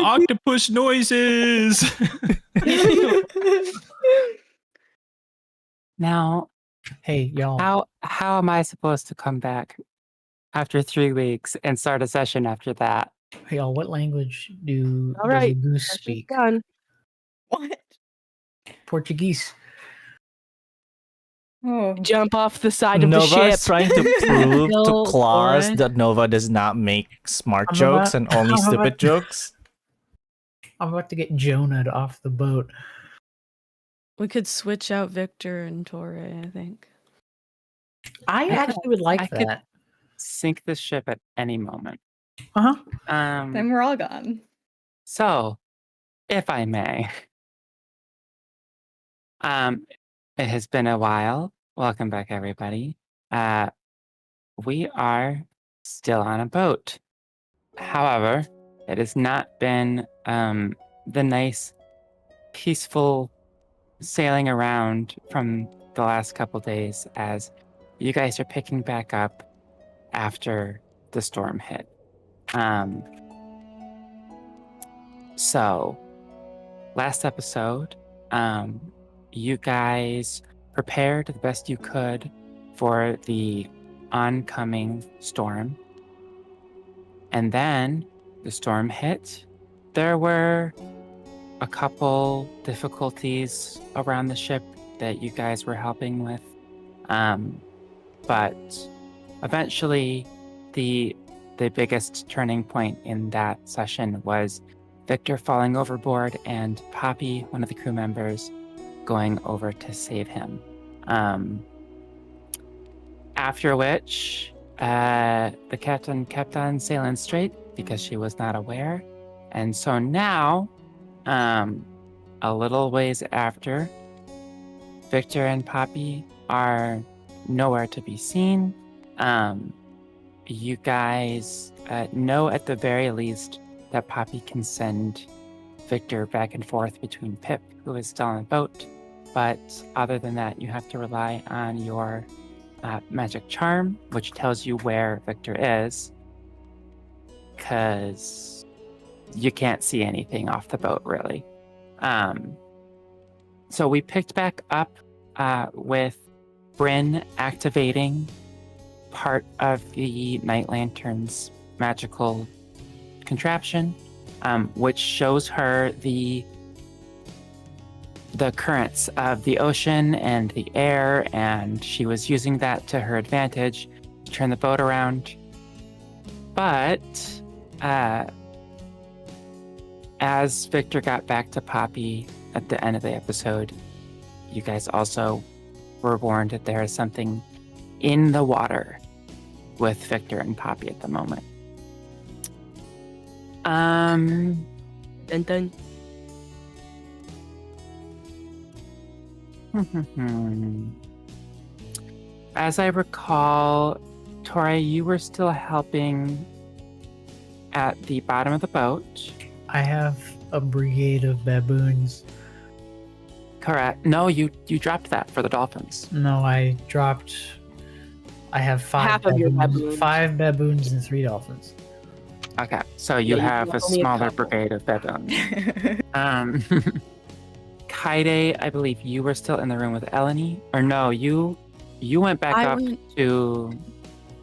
octopus noises. Now, hey y'all, how am I supposed to come back after 3 weeks and start a session after that? hey y'all, what language does All right, a goose session's speak? done. What? Portuguese. Oh, Jump off the side of the Nova ship. is trying to prove to Bill Claus Oren. that Nova does not make smart I'm jokes about- and only I'm stupid about- jokes. I'm about to get Jonah'd off the boat. We could switch out Victor and Tauré, I think. I actually would like I could- that. Sink the ship at any moment. Uh-huh. then we're all gone. So, if I may, it has been a while. Welcome back, everybody. We are still on a boat. However, it has not been the nice, peaceful sailing around from the last couple days as you guys are picking back up after the storm hit. So, last episode, you guys prepared the best you could for the oncoming storm. And then the storm hit. There were a couple difficulties around the ship that you guys were helping with. But eventually, the biggest turning point in that session was Victor falling overboard and Poppy, one of the crew members, going over to save him. After which, the captain kept on sailing straight because she was not aware. And so now, a little ways after, Victor and Poppy are nowhere to be seen. You guys know at the very least that Poppy can send Victor back and forth between Pip, who is still on the boat. But other than that, you have to rely on your magic charm, which tells you where Victor is, because you can't see anything off the boat, really. So we picked back up with Bryn activating part of the Night Lantern's magical contraption, which shows her the currents of the ocean and the air, and she was using that to her advantage to turn the boat around. But as Victor got back to Poppy at the end of the episode, you guys also were warned that there is something in the water with Victor and Poppy at the moment. Dun dun. As I recall, Tauré, you were still helping at the bottom of the boat. I have a brigade of baboons. Correct. No, you dropped that for the dolphins. No, I have Half of your baboons. 5 baboons and 3 dolphins. Okay, so you Yeah, you have a have only a smaller couple. brigade of baboons. Kaede, I believe you were still in the room with Eleni, or no? You went back up to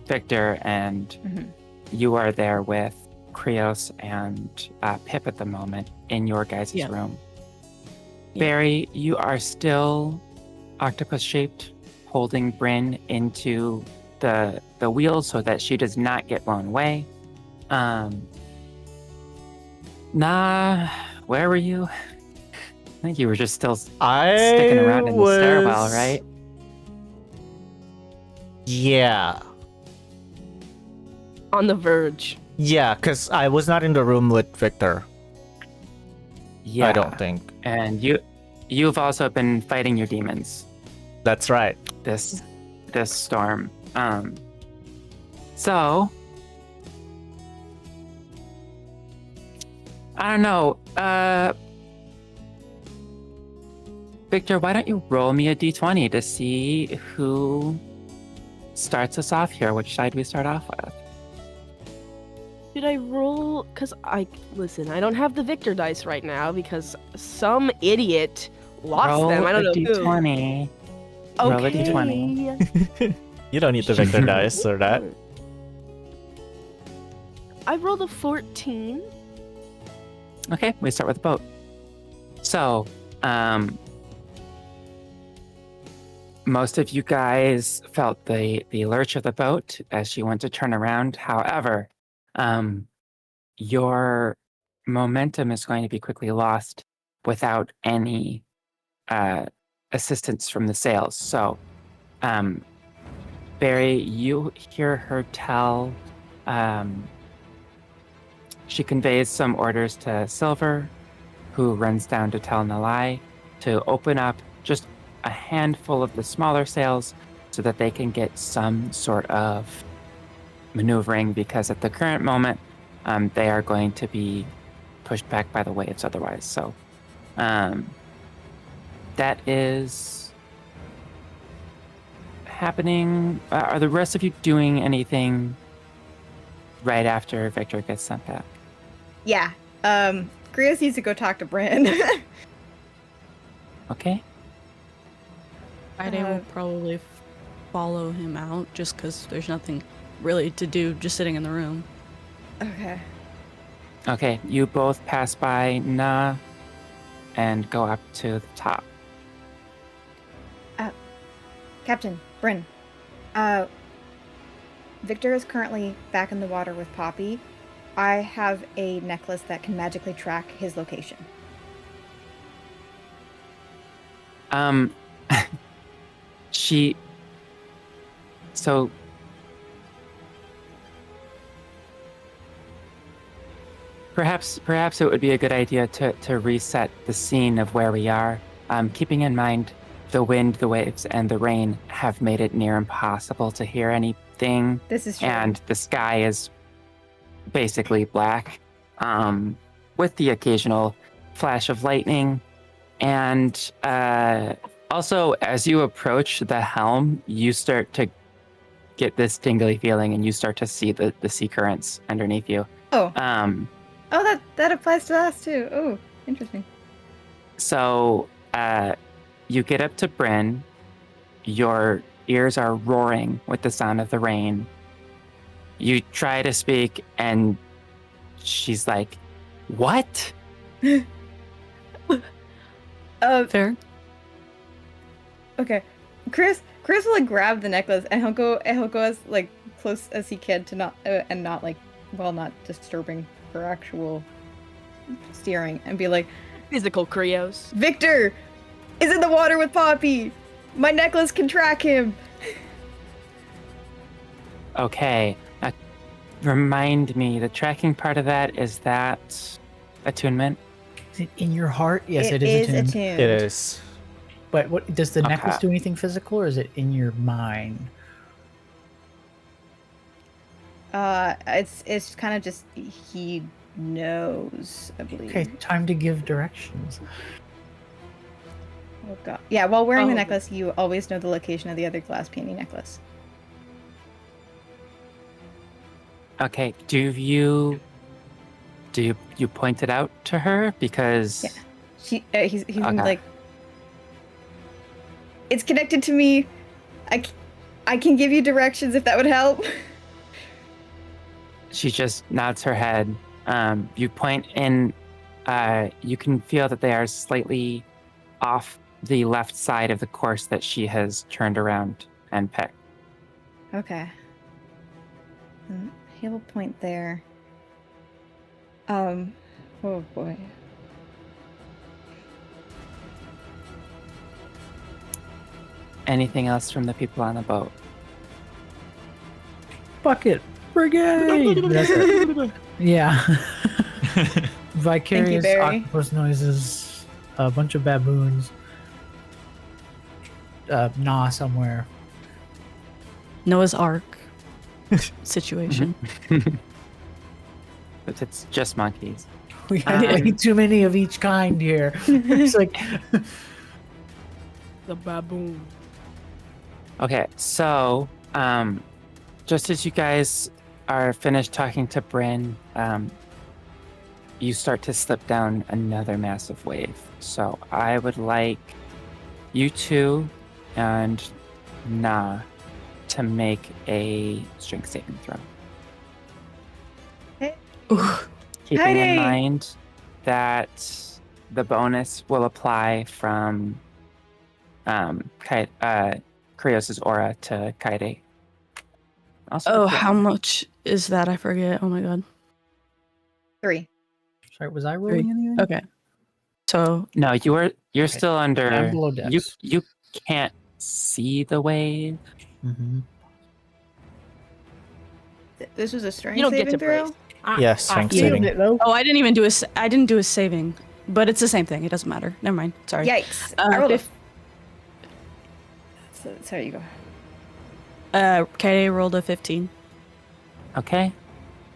Victor, and Mhm. you are there with Krios and Pip at the moment in your guys' Yeah. room. Yeah. Barry, you are still octopus-shaped, holding Bryn into the wheel so that she does not get blown away. Nah, where were you? I think you were just still sticking around in the stairwell, right? Yeah. On the verge. Yeah, because I was not in the room with Victor. Yeah. I don't think. And you've also been fighting your demons That's right. this storm. So I don't know. Victor, why don't you roll me a d20 to see who starts us off here? Which side we start off with? Did I roll? Because listen, I don't have the Victor dice right now because some idiot lost Roll them. I don't a know who. d20. Roll a d20. You don't need the Victor dice or that. I rolled a 14. Okay, we start with the boat. So, most of you guys felt the lurch of the boat as she went to turn around. However, your momentum is going to be quickly lost without any assistance from the sails. So, Barry, you hear her tell. She conveys some orders to Silver, who runs down to tell Nalai to open up just a handful of the smaller sails so that they can get some sort of maneuvering, because at the current moment, they are going to be pushed back by the waves otherwise. So that is happening. Are the rest of you doing anything right after Victor gets sent back? Yeah. Krios needs to go talk to Bryn. Okay. Kaede will probably follow him out just because there's nothing really to do just sitting in the room. Okay. Okay, you both pass by Na and go up to the top. Captain, Bryn. Victor is currently back in the water with Poppy. I have a necklace that can magically track his location. So perhaps it would be a good idea to reset the scene of where we are, keeping in mind the wind, the waves, and the rain have made it near impossible to hear anything. This is true. And the sky is basically black, with the occasional flash of lightning. And also, as you approach the helm, you start to get this tingly feeling, and you start to see the sea currents underneath you. Oh, that applies to us too. Oh, interesting. So you get up to Bryn. Your ears are roaring with the sound of the rain. You try to speak, and she's like, "What?" Fair. Okay. Chris will like grab the necklace, and he'll go as like close as he can to not not disturbing her actual steering, and be like, Physical Krios. Victor is in the water with Poppy. My necklace can track him. Okay. Remind me, the tracking part of that, is that attunement? Is it in your heart? Yes, It it is is attuned. attuned. It is. But what does the Okay. necklace do anything physical, or is it in your mind? It's kind of just he knows, I believe. Okay, time to give directions. Oh god. Yeah, while wearing the Oh. necklace, you always know the location of the other glass peony necklace. Okay. Do you point it out to her? Because Yeah. He's Okay. like, it's connected to me. I can give you directions if that would help. she just nods her head. You point in. You can feel that they are slightly off the left side of the course that she has turned around and picked. Okay. He will point there. Oh boy. Anything else from the people on the boat? Bucket brigade. That's it. Yeah. Vicarious Barry. octopus noises. A bunch of baboons. Gnaw somewhere. Noah's Ark situation. But it's just monkeys. We have way too many of each kind here. It's like The baboon. Okay, so just as you guys are finished talking to Bryn, you start to slip down another massive wave. So I would like you two and Na to make a strength saving throw. Ooh. Keeping in Kaede! mind that the bonus will apply from Krios' aura to Kaede. Also, Oh, how much is that? I forget. Oh my god. 3. Sorry, was I rolling anything? Okay. So No, you're Okay. still under. I'm below Dex. You can't see the wave. Mm-hmm. This was a strength You don't get saving to throw? brace. Yes, strength I failed saving. it, though. oh, I didn't do a saving, but it's the same thing. It doesn't matter. Never mind. Sorry. Yikes. I rolled a... Sorry, you go. Kaede rolled a 15. Okay.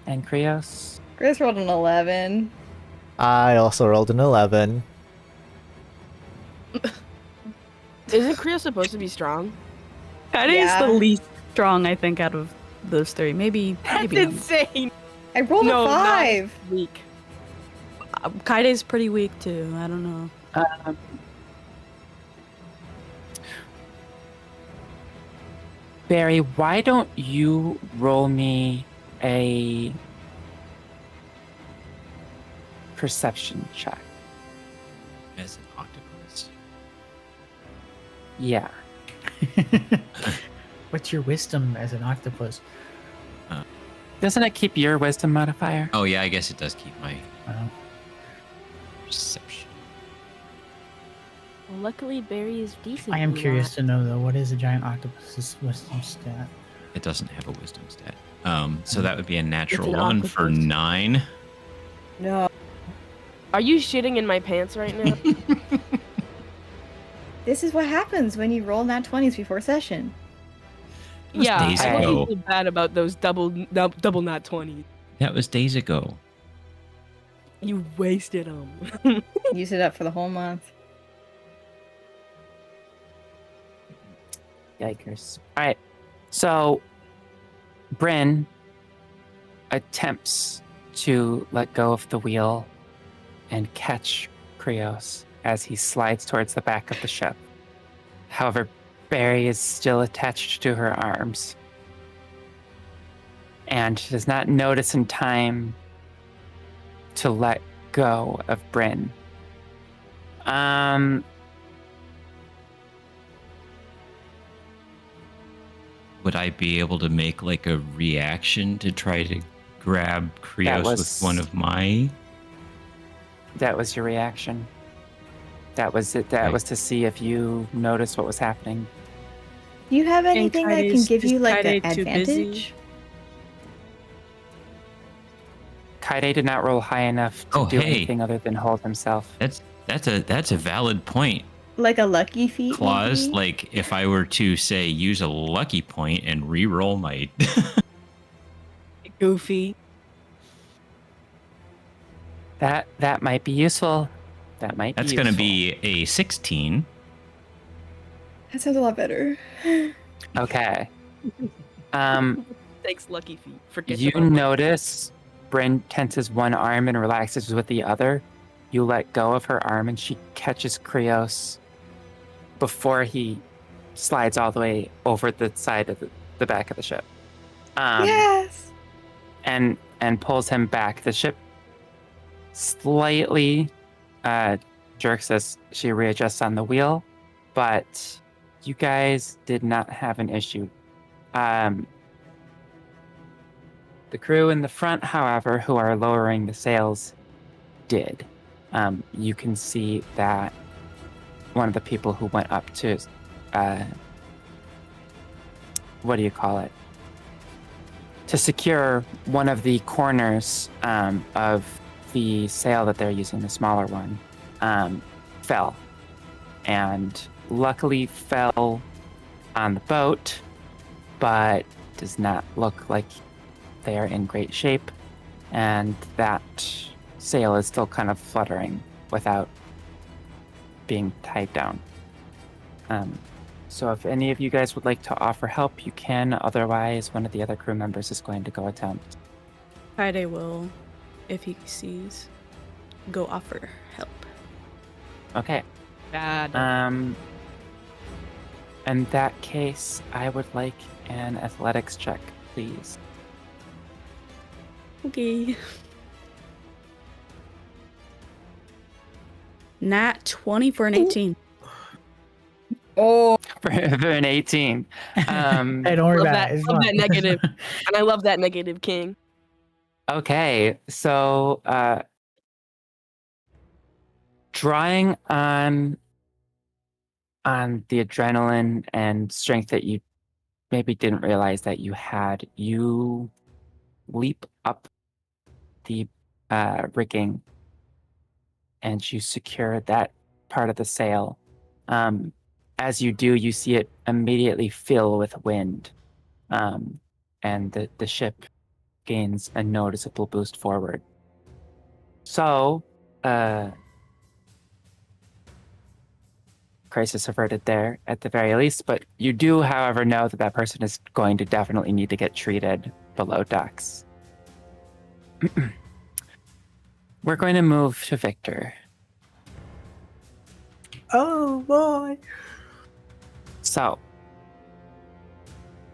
And Krios. Chris rolled an 11. I also rolled an 11. Isn't Krios supposed to be strong? Kaede Yeah. is the least strong, I think, out of those three. Maybe. That's not. insane. I rolled No, a not 5. Weak. Kaide's pretty weak too. I don't know. Barry, why don't you roll me a perception check? As an octopus. Yeah. What's your wisdom as an octopus? Doesn't it keep your wisdom modifier? Oh yeah, I guess it does keep my Oh. perception. Well, luckily, Barry is decent. I am in curious that. to know, though, what is a giant octopus's wisdom stat? It doesn't have a wisdom stat. So that would be a natural an one for octopus. 9. No. Are you shitting in my pants right now? This is what happens when you roll nat 20s before session. was yeah, days I ago. don't feel bad about those double nat 20. That was days ago. You wasted them. Use it up for the whole month. Yikers. All right. So, Bryn attempts to let go of the wheel and catch Krios as he slides towards the back of the ship. However, Barry is still attached to her arms and does not notice in time to let go of Bryn. Would I be able to make like a reaction to try to grab Krios with one of my? That was your reaction. That was it. That Right. was to see if you noticed what was happening. Do you have anything that can Kaide's- give you is like an Kaede too busy? advantage? Kaede did not roll high enough to Oh, do hey. anything other than hold himself. That's a valid point, Like a lucky feat? Claus. maybe? Like if I were to say use a lucky point and re-roll my Goofy. That might be useful. That might That's be going to useful. be a 16. That sounds a lot better. Okay. Thanks, Lucky Feet. Forget You about my- notice Bryn tenses one arm and relaxes with the other. You let go of her arm and she catches Krios before he slides all the way over the side of the back of the ship. Yes! And pulls him back. The ship slightly jerks as she readjusts on the wheel, but you guys did not have an issue. The crew in the front, however, who are lowering the sails, did. You can see that one of the people who went up to, what do you call it? To secure one of the corners of the sail that they're using, the smaller one, fell. And luckily fell on the boat, but does not look like they are in great shape. And that sail is still kind of fluttering without being tied down. So if any of you guys would like to offer help, you can. Otherwise, one of the other crew members is going to go attempt. Kaede will, if he sees, go offer help. Okay. Bad. In that case, I would like an athletics check, please. Okay. Nat 20 for an 18. Oh, For an 18. Hey, don't worry Love about that, it. It's love that fine. negative. And I love that negative king. Okay, so drawing on the adrenaline and strength that you maybe didn't realize that you had, you leap up the rigging and you secure that part of the sail. As you do, you see it immediately fill with wind, and the ship gains a noticeable boost forward. So, crisis averted there at the very least, but you do, however, know that that person is going to definitely need to get treated below decks. We're going to move to Victor. Oh boy. So,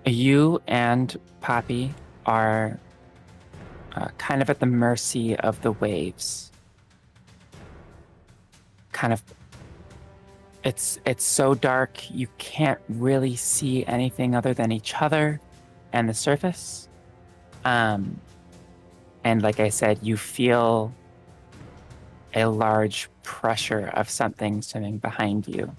you and Poppy are kind of at the mercy of the waves. Kind of, it's so dark you can't really see anything other than each other and the surface. And like I said, you feel a large pressure of something swimming behind you.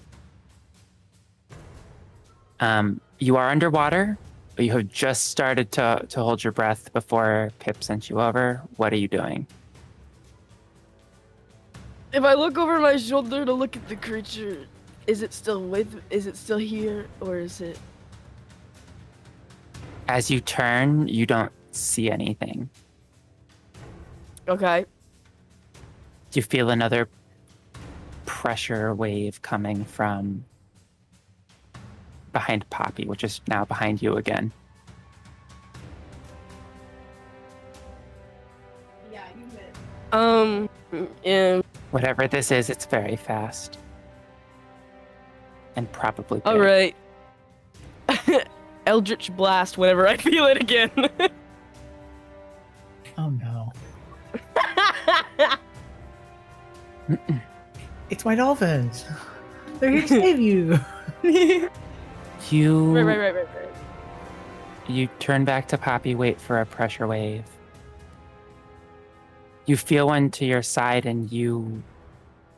You are underwater, but you have just started to hold your breath before Pip sent you over. What are you doing? If I look over my shoulder to look at the creature, is it still here, or is it? As you turn, you don't see anything. Okay. You feel another pressure wave coming from behind Poppy, which is now behind you again. Yeah, you bet. Yeah. Whatever this is, it's very fast. And probably big. All right. Eldritch Blast whenever I feel it again. Oh no. It's my dolphins. They're here to save you. You Right. You turn back to Poppy, wait for a pressure wave. You feel one to your side and you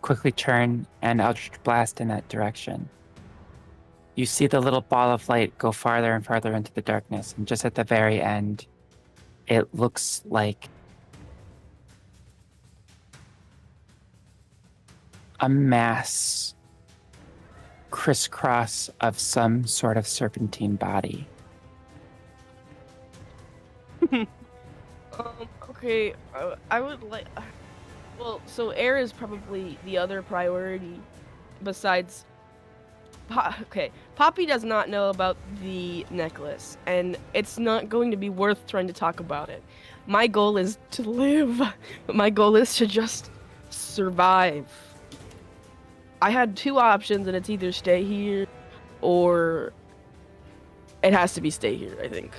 quickly turn and Eldritch Blast in that direction. You see the little ball of light go farther and farther into the darkness, and just at the very end, it looks like a mass crisscross of some sort of serpentine body. Okay, I would like. Well, so air is probably the other priority, besides. Okay, Poppy does not know about the necklace, and it's not going to be worth trying to talk about it. My goal is to live. My goal is to just survive. I had two options, and it's either stay here, or it has to be stay here, I think.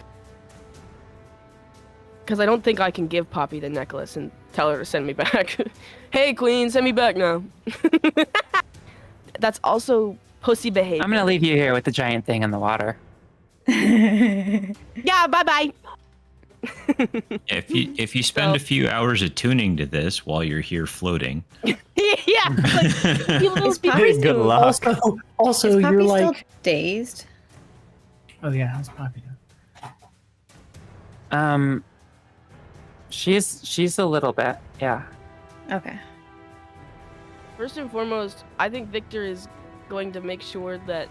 Because I don't think I can give Poppy the necklace and tell her to send me back. Hey, Queen, send me back now. That's also pussy behavior. I'm gonna leave you here with the giant thing in the water. Yeah, bye-bye. If you spend a few hours attuning to this while you're here floating. Yeah, like, you little Good luck. Also, is Poppy you're still like. dazed? Oh yeah, how's Poppy doing? She's a little bit, yeah. Okay. First and foremost, I think Victor is going to make sure that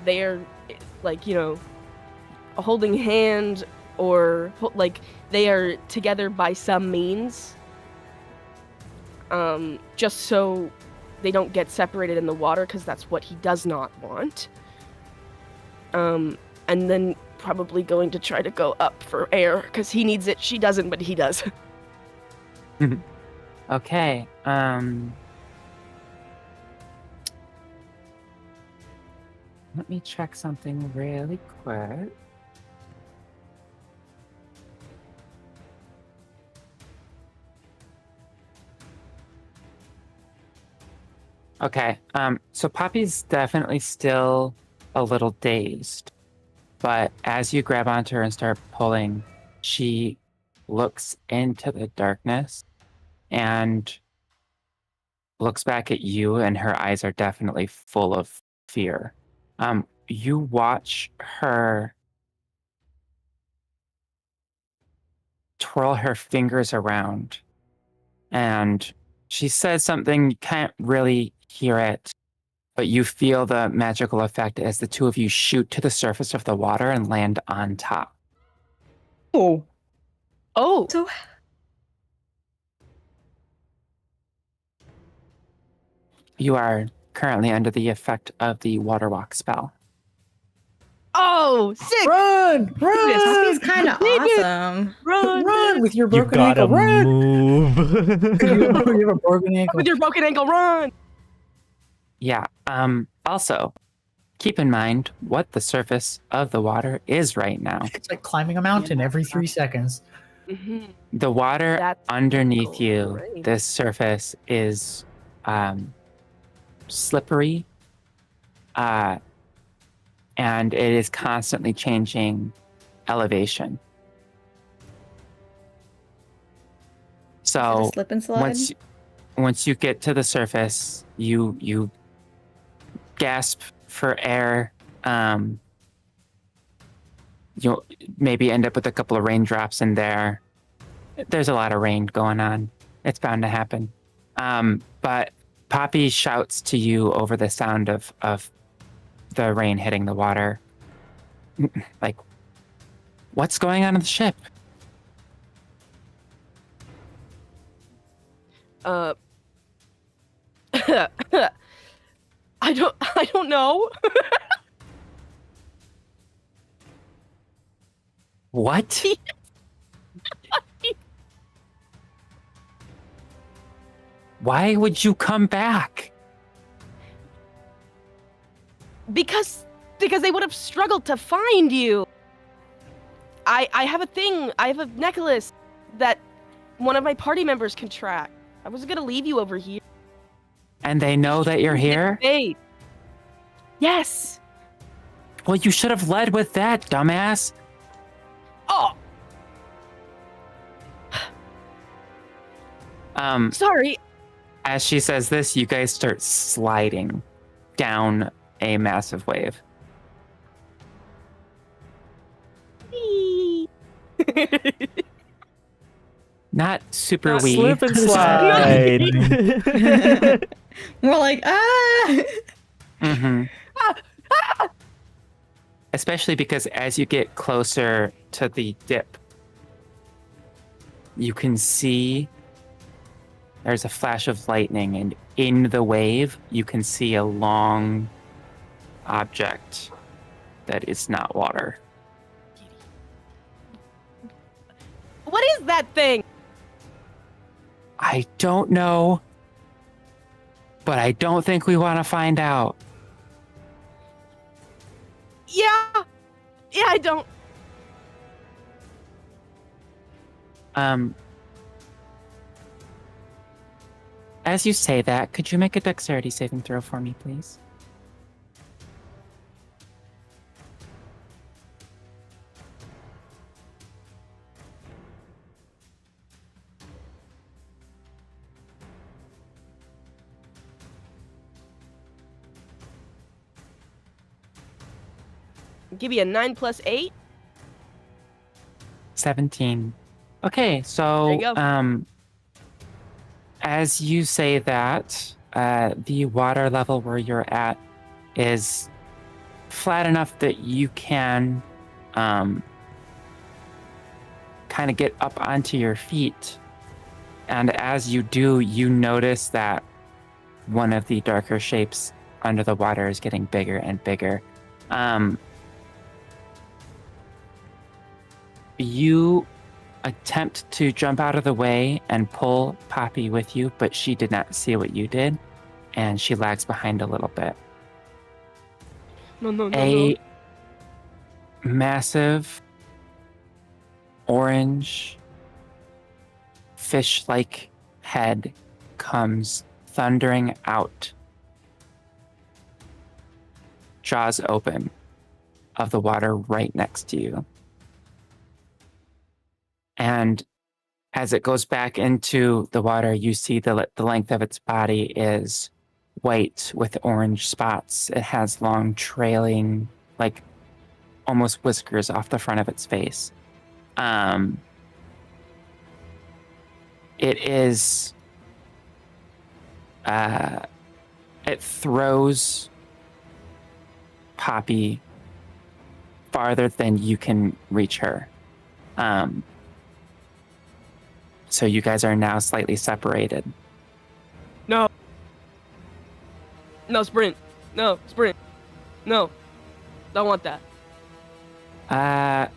they are, like, you know, holding hand or, like, they are together by some means. Just so they don't get separated in the water, because that's what he does not want. and then probably going to try to go up for air because he needs it. She doesn't, but he does. Okay. Let me check something really quick. Okay, so Poppy's definitely still a little dazed, but as you grab onto her and start pulling, she looks into the darkness and looks back at you, and her eyes are definitely full of fear. You watch her twirl her fingers around, and she says something, you can't really hear it, but you feel the magical effect as the two of you shoot to the surface of the water and land on top. Oh. Oh, So You are currently under the effect of the water walk spell. oh, sick! Run! Run! He's kind of awesome. Run with your You broken gotta ankle. Run! move. You have a broken ankle. With your broken ankle, run! Yeah. Also, keep in mind what the surface of the water is right now. It's like climbing a mountain every 3 seconds. Mm-hmm. The water That's underneath you, great. this surface is slippery, and it is constantly changing elevation. So Slip and slide. once you get to the surface, you gasp for air. You'll maybe end up with a couple of raindrops in there. There's a lot of rain going on. It's bound to happen. But Poppy shouts to you over the sound of the rain hitting the water. Like, what's going on in the ship? I don't know. What? Why would you come back? Because they would have struggled to find you. I have a thing. I have a necklace that one of my party members can track. I was gonna leave you over here. And they know that you're here? Hey. Yes. Well, you should have led with that, dumbass. Oh. Sorry. As she says this, you guys start sliding down a massive wave. Not super wee. Slip and slide. We're like, ah! Mm-hmm. Especially because as you get closer to the dip, you can see there's a flash of lightning, and in the wave, you can see a long object that is not water. What is that thing? I don't know, but I don't think we want to find out. Yeah, I don't. As you say that, could you make a dexterity saving throw for me, please? Give you a 9 plus 8. 17. Okay, There so you go. as you say that, the water level where you're at is flat enough that you can kind of get up onto your feet. And as you do, you notice that one of the darker shapes under the water is getting bigger and bigger. You attempt to jump out of the way and pull Poppy with you, but she did not see what you did, and she lags behind a little bit. No. A massive orange fish-like head comes thundering out, jaws open, of the water right next to you. And as it goes back into the water, you see the length of its body is white with orange spots. It has long trailing, like almost whiskers off the front of its face. It is, it throws Poppy farther than you can reach her. So you guys are now slightly separated. No, sprint. No, sprint. No. Don't want that.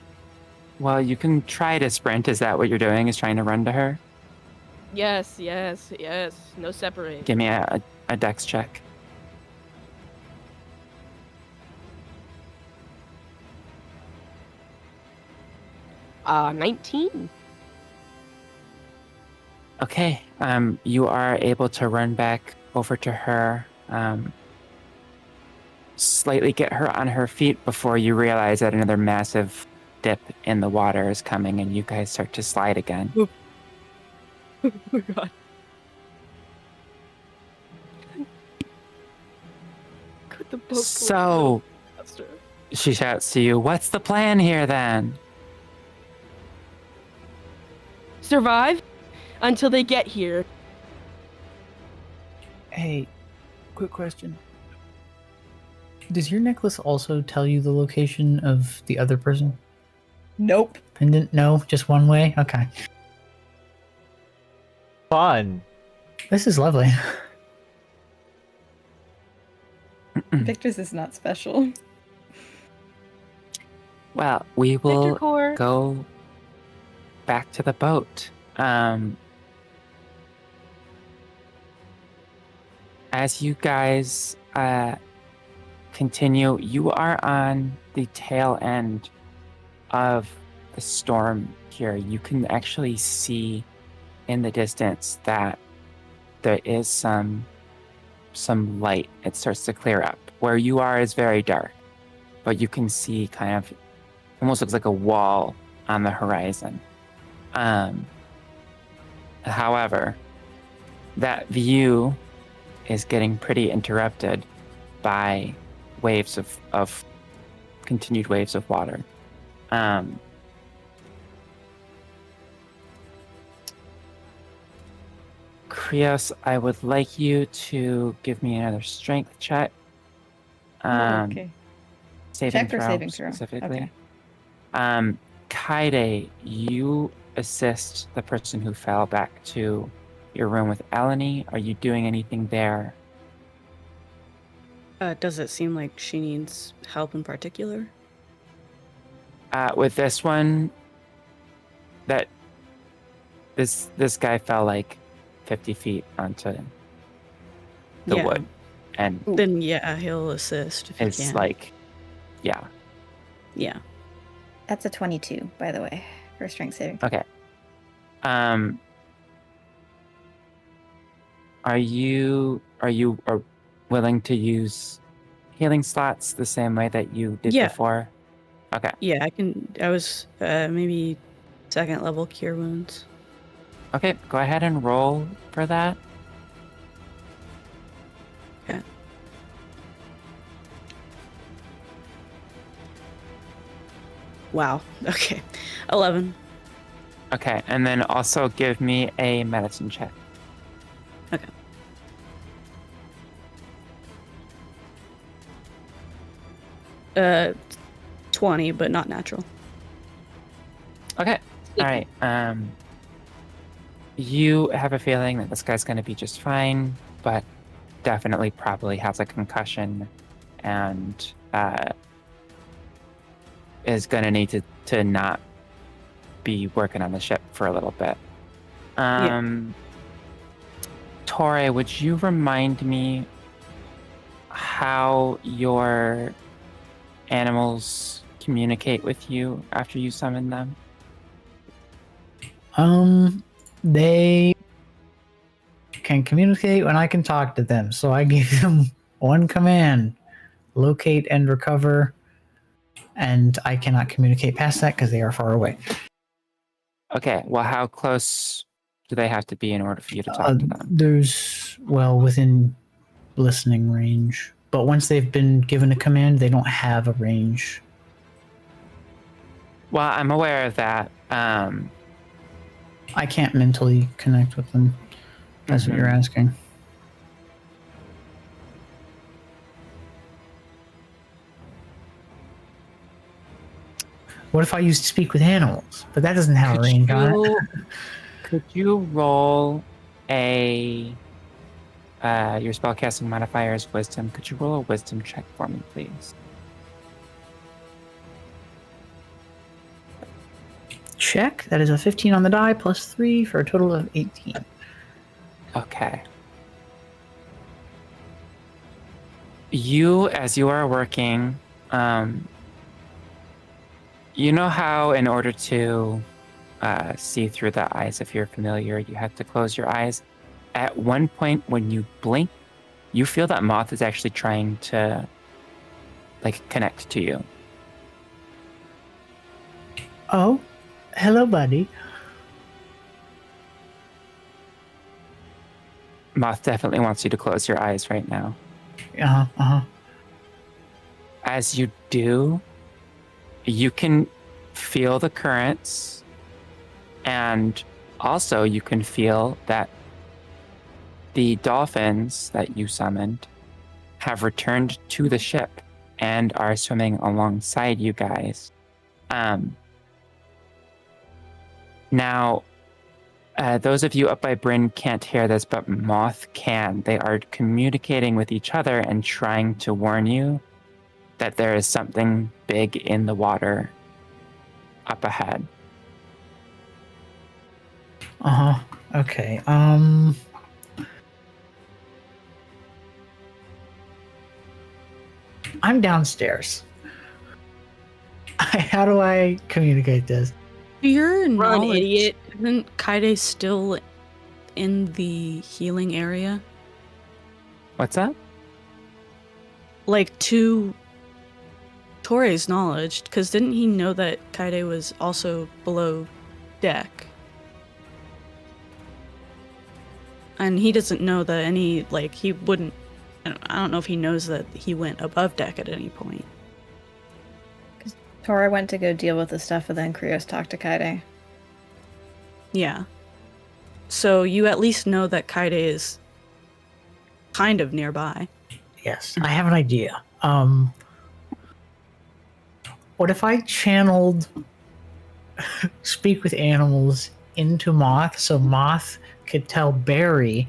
Well, you can try to sprint. Is that what you're doing? Is trying to run to her? Yes. No separate. Give me a dex check. Uh, 19. Okay. You are able to run back over to her, slightly get her on her feet before you realize that another massive dip in the water is coming and you guys start to slide again. Oh my god. Could the boat go So, faster? she shouts to you, "What's the plan here then?" Survive until they get here. Hey, quick question. Does your necklace also tell you the location of the other person? Nope. Pendant? No, just one way? Okay. Fun. This is lovely. Victor's is not special. Well, we will Victor Core. go back to the boat. As you guys continue, you are on the tail end of the storm here. You can actually see in the distance that there is some light. It starts to clear up. Where you are is very dark, but you can see kind of almost looks like a wall on the horizon. However, that view is getting pretty interrupted by waves of continued waves of water. Krios, I would like you to give me another strength check. Okay. Saving Check or throw saving throw? specifically. Okay. Kaede, you assist the person who fell back to your room with Eleni. Are you doing anything there? Does it seem like she needs help in particular? With this one, that this guy fell like 50 feet onto the Yeah. wood, and Then yeah, he'll assist if he it's can. like, yeah. Yeah. That's a 22, by the way, for strength saving. Okay. Are you willing to use healing slots the same way that you did Yeah. before? Okay. Yeah, I was maybe second level cure wounds. Okay, go ahead and roll for that. Okay. Wow. Okay. 11. Okay, and then also give me a medicine check. Okay. Uh, 20, but not natural. Okay. All right. You have a feeling that this guy's going to be just fine, but definitely probably has a concussion and is going to need to not be working on the ship for a little bit. Tauré, would you remind me how your animals communicate with you after you summon them? They can communicate when I can talk to them. So I gave them one command: locate and recover. And I cannot communicate past that because they are far away. Okay, well, how close do they have to be in order for you to talk to them? There's, within listening range. But once they've been given a command, they don't have a range. Well, I'm aware of that. I can't mentally connect with them. That's what you're asking. What if I used to speak with animals? But that doesn't have a range on it. Could you roll your spellcasting modifier is wisdom? Could you roll a wisdom check for me, please? Check. That is a 15 on the die plus 3 for a total of 18. Okay. You, as you are working, you know how in order to see through the eyes, if you're familiar, you have to close your eyes. At one point when you blink, you feel that Moth is actually trying to connect to you. Oh, hello, buddy. Moth definitely wants you to close your eyes right now. As you do, you can feel the currents, and also you can feel that the dolphins that you summoned have returned to the ship and are swimming alongside you guys. Now, those of you up by Bryn can't hear this, but Moth can. They are communicating with each other and trying to warn you that there is something big in the water up ahead. Okay. I'm downstairs. How do I communicate this? You're Run, knowledge, idiot. Isn't Kaede still in the healing area? What's that? Like, to Tauré's knowledge, because didn't he know that Kaede was also below deck? And he doesn't know that he wouldn't, I don't know if he knows that he went above deck at any point. Tauré went to go deal with the stuff, and then Krios talked to Kaede. Yeah. So you at least know that Kaede is kind of nearby. Yes, I have an idea. What if I channeled speak with animals into Moth so Moth could tell Barry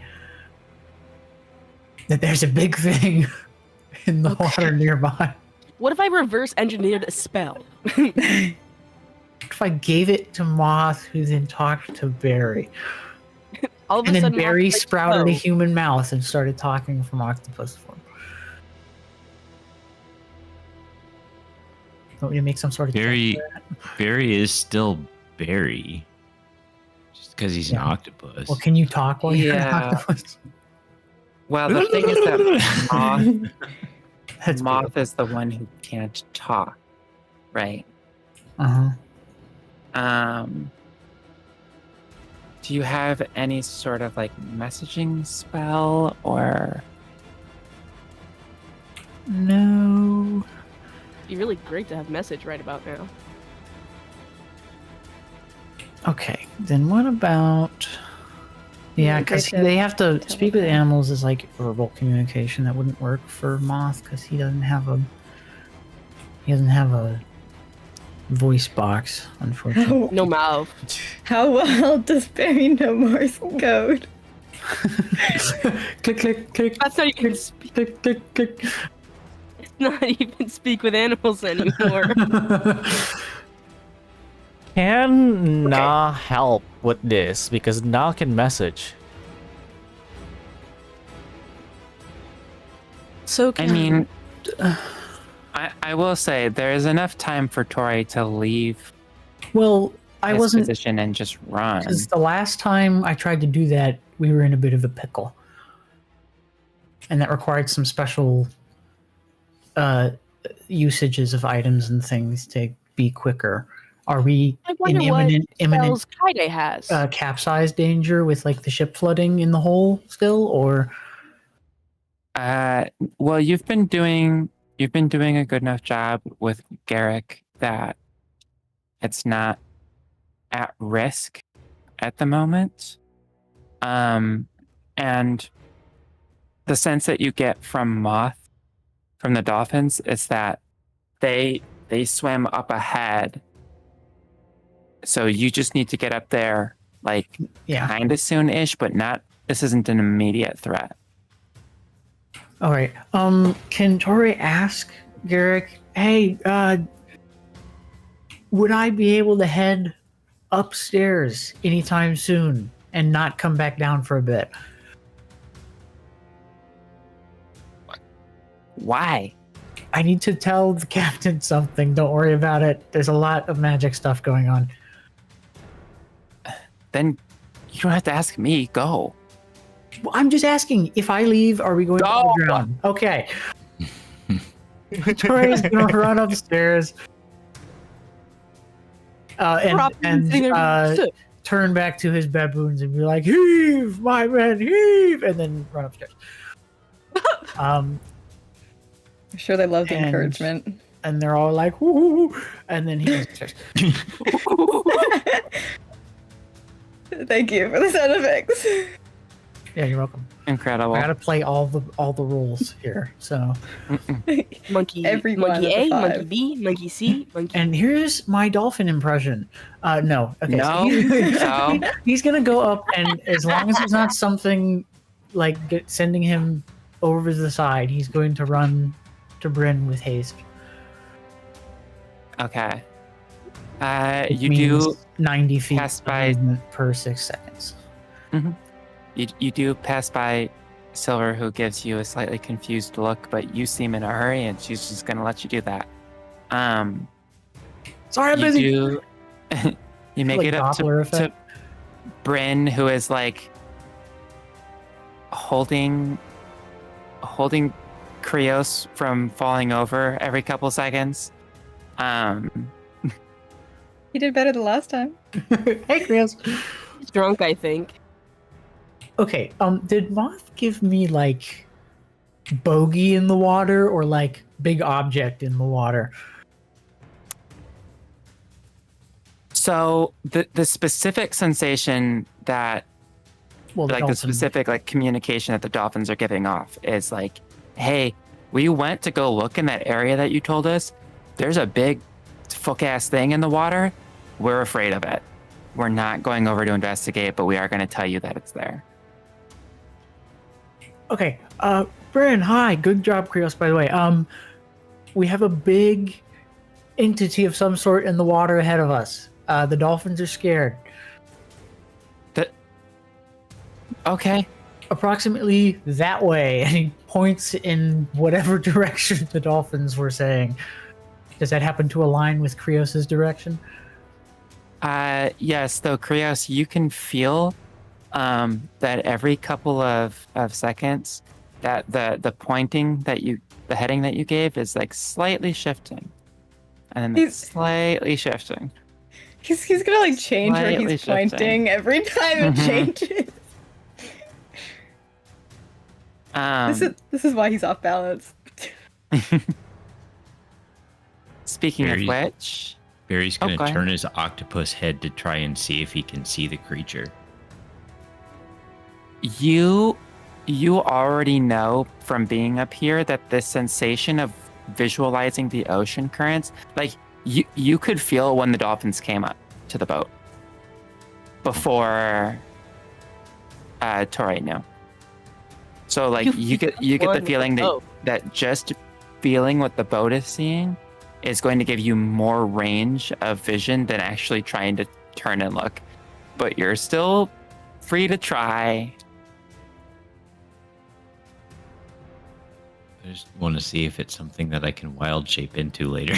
that there's a big thing in the water nearby? What if I reverse engineered a spell? If I gave it to Moth, who then talked to Barry? All of a And then sudden, Barry Moth's like, sprouted a "Oh." human mouth and started talking from octopus form. Want me to make some sort of Barry is still Barry. Just because he's an octopus. Well, can you talk while you're an Yeah. octopus? Well, the thing is that That's Moth is the one who can't talk, right? Do you have any sort of messaging spell or? No. It'd be really great to have message right about now. Okay, then what about? Yeah, because they have to speak with animals is like verbal communication. That wouldn't work for Moth because he doesn't have a voice box, unfortunately. No mouth. How well does Barry know Morse code? Click, click, click. That's not even Click, click, click. not even speak with animals anymore. Can Na help with this? Because Na can message. So I can mean, I will say there is enough time for Tauré to leave Well, I his wasn't, position and just run. because the last time I tried to do that, we were in a bit of a pickle. And that required some special usages of items and things to be quicker. Are we I in wonder what imminent spells Kaede has. capsize danger with like the ship flooding in the hole still, or Well, you've been doing a good enough job with Garrick that it's not at risk at the moment. And the sense that you get from the dolphins is that they swim up ahead. So you just need to get up there like yeah? kind of soon-ish, but not. This isn't an immediate threat. All right. Can Tauré ask Garrick, hey, would I be able to head upstairs anytime soon and not come back down for a bit? Why? I need to tell the captain something. Don't worry about it. There's a lot of magic stuff going on. Then you don't have to ask me. Go. Well, I'm just asking, if I leave, are we going Go! to drown? Okay. Tauré's gonna run upstairs and turn back to his baboons and be like, heave, my men, heave, and then run upstairs. I'm sure they love the And- encouragement. And they're all like, woo, and then he goes upstairs. Thank you for the sound effects. Yeah, you're welcome. Incredible. I gotta play all the rules here. So, Monkey, Every one monkey of the A, five. monkey B, monkey C, monkey. and here's my dolphin impression. No, okay. No? No? He's gonna go up, and as long as it's not something like sending him over the side, he's going to run to Bryn with haste. Okay. Which You means do 90 feet pass of by- movement per 6 seconds. you do pass by Silver, who gives you a slightly confused look, but you seem in a hurry, and she's just gonna let you do that. Sorry, I'm You busy. do. You make Like it up Doppler to effect. Bryn, who is like holding Krios from falling over every couple seconds. He did better the last time. Hey, Krios. He's drunk, I think. Okay, did Moth give me like bogey in the water or like big object in the water? So the specific sensation that, Well, like the dolphin- specific like communication that the dolphins are giving off is like, hey, we went to go look in that area that you told us. There's a big fuck ass thing in the water. We're afraid of it. We're not going over to investigate, but we are going to tell you that it's there. Okay, Bryn, hi. Good job, Krios, by the way. We have a big entity of some sort in the water ahead of us. The dolphins are scared. Okay. Approximately that way, and he points in whatever direction the dolphins were saying. Does that happen to align with Krios's direction? Yes, though, Krios, you can feel that every couple of seconds that the pointing that the heading that you gave is like slightly shifting. And then it's slightly shifting. He's gonna like change where Slightly he's shifting. pointing every time it Mhm. changes. This is why he's off balance. Speaking Very- of which, Barry's gonna go ahead. turn his octopus head to try and see if he can see the creature. you already know from being up here that this sensation of visualizing the ocean currents, like you could feel when the dolphins came up to the boat before Tauré knew. So like you get the feeling that just feeling what the boat is seeing is going to give you more range of vision than actually trying to turn and look. But you're still free to try. I just want to see if it's something that I can wild shape into later.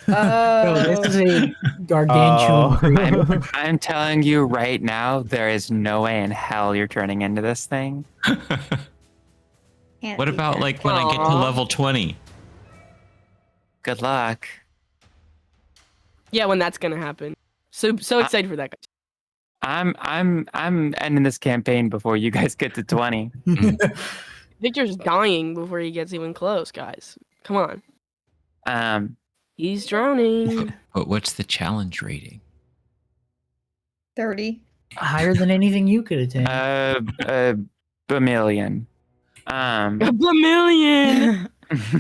Oh, this is a Oh. gargantuan creature. I'm telling you right now, there is no way in hell you're turning into this thing. Can't What do about that. like when I get to Aw. level 20? Good luck. Yeah, when that's gonna happen. So excited for that, guys. I'm ending this campaign before you guys get to 20. Victor's dying before he gets even close, guys. Come on. He's drowning. But what's the challenge rating? 30. Higher than anything you could attain. A million. A million.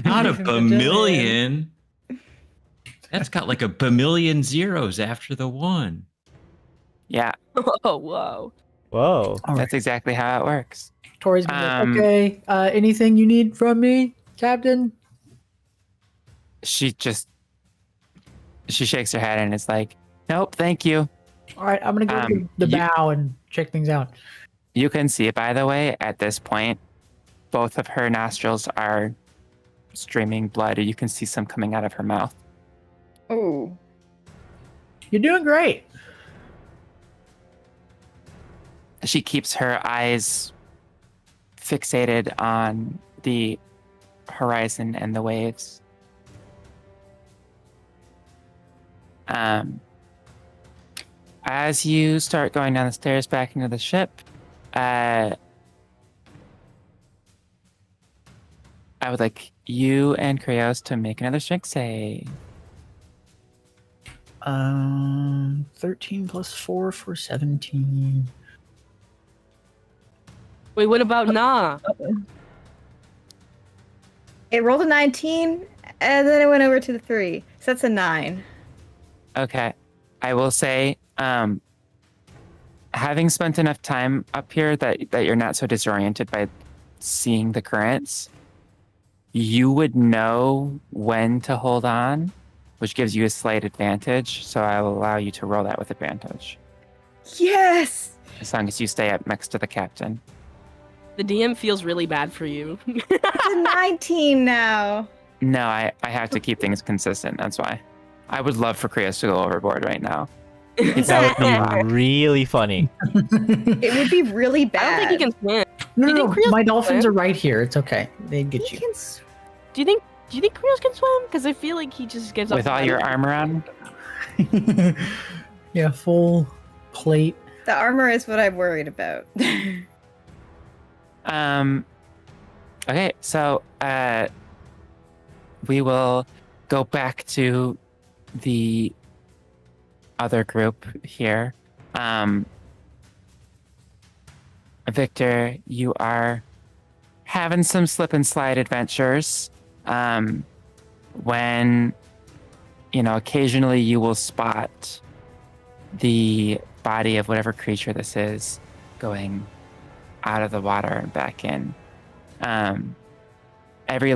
Not a Even bamillion. That's got like a bamillion zeros after the 1. Yeah, Oh, whoa. Whoa. All right. that's exactly how it works. Tori's gonna be like, okay, anything you need from me, Captain? She shakes her head and is like, nope, thank you. All right, I'm gonna go to the bow and check things out. You can see, by the way, at this point, both of her nostrils are streaming blood. You can see some coming out of her mouth. Oh. You're doing great. She keeps her eyes fixated on the horizon and the waves. As you start going down the stairs back into the ship, I would like you and Krios to make another strength save. 13 plus 4 for 17. Wait, what about Nah? It rolled a 19, and then it went over to the 3. So that's a 9. Okay. I will say, having spent enough time up here that you're not so disoriented by seeing the currents, you would know when to hold on, which gives you a slight advantage. So I will allow you to roll that with advantage, Yes! as long as you stay up next to the captain. The DM feels really bad for you. It's a 19 now. No, I have to keep things consistent. That's why. I would love for Krios to go overboard right now. That would be really funny. It would be really I bad. don't think he can swim. No, Do you no, think Krios my can dolphins swim? are right here. It's okay. They'd get He you. can Do you think Krios can swim? Because I feel like he just gives up. With all your armor on? Yeah, full plate. The armor is what I'm worried about. Okay, so we will go back to the other group here. Victor, you are having some slip and slide adventures. When, occasionally you will spot the body of whatever creature this is going out of the water and back in. Every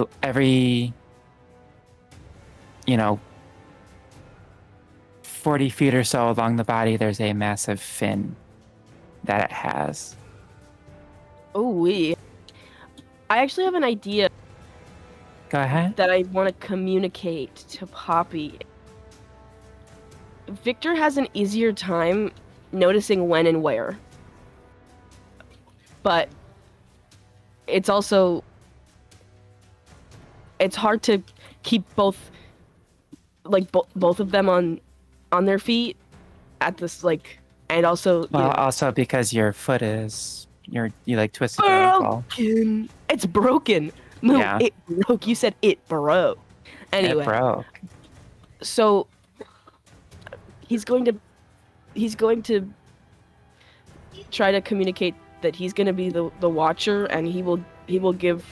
40 feet or so along the body, there's a massive fin that it has. Oh, wee. I actually have an idea Go ahead. that I want to communicate to Poppy. Victor has an easier time noticing when and where. But it's also it's hard to keep both both of them on their feet at this and also Well, also because your foot is you twisted your ankle. broken. It's broken. No, Yeah. it broke. You said it broke. Anyway, It broke. so he's going to try to communicate that he's going to be the watcher, and he will give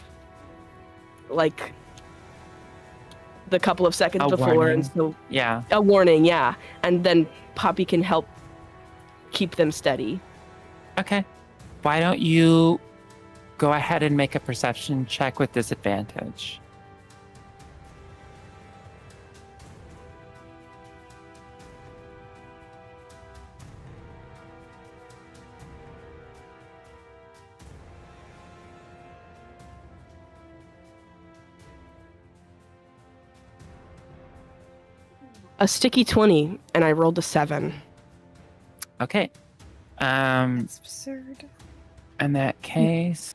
the couple of seconds A before, warning. and so Yeah. a warning, yeah, and then Poppy can help keep them steady. Okay. Why don't you go ahead and make a perception check with disadvantage? A sticky 20, and I rolled a 7. Okay. It's absurd. In that case,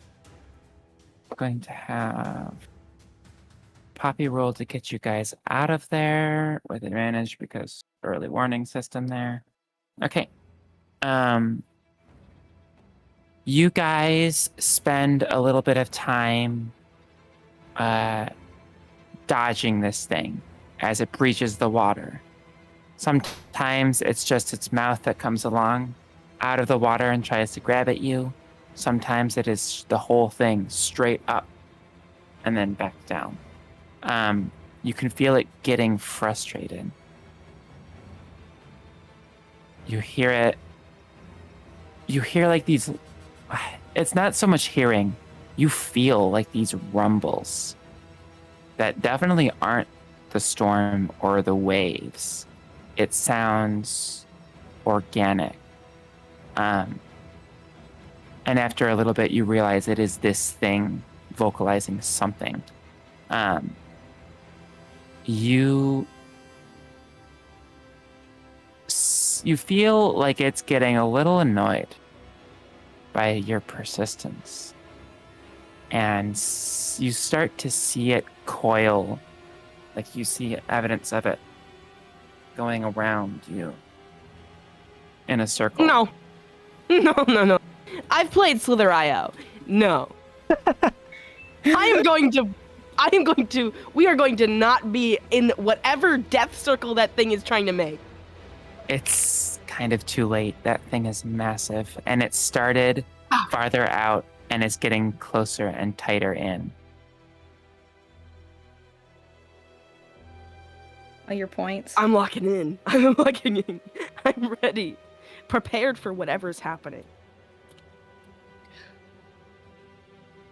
I'm going to have Poppy roll to get you guys out of there with advantage because early warning system there. Okay. You guys spend a little bit of time dodging this thing as it breaches the water. Sometimes it's just its mouth that comes along out of the water and tries to grab at you. Sometimes it is the whole thing straight up and then back down. You can feel it getting frustrated. You hear it. You hear like these. It's not so much hearing. You feel like these rumbles that definitely aren't the storm or the waves. It sounds organic. And after a little bit, you realize it is this thing vocalizing something. You feel like it's getting a little annoyed by your persistence. And you start to see it coil, like you see evidence of it going around you in a circle. No. No. I've played Slither.io. No. we are going to not be in whatever death circle that thing is trying to make. It's kind of too late. That thing is massive, and it started farther out and is getting closer and tighter in. Are your points? I'm locking in. I'm locking in. I'm ready. Prepared for whatever's happening.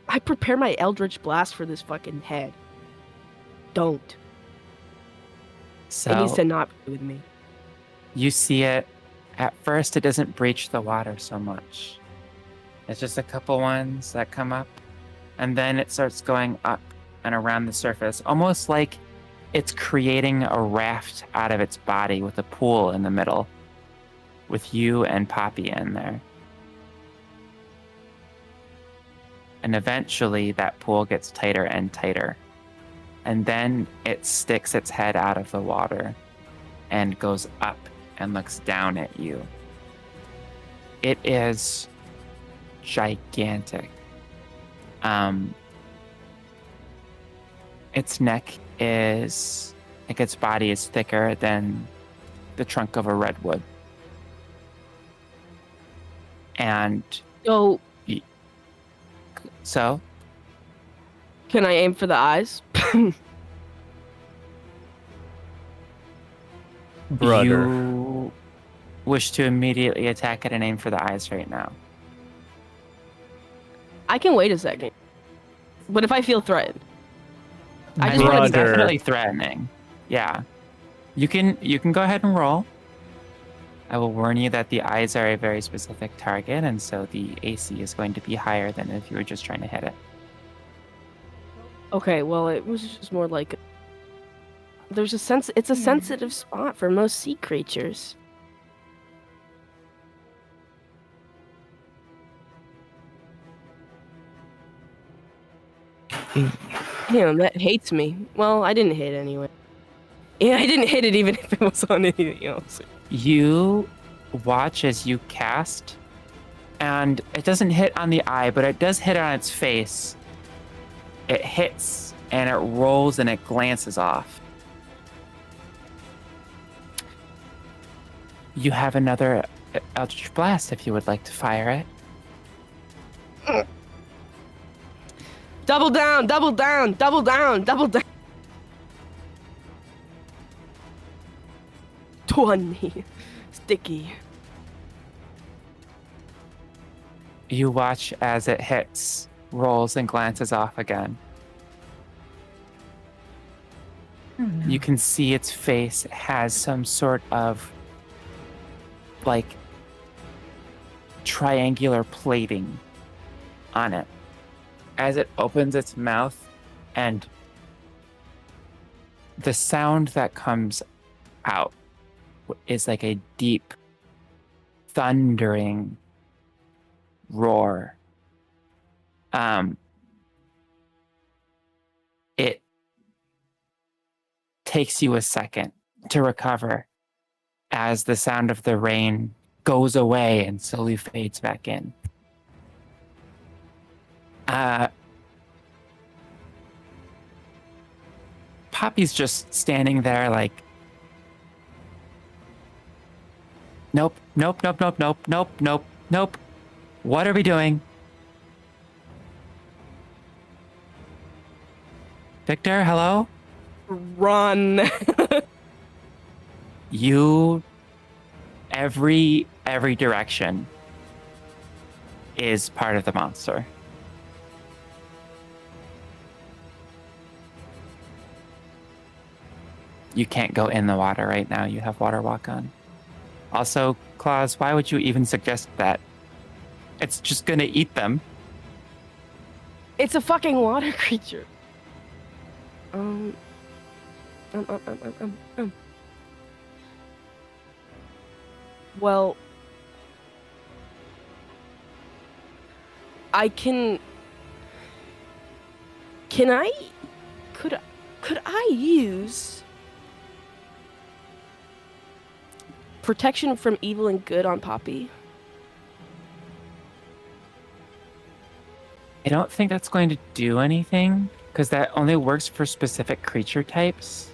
I prepare my Eldritch Blast for this fucking head. Don't. It needs So to not be with me. you see it. At first, it doesn't breach the water so much. It's just a couple ones that come up, and then it starts going up and around the surface, almost like it's creating a raft out of its body with a pool in the middle, with you and Poppy in there. And eventually that pool gets tighter and tighter. And then it sticks its head out of the water and goes up and looks down at you. It is gigantic. Its neck is, like its body is thicker than the trunk of a redwood. And so, Can I aim for the eyes? Brother. you wish to immediately attack it and aim for the eyes right now. I can wait a second. But if I feel threatened, I just mean, want it's to. Brother. definitely threatening. Yeah. You can go ahead and roll. I will warn you that the eyes are a very specific target, and so the AC is going to be higher than if you were just trying to hit it. Okay, well, it was just more like. There's a sense. It's a sensitive spot for most sea creatures. Damn, that hates me. Well, I didn't hit anyway. Yeah, I didn't hit it even if it was on anything else. You watch as you cast, and it doesn't hit on the eye, but it does hit on its face. It hits, and it rolls, and it glances off. You have another Eldritch Blast if you would like to fire it. Double down, double down, double down, double down. 20. Sticky. You watch as it hits, rolls, and glances off again. You can see its face has some sort of like triangular plating on it. As it opens its mouth, and the sound that comes out is like a deep, thundering roar. It takes you a second to recover as the sound of the rain goes away and slowly fades back in. Poppy's just standing there like, nope. What are we doing? Victor, hello? Run. You, every direction is part of the monster. You can't go in the water right now. You have water walk on. Also, Claus, why would you even suggest that? It's just gonna eat them. It's a fucking water creature. Well, I can I? Could I use protection from evil and good on Poppy? I don't think that's going to do anything, because that only works for specific creature types.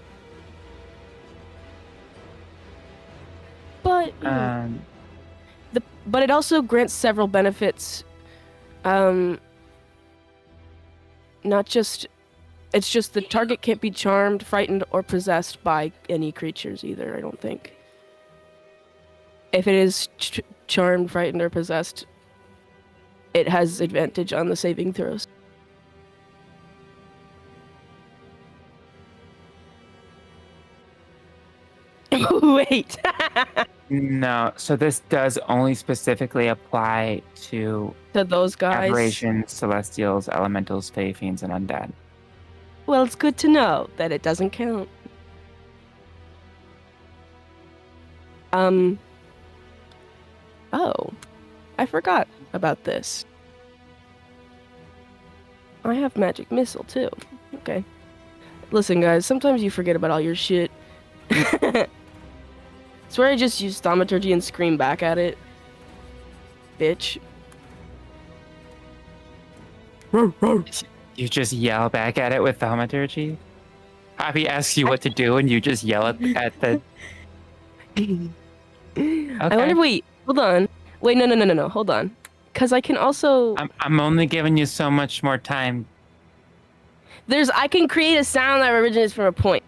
But but it also grants several benefits. Not just, it's just the target can't be charmed, frightened, or possessed by any creatures either, I don't think. If it is charmed, frightened, or possessed, it has advantage on the saving throws. Wait. No, so this does only specifically apply to those guys. aberrations, celestials, elementals, fae, fiends, and undead. Well, it's good to know that it doesn't count. Oh, I forgot about this. I have magic missile too. Okay. Listen, guys, sometimes you forget about all your shit. Swear I just used thaumaturgy and scream back at it. Bitch. You just yell back at it with thaumaturgy? Poppy asks you what to do and you just yell at the... Okay. I wonder, wait, hold on. Wait, no, hold on. Because I can also... I'm only giving you so much more time. I can create a sound that originates from a point.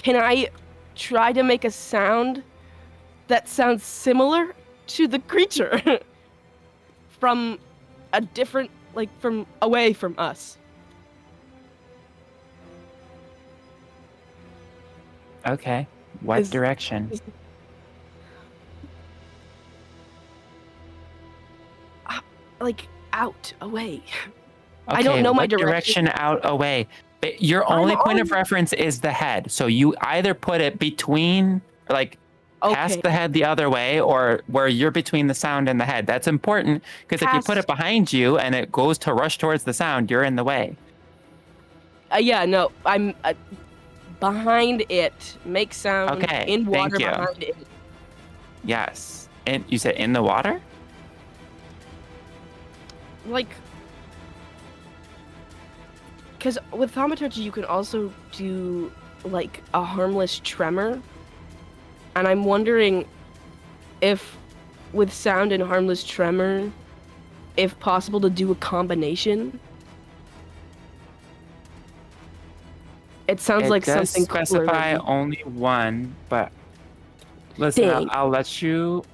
Can I try to make a sound that sounds similar to the creature from a different, like, from away from us? Okay. What direction? Like, out, away. Okay, I don't know my direction out, away. Your only point of reference is the head. So you either put it between, like, past the head the other way, or where you're between the sound and the head. That's important, because if you put it behind you and it goes to rush towards the sound, you're in the way. Yeah, no, I'm behind it. Make sound in water thank you. behind it. Yes. And you said in the water? Like, because with thaumaturgy you can also do like a harmless tremor, and I'm wondering if with sound and harmless tremor, if possible to do a combination. It sounds like something cooler. Specify only one, but listen, I'll let you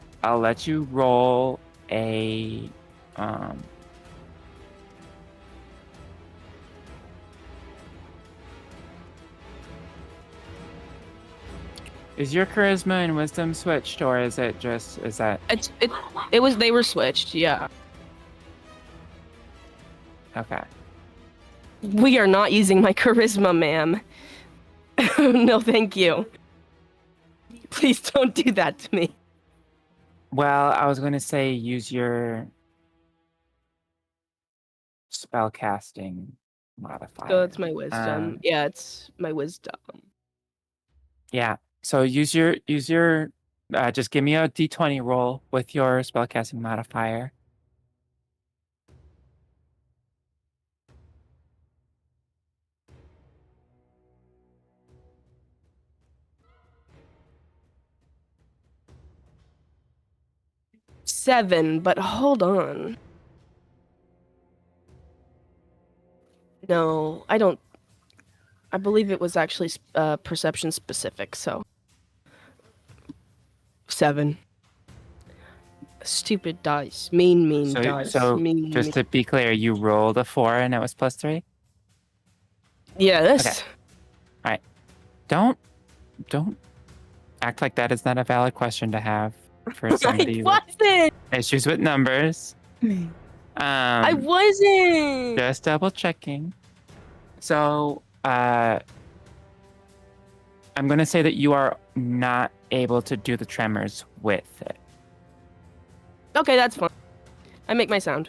roll a Is your charisma and wisdom switched, or is it just they were switched, yeah. Okay. We are not using my charisma, ma'am. No, thank you. Please don't do that to me. Well, I was going to say use your spell casting modifier. So it's my wisdom. Yeah, it's my wisdom. Yeah. So use your just give me a d20 roll with your spellcasting modifier. Seven, but hold on. No, I don't. I believe it was actually perception specific, so. 7. Stupid dice. Mean dice. So mean. just to be clear, you rolled a 4 and it was +3? Yes. Okay. All right. Don't act like that is not a valid question to have for somebody I wasn't! with issues with numbers. I wasn't! Just double checking. So, I'm going to say that you are not able to do the tremors with it. Okay, that's fine. I make my sound.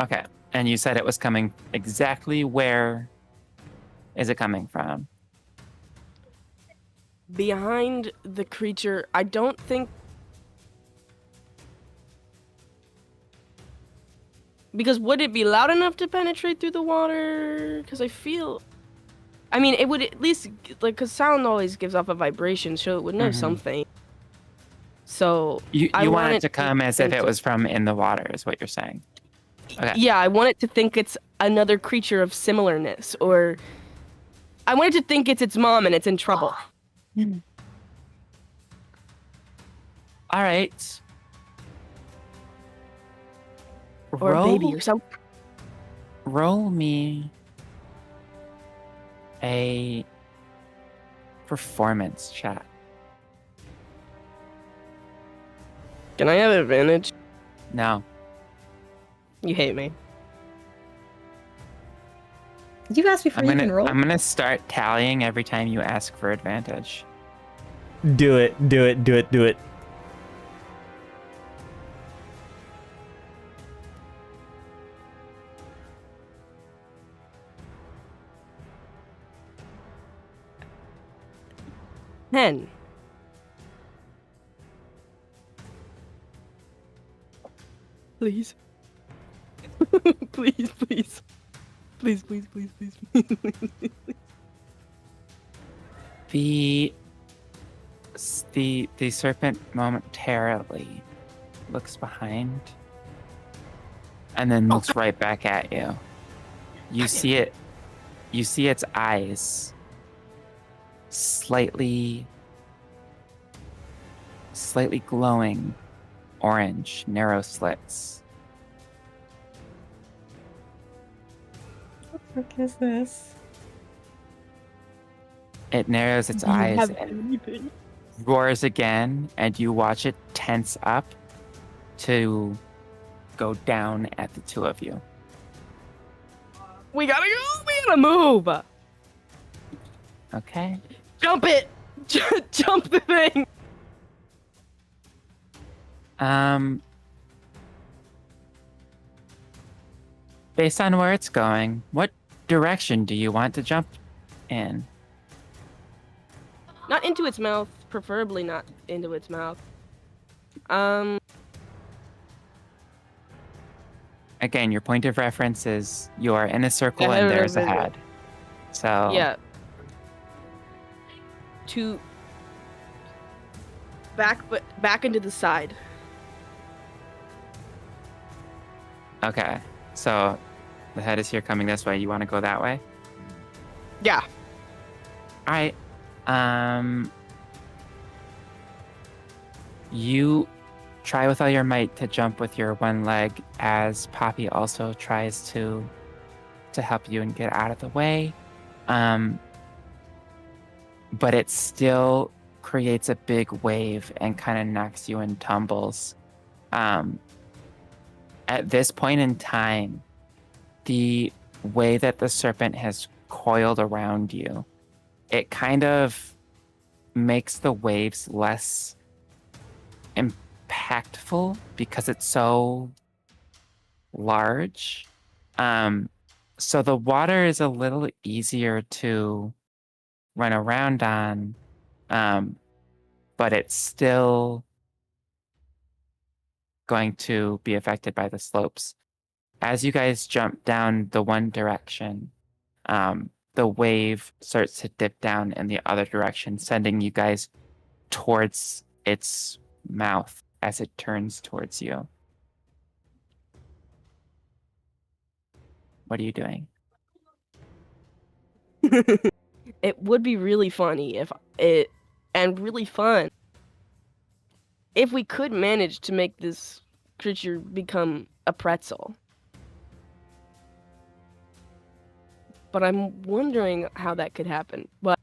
Okay. And you said it was coming exactly where is it coming from? Behind the creature, I don't think... Because would it be loud enough to penetrate through the water? Because I feel... I mean, it would at least... Like, because sound always gives off a vibration, so it would know something. So... You want it to come as if it was from in the water, is what you're saying. Okay. Yeah, I want it to think it's another creature of similarness, or... I want it to think it's its mom and it's in trouble. All right. Or a baby or something. Roll me a performance check. Can I have advantage? No. You hate me. Did you ask before you can roll? I'm gonna start tallying every time you ask for advantage. Do it, do it, do it, do it. Ten. Please. Please, please. Please, please, please, please, please. The serpent momentarily looks behind and then looks right back at you. You see its eyes slightly glowing orange, narrow slits. What the frick is this? It narrows its eyes and roars again, and you watch it tense up to go down at the two of you. We gotta go. We gotta move. Okay. Jump it. Jump the thing. Based on where it's going, what direction do you want to jump in? Not into its mouth. Preferably not into its mouth. Again, your point of reference is you are in a circle and there's a head. So yeah. To back into the side. Okay. So the head is here coming this way. You want to go that way? Yeah. All right. You try with all your might to jump with your one leg as Poppy also tries to help you and get out of the way. But it still creates a big wave and kind of knocks you in tumbles. At this point in time, the way that the serpent has coiled around you it kind of makes the waves less impactful because it's so large. So the water is a little easier to run around on, but it's still going to be affected by the slopes. As you guys jump down the one direction, the wave starts to dip down in the other direction, sending you guys towards its mouth as it turns towards you. What are you doing? It would be really funny and really fun if we could manage to make this creature become a pretzel. But I'm wondering how that could happen. But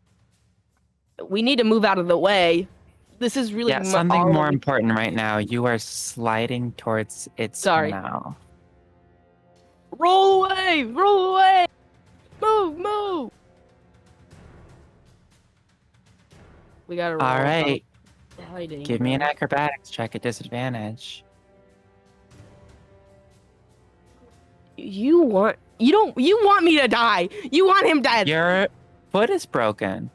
we need to move out of the way. This is really something more important right now. You are sliding towards its mouth. Roll away! Roll away! Move! Move! We gotta roll. All right. Hiding. Give me an acrobatics check at disadvantage. You want me to die. You want him dead. Your foot is broken.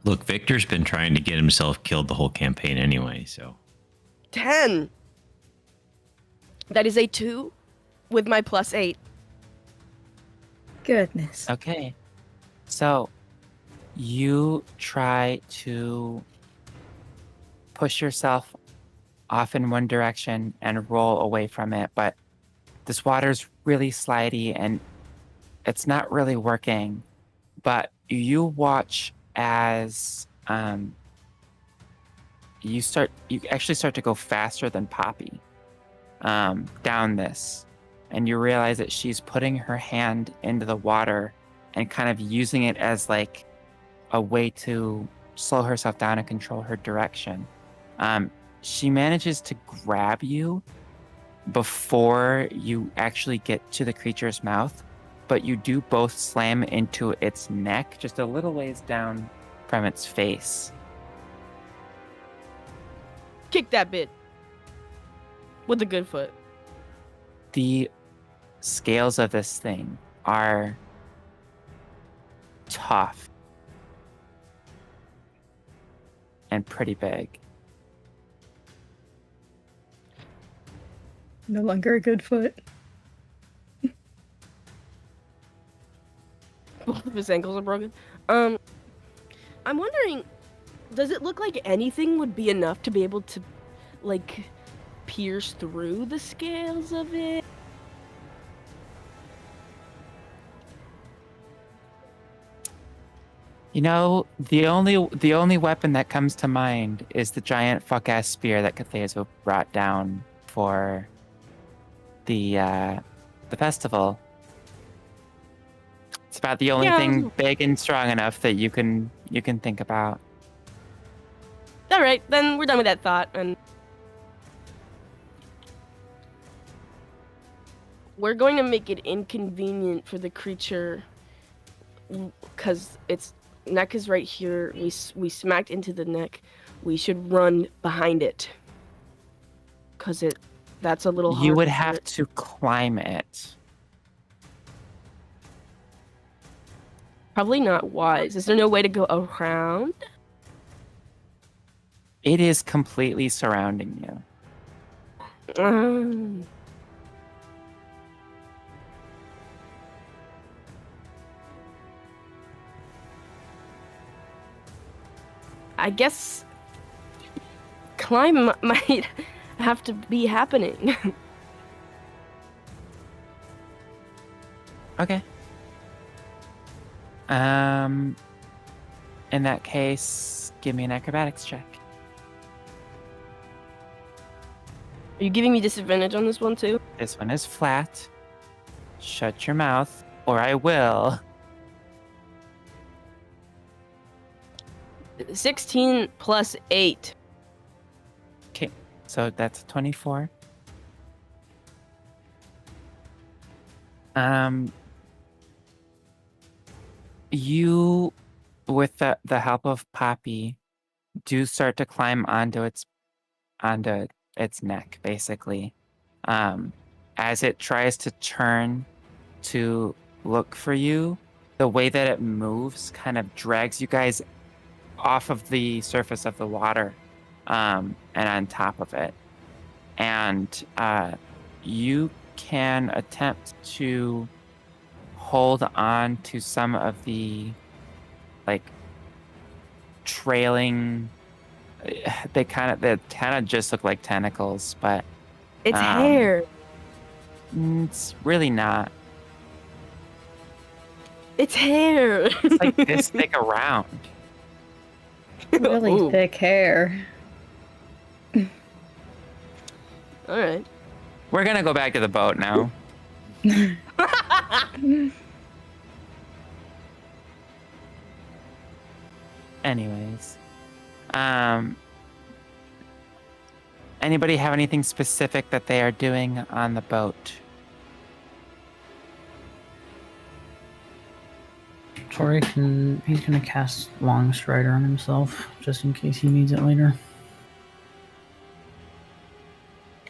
Look, Victor's been trying to get himself killed the whole campaign anyway, so. 10. That is a 2 with my +8. Goodness. Okay. So you try to push yourself off in one direction and roll away from it, but this water's really slidey and it's not really working. But you watch as you actually start to go faster than Poppy down this, and you realize that she's putting her hand into the water and kind of using it as like a way to slow herself down and control her direction. She manages to grab you before you actually get to the creature's mouth, but you do both slam into its neck just a little ways down from its face. Kick that bit with a good foot. The scales of this thing are tough and pretty big. No longer a good foot. Both of his ankles are broken. I'm wondering, does it look like anything would be enough to be able to, like, pierce through the scales of it? You know, the only weapon that comes to mind is the giant fuck-ass spear that Tallatheus brought down for the festival. It's about the only thing big and strong enough that you can think about. All right, then we're done with that thought, and we're going to make it inconvenient for the creature because its neck is right here. We smacked into the neck. We should run behind it because that's a little hard. You would have to climb it. Probably not wise. Is there no way to go around? It is completely surrounding you. I guess climb might have to be happening. Okay. In that case, give me an acrobatics check. Are you giving me disadvantage on this one too? This one is flat. Shut your mouth, or I will. 16 plus 8. Okay, so that's 24. You, with the help of Poppy, do start to climb onto its neck, basically. As it tries to turn to look for you, the way that it moves kind of drags you guys off of the surface of the water, and on top of it. And you can attempt to hold on to some of the trailing. They kind of just look like tentacles, but It's hair. it's really not. It's hair. It's like this thick around. Really Ooh. thick hair. All right. We're gonna go back to the boat now. Anyways, anybody have anything specific that they are doing on the boat? Tauré he's gonna cast Long Strider on himself, just in case he needs it later.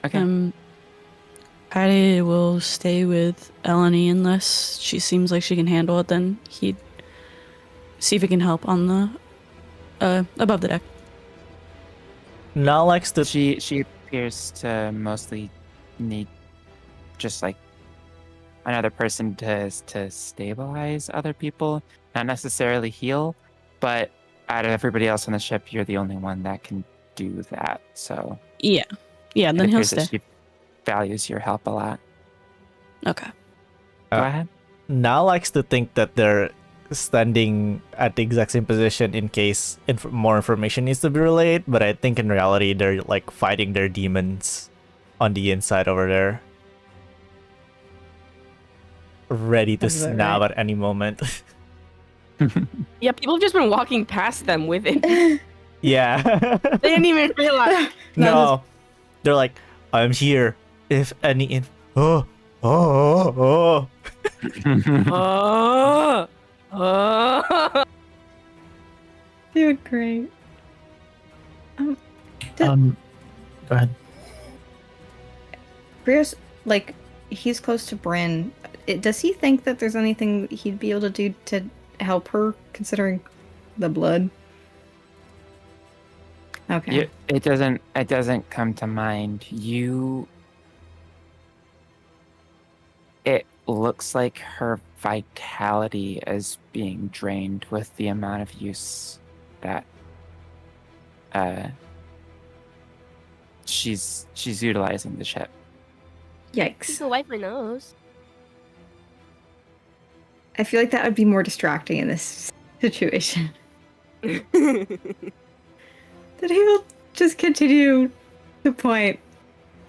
Okay. Kaede will stay with Eleni unless she seems like she can handle it. Then he'd see if he can help on the above the deck. Now likes to She appears to mostly need just like another person to stabilize other people, not necessarily heal, but out of everybody else on the ship, you're the only one that can do that. So Yeah, it then he'll appears that stay. she values your help a lot. Okay. Go ahead. now likes to think that they're standing at the exact same position in case more information needs to be relayed, but I think in reality they're like fighting their demons on the inside over there, ready to Sounds about snap right. at any moment. Yeah, people have just been walking past them with it. Yeah. They didn't even realize. No, they're like, I'm here. If any oh. Oh. Oh. You're great. Go ahead. Krios, like, he's close to Bryn. Does he think that there's anything he'd be able to do to help her, considering the blood? Okay. It doesn't come to mind. It looks like her vitality is being drained with the amount of use that she's utilizing the ship. Yikes. can wipe my nose. I feel like that would be more distracting in this situation. That he will just continue to point.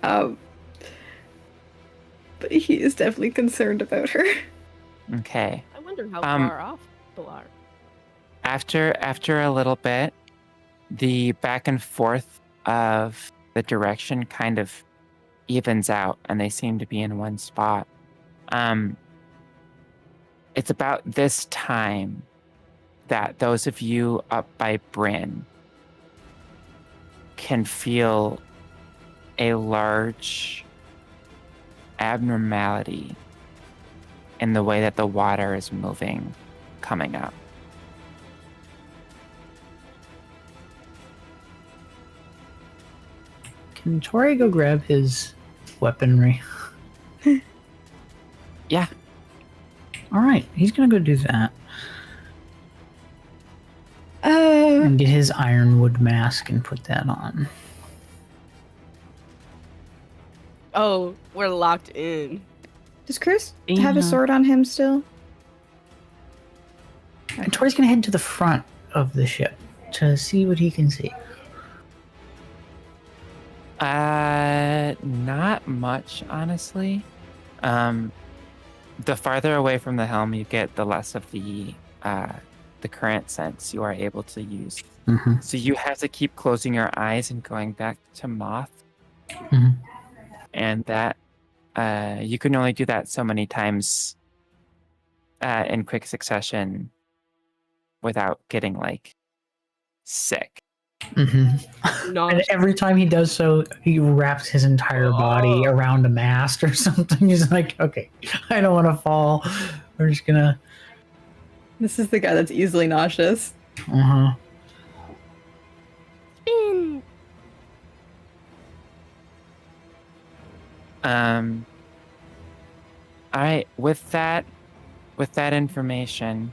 But he is definitely concerned about her. Okay. I wonder how far off people are. After a little bit, the back and forth of the direction kind of evens out, and they seem to be in one spot. It's about this time that those of you up by Bryn can feel a large abnormality in the way that the water is moving, coming up. Can Tauré go grab his weaponry? Yeah. All right, he's gonna go do that and get his ironwood mask and put that on. Oh, we're locked in. Does Chris have a Yeah. sword on him still? And Tauré's gonna head to the front of the ship to see what he can see. Not much, honestly. The farther away from the helm you get, the less of the current sense you are able to use. Mm-hmm. So you have to keep closing your eyes and going back to Moth. Mhm. And that you can only do that so many times in quick succession without getting like sick. Mm-hmm. And every time he does so, he wraps his entire body around a mast or something. He's like, okay, I don't want to fall. We're just gonna. This is the guy that's easily nauseous. Uh-huh. Spin. All right, with that information,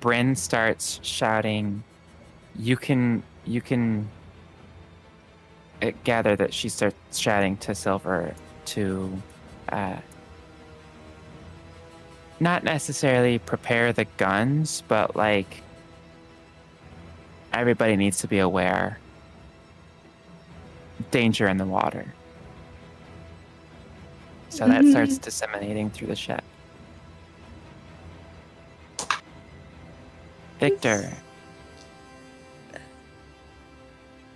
Bryn starts shouting. You can gather that she starts shouting to Silver to not necessarily prepare the guns, but like everybody needs to be aware. Danger in the water. So that starts disseminating through the ship. Victor,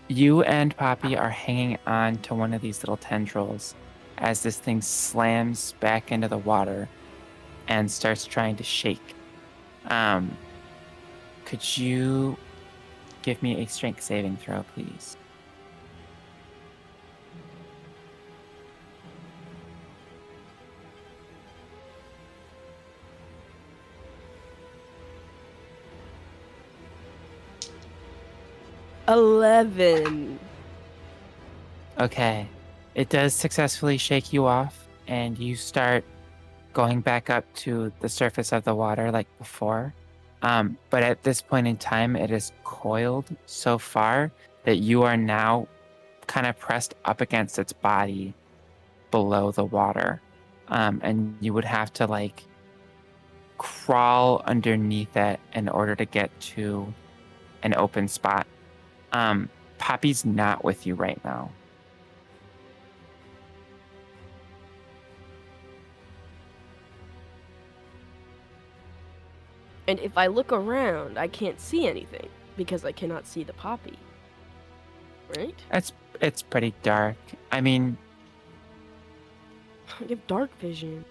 you and Poppy are hanging on to one of these little tendrils as this thing slams back into the water and starts trying to shake. Could you give me a strength saving throw, please? $11. Okay. It does successfully shake you off, and you start going back up to the surface of the water like before. But at this point in time, it is coiled so far that you are now kind of pressed up against its body below the water. And you would have to like crawl underneath it in order to get to an open spot. Poppy's not with you right now. And if I look around, I can't see anything because I cannot see the Poppy. Right? It's pretty dark. I mean, I have dark vision.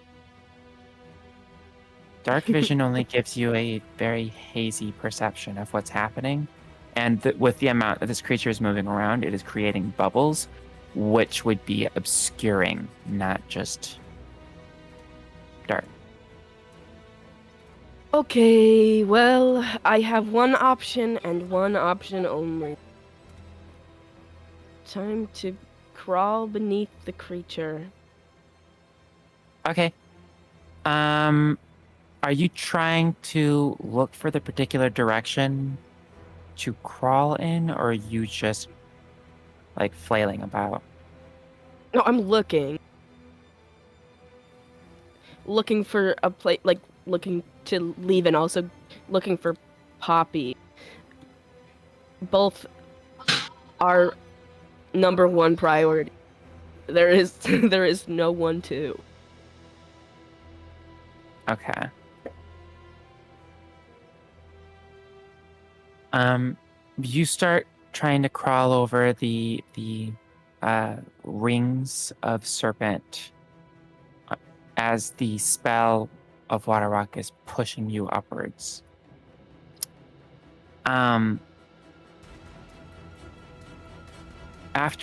Dark vision only gives you a very hazy perception of what's happening. And with the amount that this creature is moving around, it is creating bubbles, which would be obscuring, not just dark. Okay, well, I have one option and one option only. Time to crawl beneath the creature. Okay. Are you trying to look for the particular direction to crawl in, or are you just like flailing about? No, I'm looking. Looking for a place, like looking to leave and also looking for Poppy. Both are number one priority. There is no 1-2. Okay. You start trying to crawl over the rings of serpent as the spell of Water Rock is pushing you upwards. After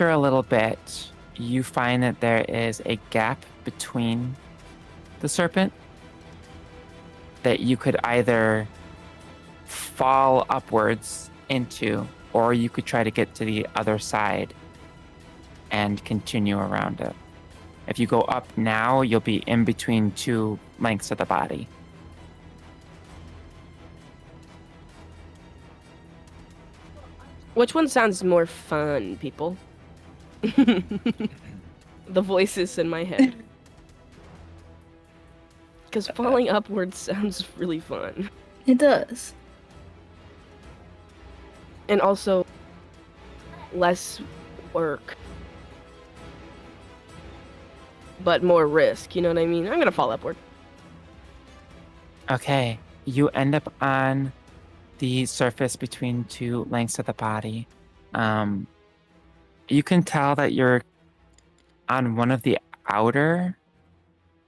a little bit, you find that there is a gap between the serpent that you could either fall upwards into, or you could try to get to the other side and continue around it. If you go up now, you'll be in between two lengths of the body. Which one sounds more fun, people? The voices in my head. Because falling upwards sounds really fun. It does. And also less work. But more risk, you know what I mean? I'm gonna fall upward. Okay, you end up on the surface between two lengths of the body. You can tell that you're on one of the outer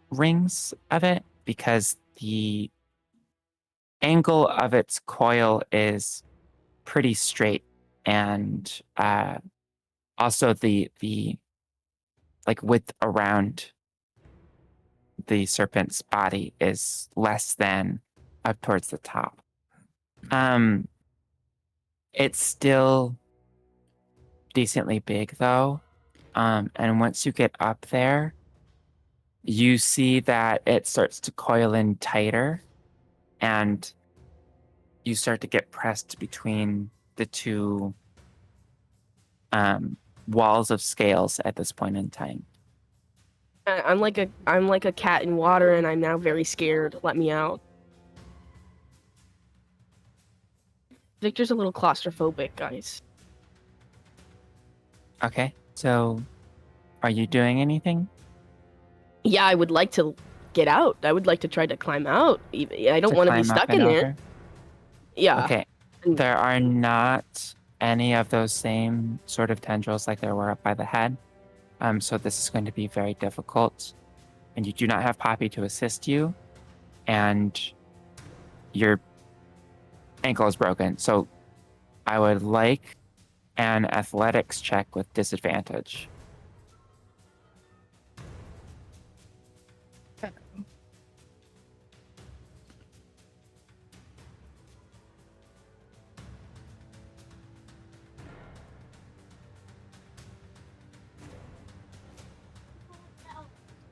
rings of it because the angle of its coil is pretty straight, and also the like width around the serpent's body is less than up towards the top. It's still decently big though. And once you get up there, you see that it starts to coil in tighter, and you start to get pressed between the two walls of scales at this point in time. I'm like a cat in water, and I'm now very scared. Let me out. Victor's a little claustrophobic, guys. Okay, so are you doing anything? Yeah, I would like to get out. I would like to try to climb out. I don't want to be stuck in there. Yeah. Okay, there are not any of those same sort of tendrils like there were up by the head. So this is going to be very difficult. And you do not have Poppy to assist you. And your ankle is broken. So I would like an athletics check with disadvantage.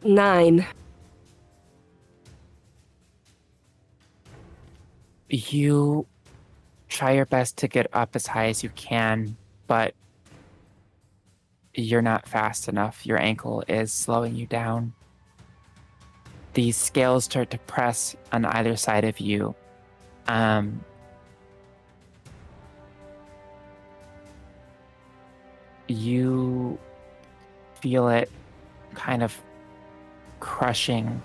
Nine. You try your best to get up as high as you can, but you're not fast enough. Your ankle is slowing you down. These scales start to press on either side of you. You feel it kind of crushing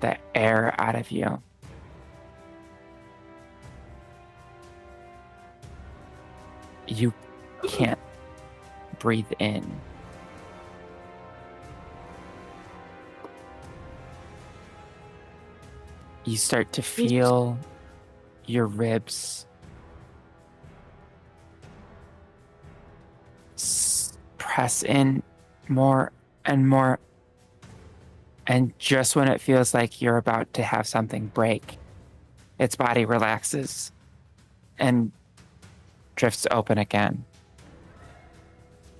the air out of you. You can't breathe in. You start to feel your ribs press in more and more. And just when it feels like you're about to have something break, its body relaxes and drifts open again.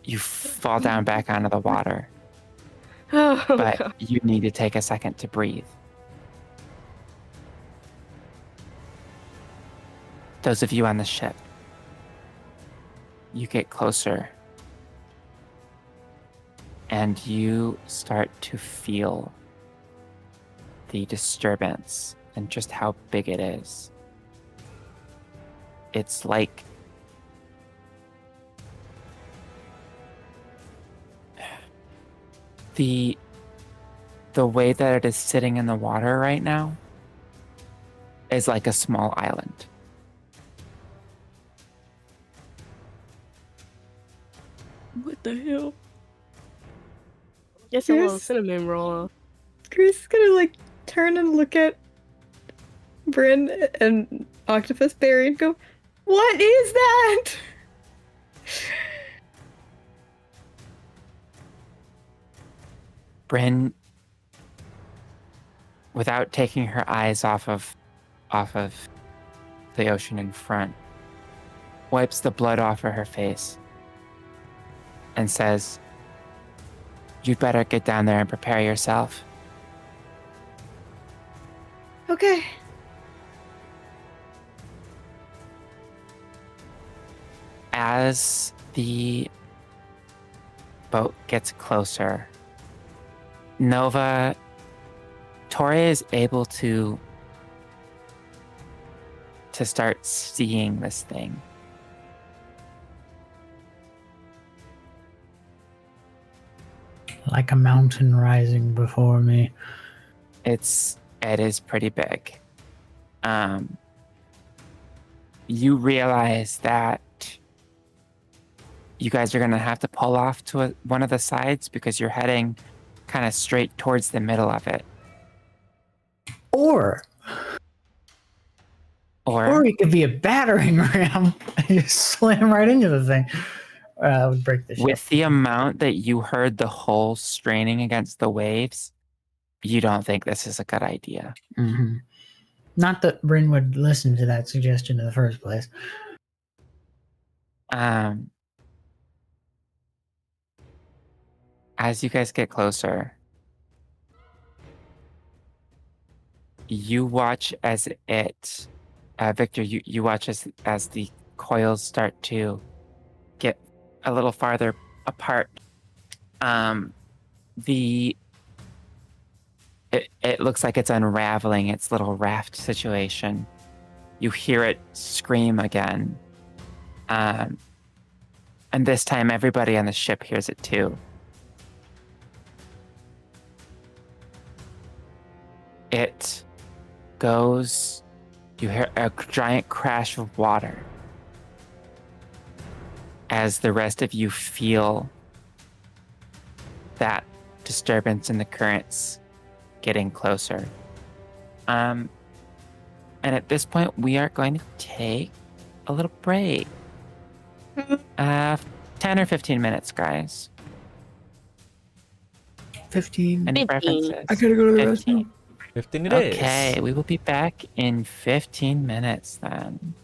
You fall down back onto the water. Oh, but God. you need to take a second to breathe. Those of you on the ship, you get closer and you start to feel the disturbance and just how big it is. It's like the way that it is sitting in the water right now is like a small island. What the hell? Guess a little Yes. cinnamon roll. Chris is gonna like turn and look at Bryn and Octopus Berry and go, "What is that?" Bryn, without taking her eyes off of the ocean in front, wipes the blood off of her face and says, "You'd better get down there and prepare yourself." Okay. As the boat gets closer, Nova, Tauré is able to start seeing this thing. Like a mountain rising before me. It is pretty big. You realize that you guys are going to have to pull off to one of the sides because you're heading kind of straight towards the middle of it. Or it could be a battering ram and just slam right into the thing. That would break the ship. With the amount that you heard the hull straining against the waves, you don't think this is a good idea. Mm-hmm. Not that Bryn would listen to that suggestion in the first place. As you guys get closer, you watch as it, Victor, you watch as the coils start to get a little farther apart. It looks like it's unraveling its little raft situation. You hear it scream again. And this time everybody on the ship hears it too. It goes, you hear a giant crash of water as the rest of you feel that disturbance in the currents getting closer. And at this point, we are going to take a little break. 10 or 15 minutes, guys. 15. Any 15. preferences? I gotta go to the 15. restroom. 15 it is. Okay, we will be back in 15 minutes then.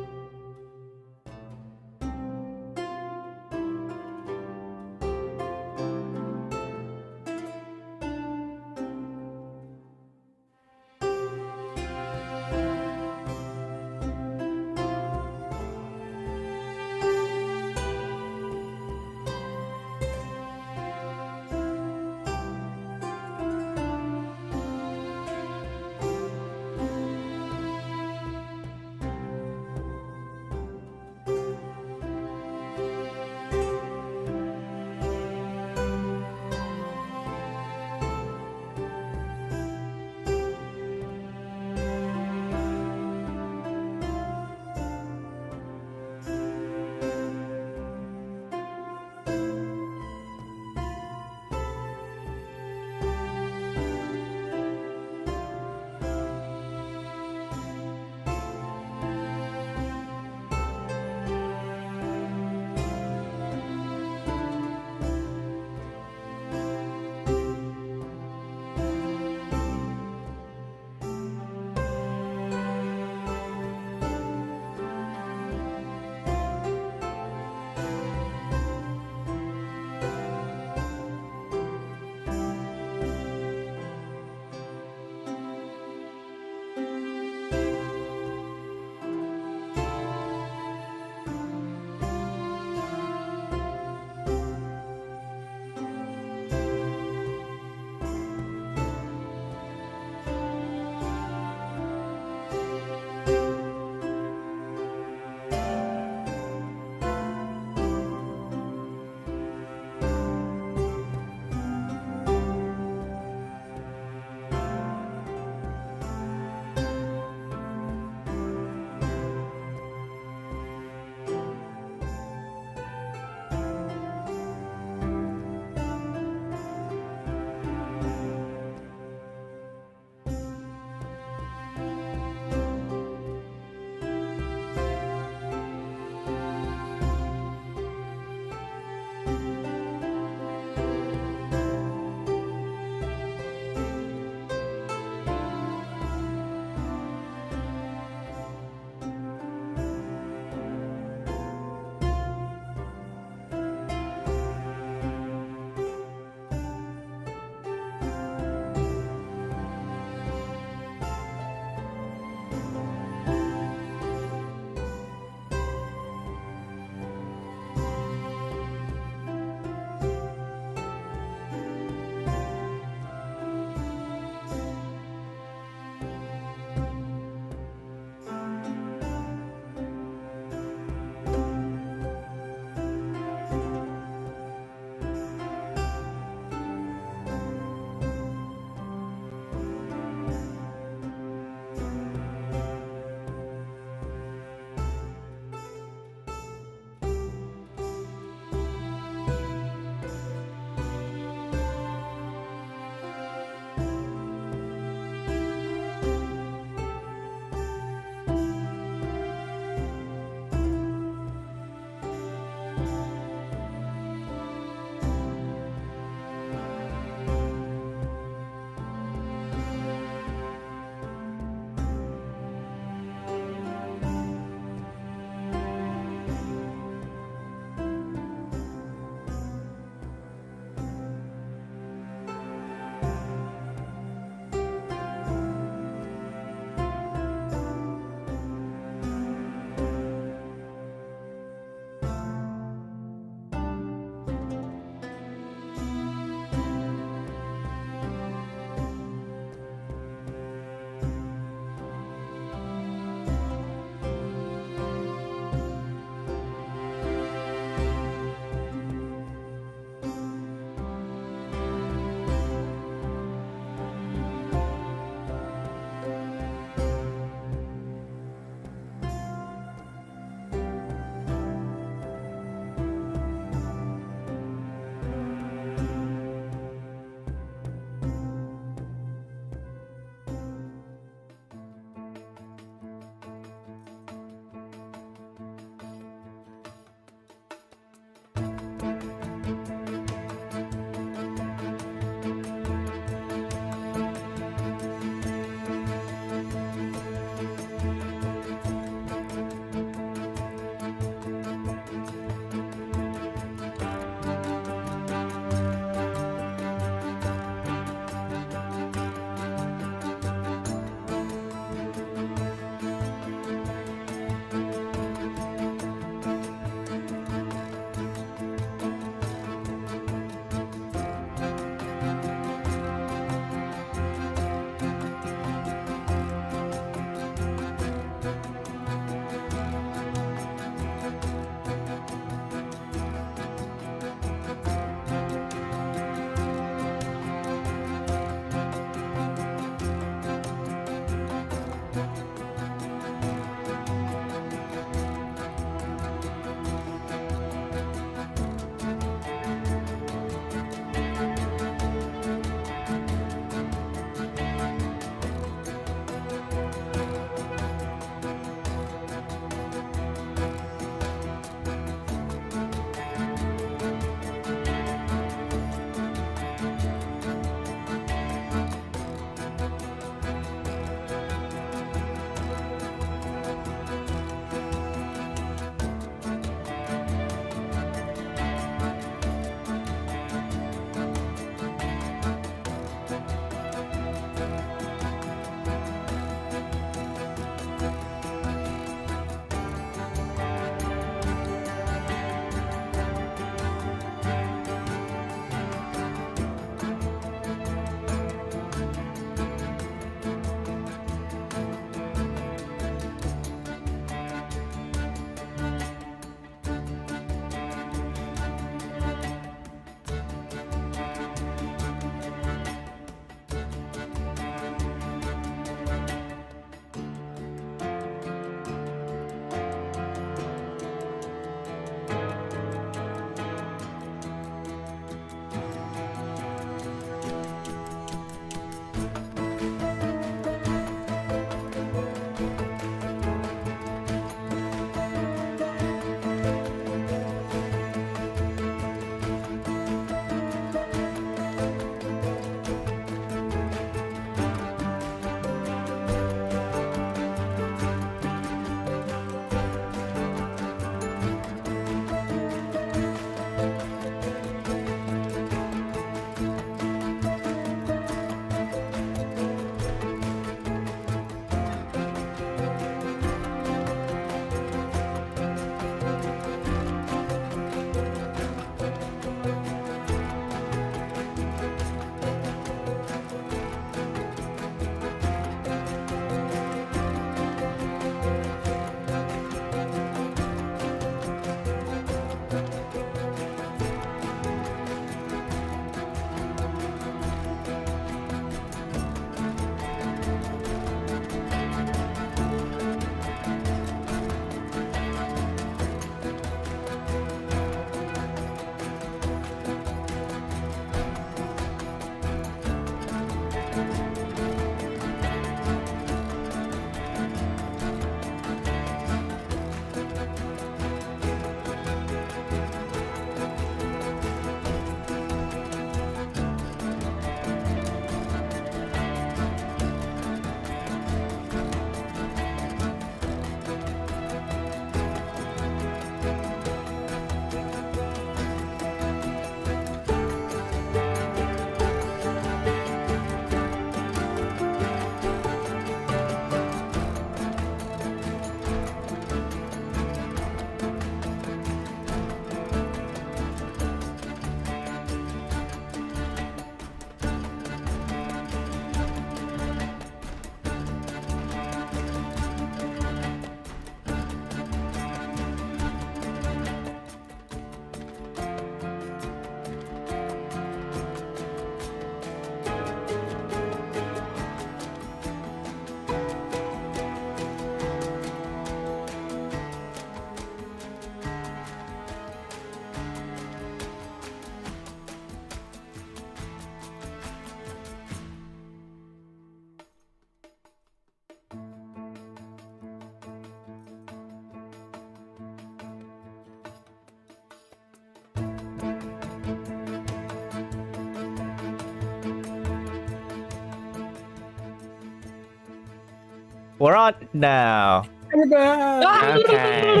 We're on now. Okay.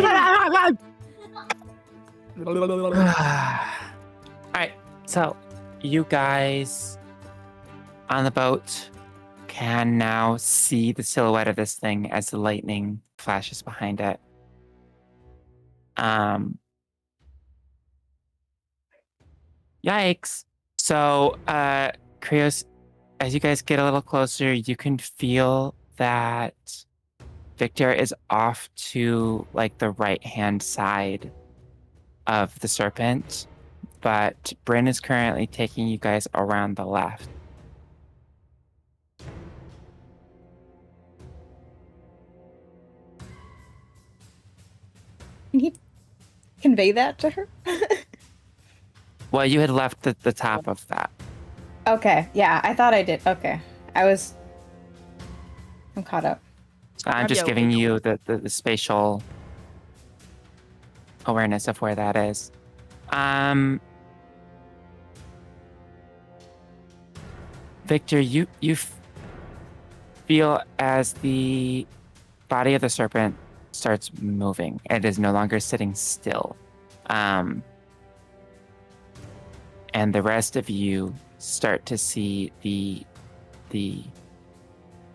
Alright, so you guys on the boat can now see the silhouette of this thing as the lightning flashes behind it. Yikes. So, Krios, as you guys get a little closer, you can feel that Victor is off to like the right-hand side of the serpent, but Bryn is currently taking you guys around the left. Can he convey that to her? Well, you had left the top of that. Okay, yeah, I thought I did. Okay. I'm caught up. So I'm just giving you the spatial awareness of where that is. Victor, you feel as the body of the serpent starts moving. It is no longer sitting still. And the rest of you start to see the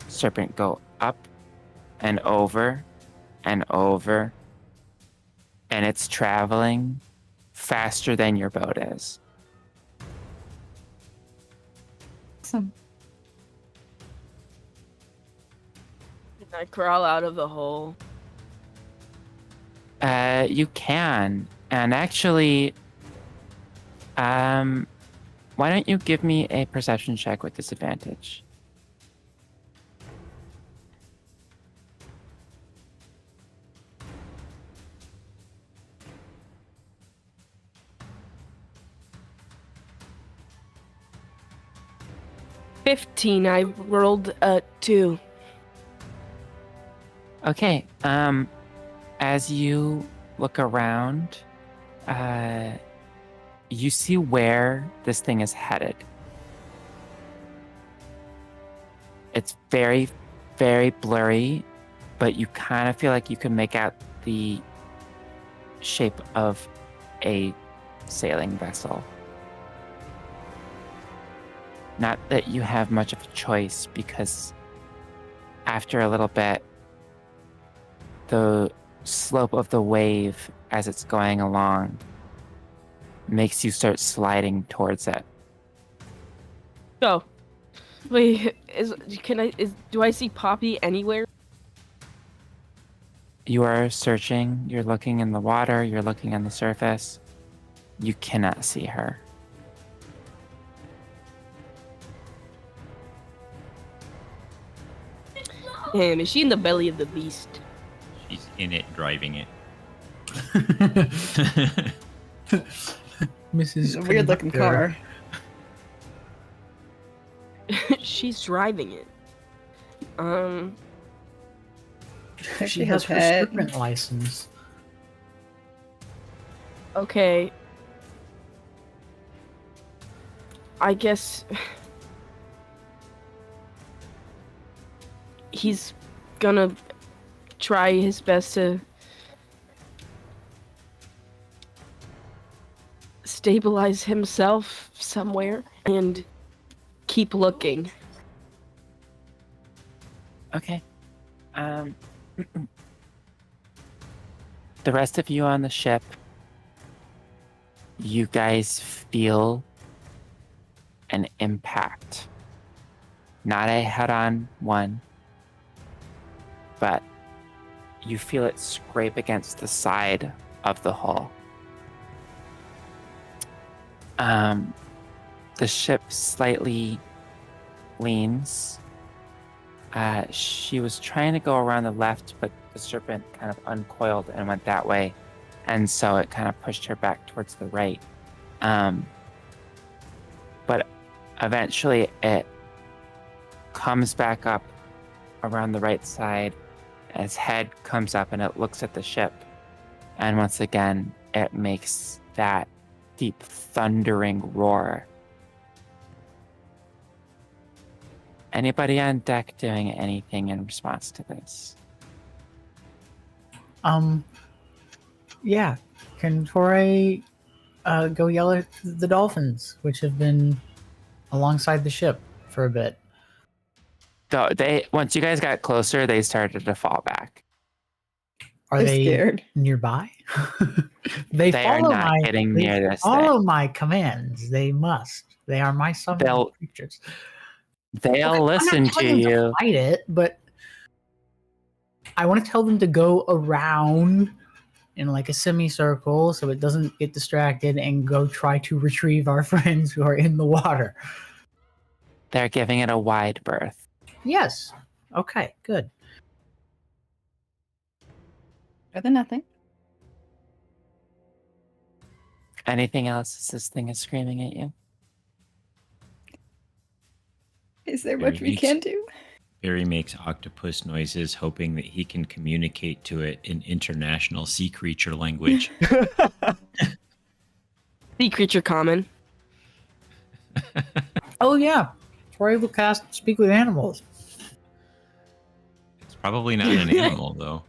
serpent go up and over and over, and it's traveling faster than your boat is. Awesome. Can I crawl out of the hole? You can, and actually, why don't you give me a perception check with disadvantage? $15. I rolled a 2. Okay. As you look around, you see where this thing is headed. It's very, very blurry, but you kind of feel like you can make out the shape of a sailing vessel. Not that you have much of a choice, because after a little bit, the slope of the wave as it's going along makes you start sliding towards it. Oh. Wait, do I see Poppy anywhere? You are searching, you're looking in the water, you're looking on the surface. You cannot see her. Damn, is she in the belly of the beast? She's in it, driving it. Mrs. It's a weird looking car. She's driving it. She has her serpent license. Okay. I guess he's gonna try his best to stabilize himself somewhere and keep looking. Okay. The rest of you on the ship, you guys feel an impact. Not a head-on one, but you feel it scrape against the side of the hull. The ship slightly leans. She was trying to go around the left, but the serpent kind of uncoiled and went that way. And so it kind of pushed her back towards the right. But eventually it comes back up around the right side. Its head comes up and it looks at the ship. And once again, it makes that deep thundering roar. Anybody on deck doing anything in response to this? Yeah. Can Tauré go yell at the dolphins, which have been alongside the ship for a bit? So once you guys got closer, they started to fall back. Are I'm they scared. nearby? They are follow not getting near this Follow thing. my commands. They must. They are my summoned creatures. They'll listen I'm not to telling them you. to fight it, but I want to tell them to go around in like a semicircle so it doesn't get distracted and go try to retrieve our friends who are in the water. They're giving it a wide berth. Yes. Okay, good. Better than nothing. Anything else as this thing is screaming at you? Is there Very much we neat. can do? Barry makes octopus noises, hoping that he can communicate to it in international sea creature language. Sea creature common. Oh yeah. Tauré will cast Speak with Animals. It's probably not an animal, though.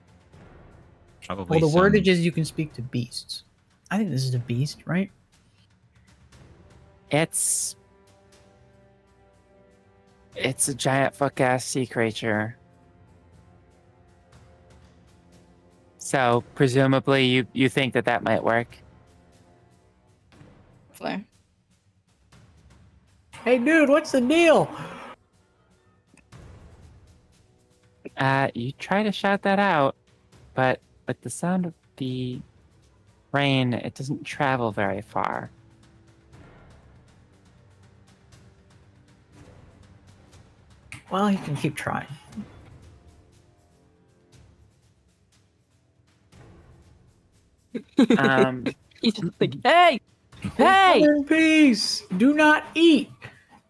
Probably Well, the some- wordage is you can speak to beasts. I think this is a beast, right? It's a giant fuck-ass sea creature. So, presumably, you think that might work? Hopefully. Hey dude, what's the deal? You try to shout that out, but with the sound of the rain, it doesn't travel very far. Well, you can keep trying. He's just like, hey, hey! In peace. Do not eat.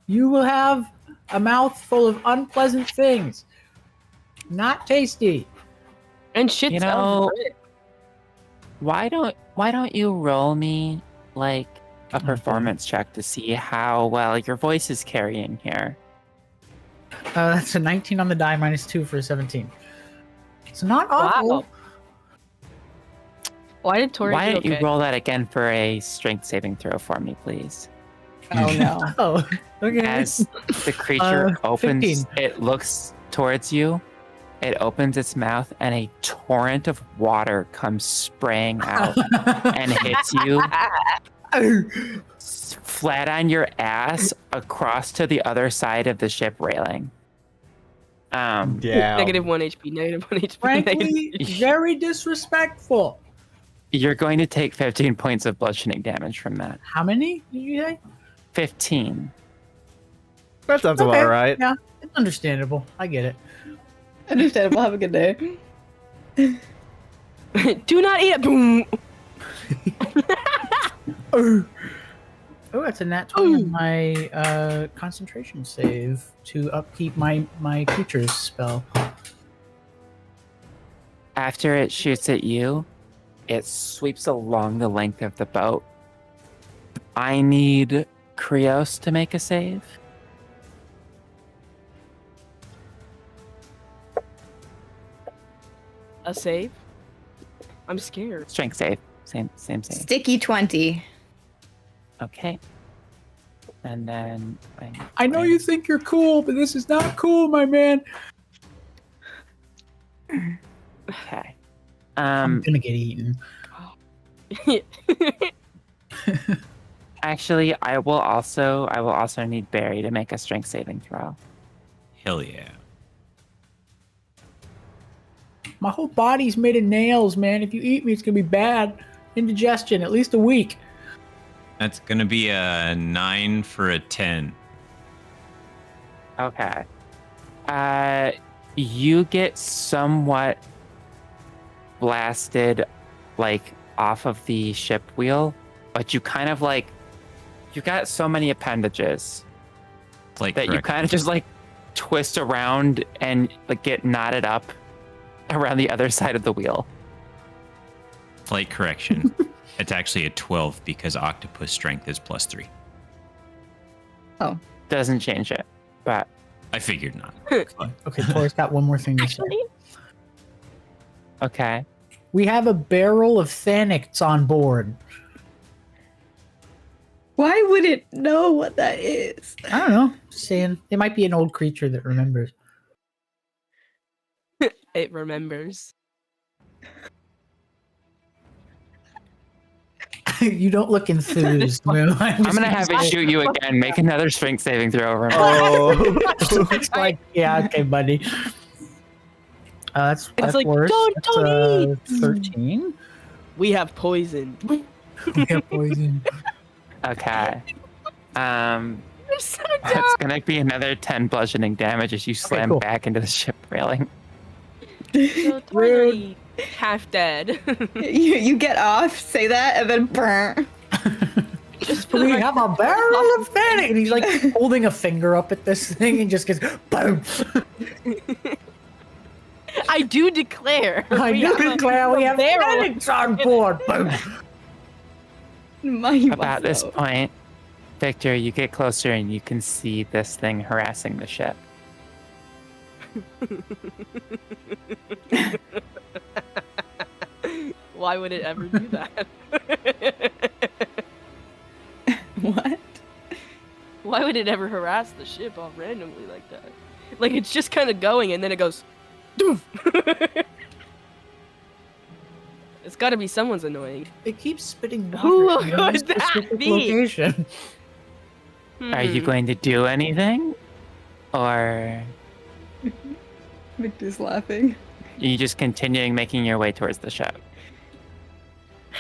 You will have a mouth full of unpleasant things. Not tasty. And shit's You know, why don't you roll me like a performance check to see how well your voice is carrying here? That's a 19 on the die, -2 for a 17. It's not awful. Wow. Why did Tauré Why do don't you okay? roll that again for a strength saving throw for me, please? Oh no. Oh, okay. As the creature opens, 15. it looks towards you. It opens its mouth, and a torrent of water comes spraying out and hits you flat on your ass across to the other side of the ship railing. Yeah. -1 HP, -1 HP. Frankly, very disrespectful. You're going to take 15 points of bludgeoning damage from that. How many did you say? 15. That sounds Okay, about right. Yeah, it's understandable. I get it. Understandable. Have a good day. Do not eat it. Boom. Oh, that's a nat 20 on my concentration save to upkeep my creature's spell. After it shoots at you, it sweeps along the length of the boat. I need Krios to make a save. A save? I'm scared. Strength save. Same save. Sticky 20. Okay. And then I know you think you're cool, but this is not cool, my man. Okay. I'm gonna get eaten. Actually, I will also need Barry to make a strength saving throw. Hell yeah. My whole body's made of nails, man. If you eat me, it's gonna be bad. Indigestion, at least a week. That's going to be a 9 for a 10. Okay. You get somewhat blasted, like, off of the ship wheel, but you kind of, like, you got so many appendages Like that you kind of just, like, twist around and, like, get knotted up around the other side of the wheel. Flight correction. It's actually a 12 because octopus strength is +3. Oh. Doesn't change it, but I figured not. Okay, Tori's got one more thing to say. Actually, Okay. We have a barrel of Thanix on board. Why would it know what that is? I don't know. Just saying. It might be an old creature that remembers. it remembers. You don't look enthused, Moo. I'm gonna have it shoot you again. Make another strength saving throw over. Oh. It's like, yeah, okay, buddy. That's like, worse. don't That's, 13. We have poison. We have poison. Okay. You're so dumb. It's gonna be another 10 bludgeoning damage as you slam cool. back into the ship railing. So totally half dead. You get off, say that, and then burn. Just for the We record. have a barrel of Thanix! And he's like holding a finger up at this thing and just gets boom. I do declare. I we do have a declare we have barrel. Thanix on board. Boom. About this point, Victor, you get closer and you can see this thing harassing the ship. Why would it ever do that? What? Why would it ever harass the ship all randomly like that? Like it's just kind of going and then it goes, doof. It's got to be someone's annoying. It keeps spitting water. Who in a would that specific be? location. Are you going to do anything? Or Victor's laughing. are you just continuing making your way towards the ship?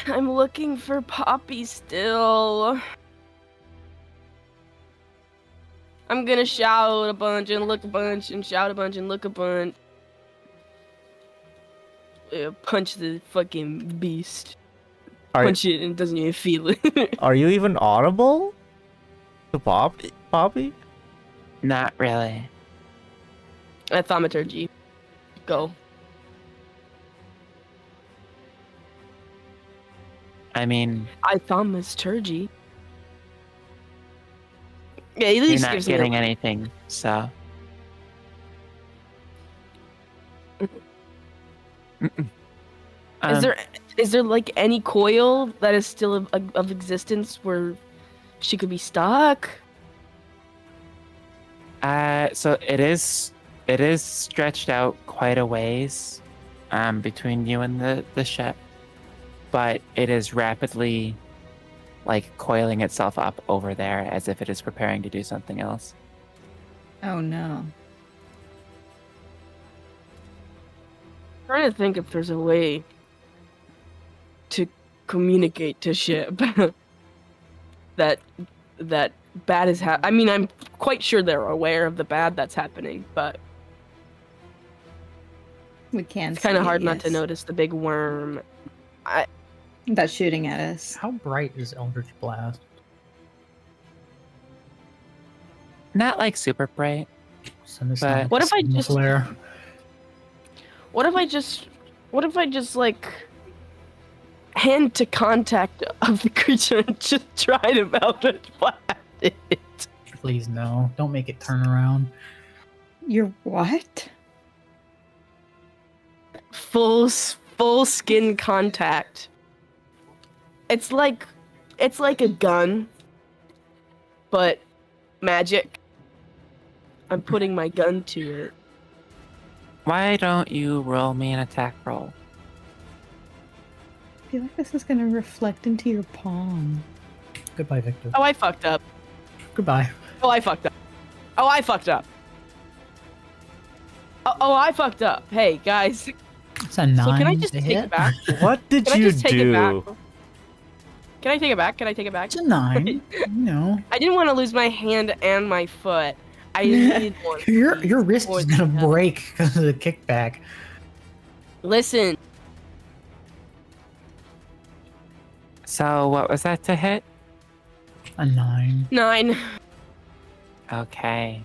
I'm looking for Poppy still. I'm gonna shout a bunch and look a bunch and shout a bunch and look a bunch. Punch the fucking beast. Punch it and it doesn't even feel it. Are you even audible to Poppy? Not really. Thaumaturgy. Go. I mean, Thaumaturgy. Yeah, at you're least not gives me getting a... anything, so. Is there like any coil that is still of existence where she could be stuck? So it is stretched out quite a ways between you and the ship, but it is rapidly like coiling itself up over there as if it is preparing to do something else. Oh no. Trying to think if there's a way to communicate to ship that bad is I mean, I'm quite sure they're aware of the bad that's happening, but We can. it's kind of see it, hard not to yes. notice the big worm. That's shooting at us. How bright is Eldritch Blast? Not like super bright. Send us But- some What if I signal just- flare. What if I just like hand to contact of the creature and just try to melt it flat it? Please no. Don't make it turn around. You're what? Full skin contact. It's like a gun, but magic. I'm putting my gun to it. Why don't you roll me an attack roll? I feel like this is gonna reflect into your palm. Goodbye, Victor. Oh, I fucked up. Goodbye. Oh, I fucked up. Oh, I fucked up. Oh, I fucked up. Hey, guys. It's a 9 So can I just to take hit. it back? What did Can I you just take it back? do? Can I take it back? Can I take it back? It's a 9. You know. I didn't want to lose my hand and my foot. I needed one. of Your these wrist for is the gonna hell. break because of the kickback. Listen, So what was that to hit? A 9. 9. Okay.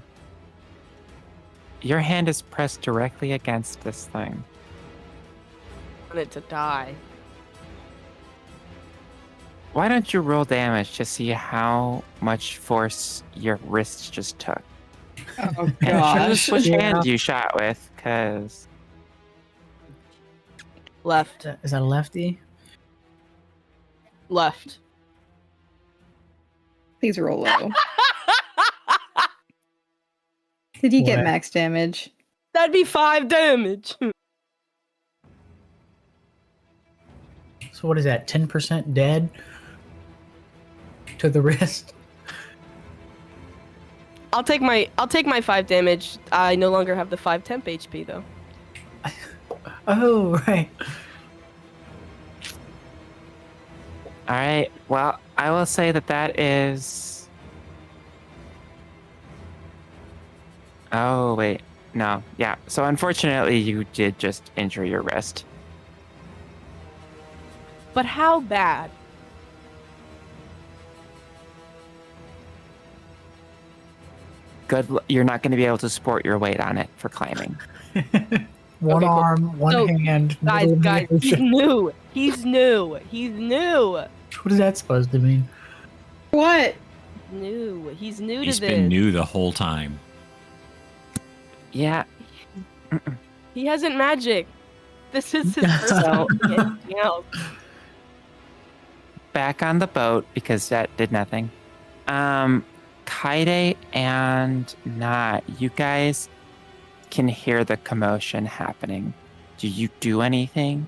Your hand is pressed directly against this thing. I want it to die. Why don't you roll damage to see how much force your wrist just took? Oh And choose which Yeah. hand you shot with, because Left. Is that a lefty? Left. Please roll low. Did he get What? max damage? That'd be 5 damage. So what is that? 10% dead to the wrist. I'll take my 5 damage. I no longer have the 5 temp HP though. Oh right. all right. Well, I will say that is. Oh wait, no, yeah. So unfortunately, you did just injure your wrist. But how bad? You're not going to be able to support your weight on it for climbing. One Okay, cool. arm, one So, hand. Guys, middle of the guys, he's ocean. new. He's new. He's new. What is that supposed to mean? What? New. He's new He's to this. been new the whole time. Yeah. He hasn't magic. This is his first So- time doing anything else. Back on the boat because that did nothing. Kaede and you guys can hear the commotion happening. Do you do anything?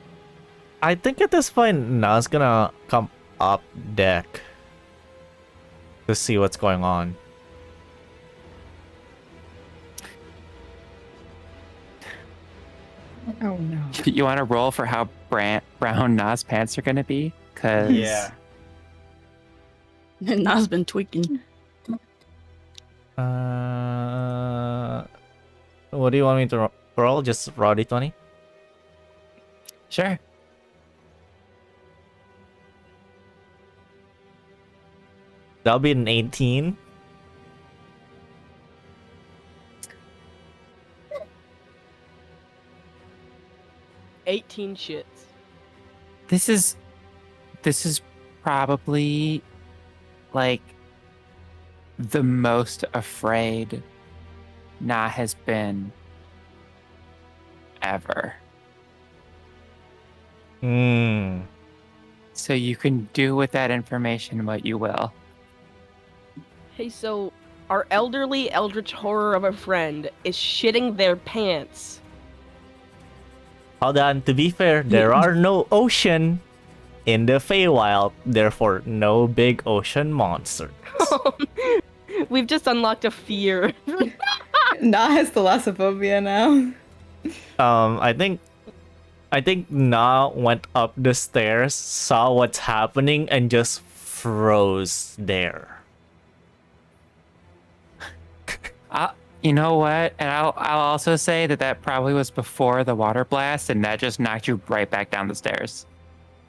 I think at this point, Na's gonna come up deck to see what's going on. Oh no. You want to roll for how brown Na's pants are going to be? Because Na's been tweaking. What do you want me to roll? Just raw d20? Sure. That'll be an 18. $18 shits. This is probably like the most afraid Na has been ever. Hmm. So you can do with that information what you will. Hey, so our elderly eldritch horror of a friend is shitting their pants. Hold on, to be fair, there are no ocean in the Feywild, therefore no big ocean monsters. We've just unlocked a fear. Na has thalassophobia now. I think Na went up the stairs, saw what's happening, and just froze there. You know what? And I'll also say that probably was before the water blast, and that just knocked you right back down the stairs.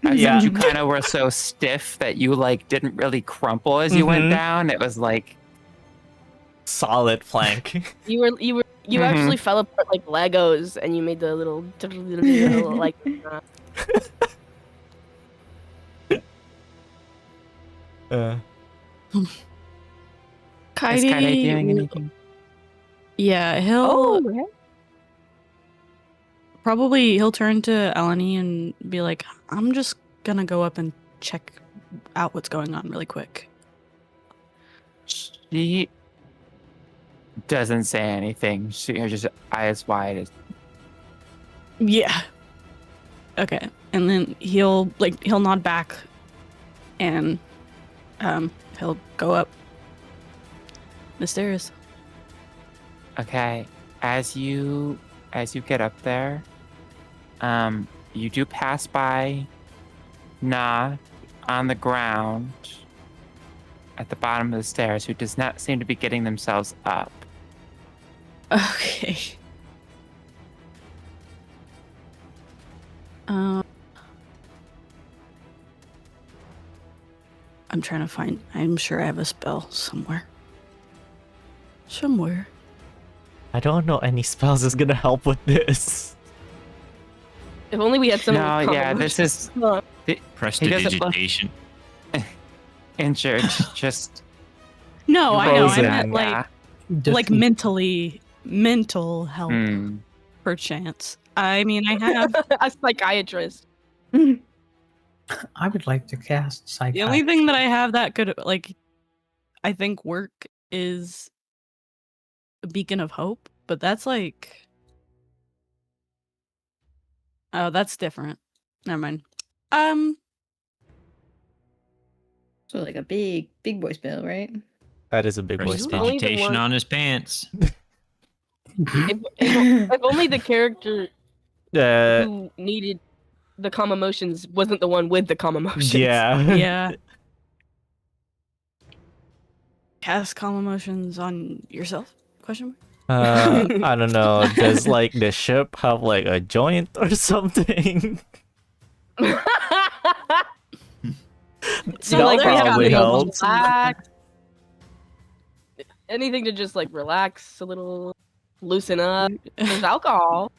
Yeah. You kind of were so stiff that you like didn't really crumple as you went Mhm. down. It was like Solid flank. You actually fell apart like Legos, and you made the little like. is Kaede doing anything? Yeah, he'll he'll turn to Eleni and be like, I'm just gonna go up and check out what's going on really quick. She doesn't say anything. She's just eyes wide. Yeah. Okay. And then he'll nod back and he'll go up the stairs. Okay. As you get up there, you do pass by Na on the ground at the bottom of the stairs, who does not seem to be getting themselves up. Okay. I'm trying to find. I'm sure I have a spell somewhere. Somewhere. I don't know any spells that's gonna help with this. If only we had some. No, yeah, this is He doesn't look- Prestidigitation. injured. Just No, I know. I Frozen. meant like Yeah. like mental help, perchance. I mean, I have. A psychiatrist. I would like to cast psychiatry. The only thing that I have that could, like, I think work is a beacon of hope, but that's like, oh, that's different. Never mind. So like a big boy spell, right? That is a big boy spell. Prestidigitation on his pants. If only the character Uh, who needed the calm emotions wasn't the one with the calm emotions. yeah. Yeah. Cast calm emotions on yourself? Question mark? I don't know. Does like the ship have like a joint or something? So That like we have probably to helps. relax. Anything to just like relax a little, loosen up. There's alcohol.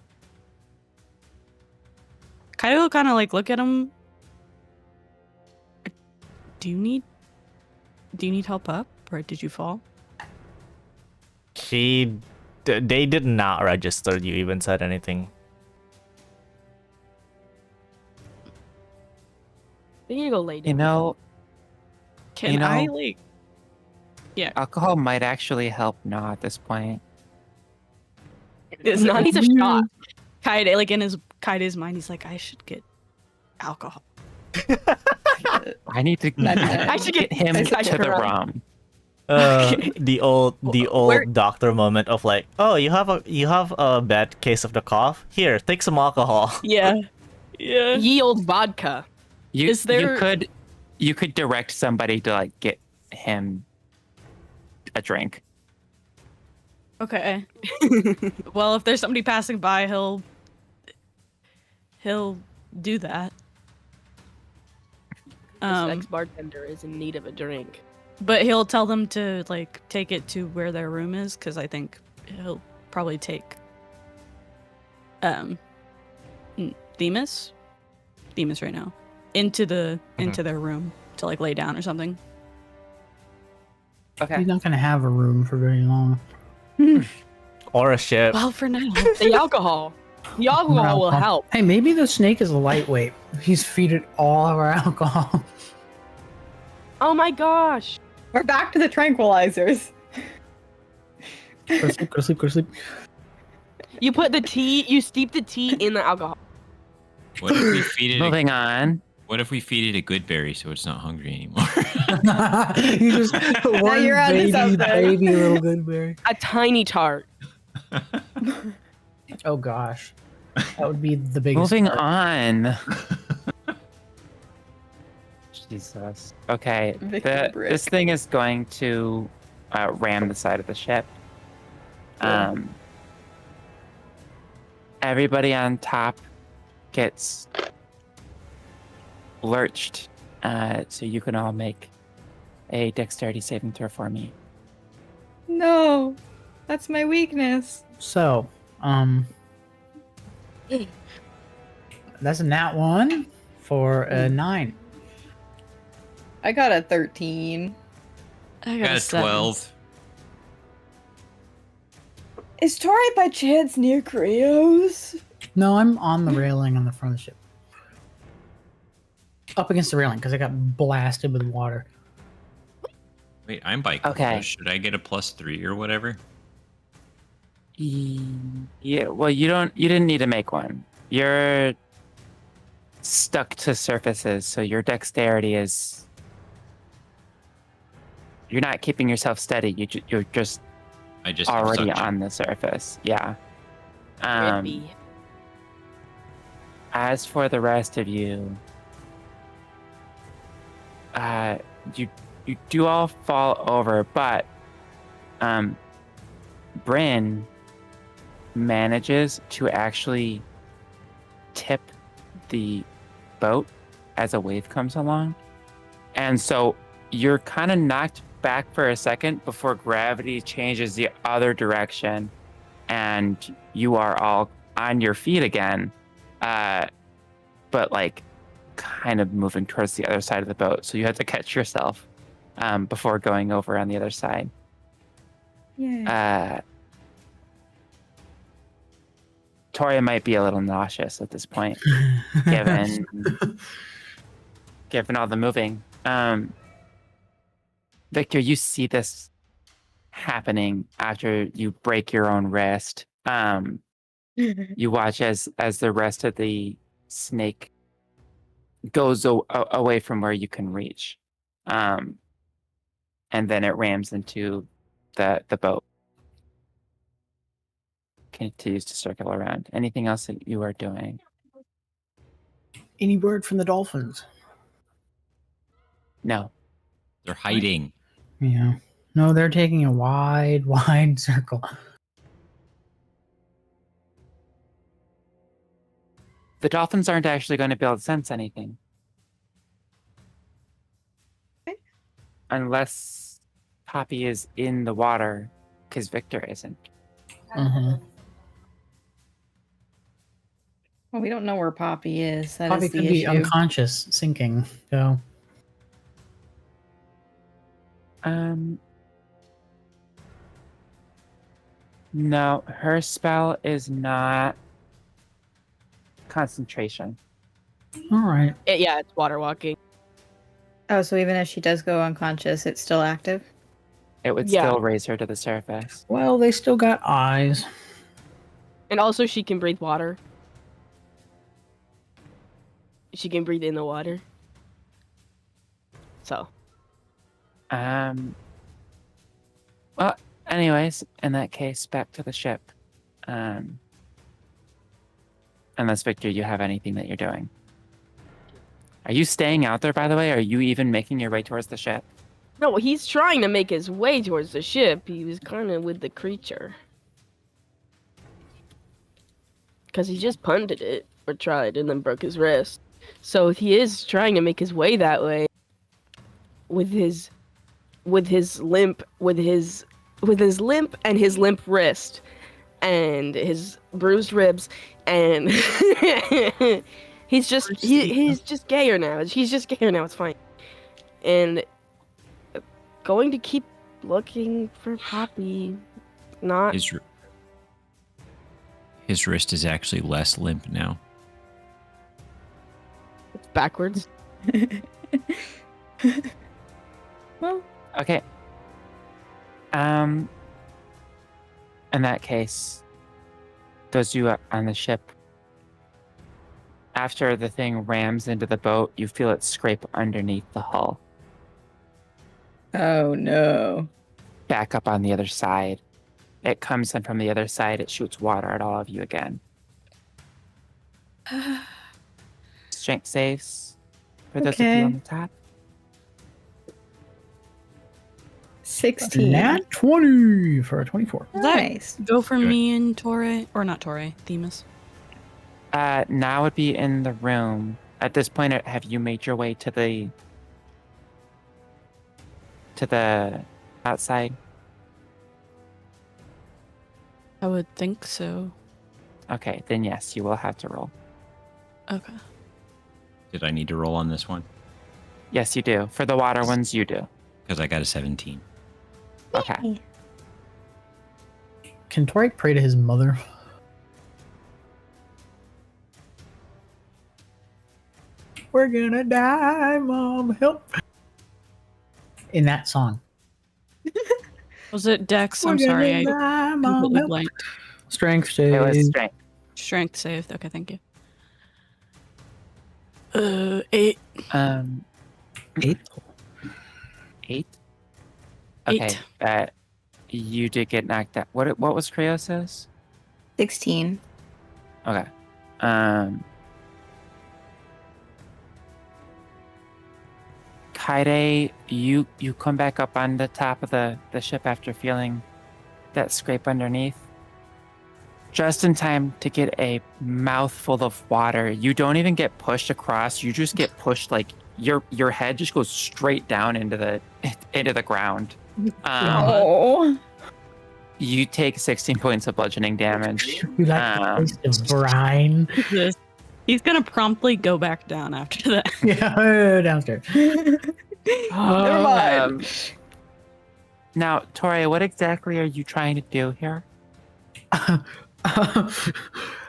Kaede will kind of like look at him. Do you need help up, or did you fall? They did not register you even said anything. Then you go lay down. You know, Can You know- I like? Yeah. alcohol might actually help now at this point. It's not. He's a shot. Kaede, like in Kaede's mind, he's like, I should get alcohol. I need to I should get him I to should the run. rum. The old Where- doctor moment of like, oh, you have a bad case of the cough. Here, take some alcohol. Yeah. Yeah. Ye old vodka. Is there- you could direct somebody to like get him a drink. Okay. Well, if there's somebody passing by, he'll do that. This ex-bartender is in need of a drink. But he'll tell them to like take it to where their room is, because I think he'll probably take Themis right now into their room to like lay down or something. Okay. He's not gonna have a room for very long. Or a ship. Well, for now. The alcohol. The alcohol will help. Hey, maybe the snake is a lightweight. He's feeded all of our alcohol. Oh my gosh. We're back to the tranquilizers. Go to sleep, go to sleep, go to sleep. You put the tea, you steep the tea in the alcohol. What if we feed it? Moving on. What if we feed it a good berry so it's not hungry anymore? You just one you're onto baby, something. baby little goodberry. A tiny tart. Oh gosh, that would be the biggest. Moving part. on. Jesus. Okay. Victor Brick. This thing is going to ram the side of the ship. Everybody on top gets lurched, so you can all make a dexterity saving throw for me. No, that's my weakness. So, that's a nat 1 for a 9. I got a 13. I Got a seven. 12. Is Tauré by chance near Krios? No, I'm on the railing on the front of the ship. Up against the railing because I got blasted with water. Wait, I'm by Okay. Clover. Should I get a +3 or whatever? Yeah. Well, you didn't need to make one. You're stuck to surfaces, so your dexterity is. You're not keeping yourself steady. You're just I just have already suction. on the surface. Yeah. Rippy. As for the rest of you, you do all fall over, but Bryn manages to actually tip the boat as a wave comes along, and so you're kind of knocked back for a second before gravity changes the other direction, and you are all on your feet again, but like kind of moving towards the other side of the boat. So you have to catch yourself before going over on the other side. Yeah. Tauré might be a little nauseous at this point, given all the moving. Victor, you see this happening after you break your own wrist. You watch as the rest of the snake goes away from where you can reach, and then it rams into the boat. Continues to circle around. Anything else that you are doing? Any word from the dolphins? No. They're hiding. Yeah. No, they're taking a wide, wide circle. The dolphins aren't actually going to be able to sense anything. Okay. Unless Poppy is in the water, because Victor isn't. Uh-huh. Well, we don't know where Poppy is. That Poppy is the could be issue. unconscious, sinking. So No, her spell is not concentration. all right. Yeah, it's water walking. Oh, so even if she does go unconscious, it's still active? It would Yeah. still raise her to the surface. Well, they still got eyes. And also she can breathe water. She can breathe in the water. So. Well, anyways, in that case, back to the ship. Unless, Victor, you have anything that you're doing. Are you staying out there, by the way? Are you even making your way towards the ship? No, he's trying to make his way towards the ship. He was kind of with the creature. Because he just punted it, or tried, and then broke his wrist. So he is trying to make his way that way. With his limp and his limp wrist. And his bruised ribs. And he's just gayer now. He's just gayer now, it's fine. And going to keep looking for Poppy. Not His wrist is actually less limp now. it's backwards. Well, Okay. In that case, those of you on the ship, after the thing rams into the boat, you feel it scrape underneath the hull. oh no. Back up on the other side. It comes in from the other side. It shoots water at all of you again. Strength saves for those of you Okay. on the top. 16. Nat 20 for a 24. Nice. Go for Good. me and Tauré, or not Tauré, Themis. Now would be in the room. At this point, have you made your way to the outside? I would think so. Okay, then yes, you will have to roll. Okay. Did I need to roll on this one? Yes, you do. For the water ones, you do. Because I got a 17. Okay. Can Torik pray to his mother? We're gonna die, Mom, help. In that song. Was it Dex? We're I'm sorry, gonna I die, Mom, completely help. blanked. Strength It was save. strength. Strength saved. Okay, thank you. 8. 8. 8? Okay. 8. You did get knocked out. What was Krios'? 16. Okay. Kaede, you come back up on the top of the ship after feeling that scrape underneath. Just in time to get a mouthful of water. You don't even get pushed across. You just get pushed, like your head just goes straight down into the ground. Oh. You take 16 points of bludgeoning damage. You like the taste of brine. He's gonna promptly go back down after that. Yeah, downstairs. Never mind. Now, Tauré, what exactly are you trying to do here?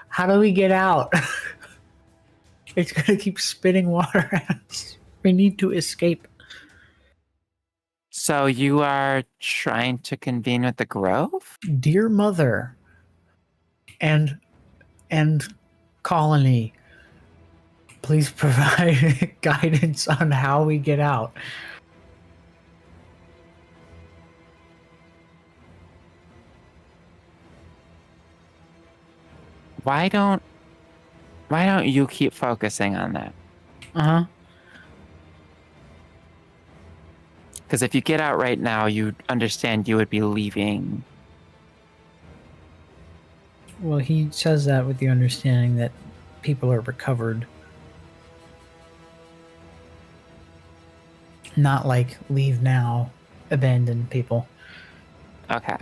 How do we get out? It's gonna keep spitting water at us. We need to escape. So you are trying to convene with the Grove? Dear Mother and Colony, please provide guidance on how we get out. Why don't you keep focusing on that? Uh-huh. Because if you get out right now, you understand you would be leaving. Well, he says that with the understanding that people are recovered. Not like leave now, abandon people. Okay.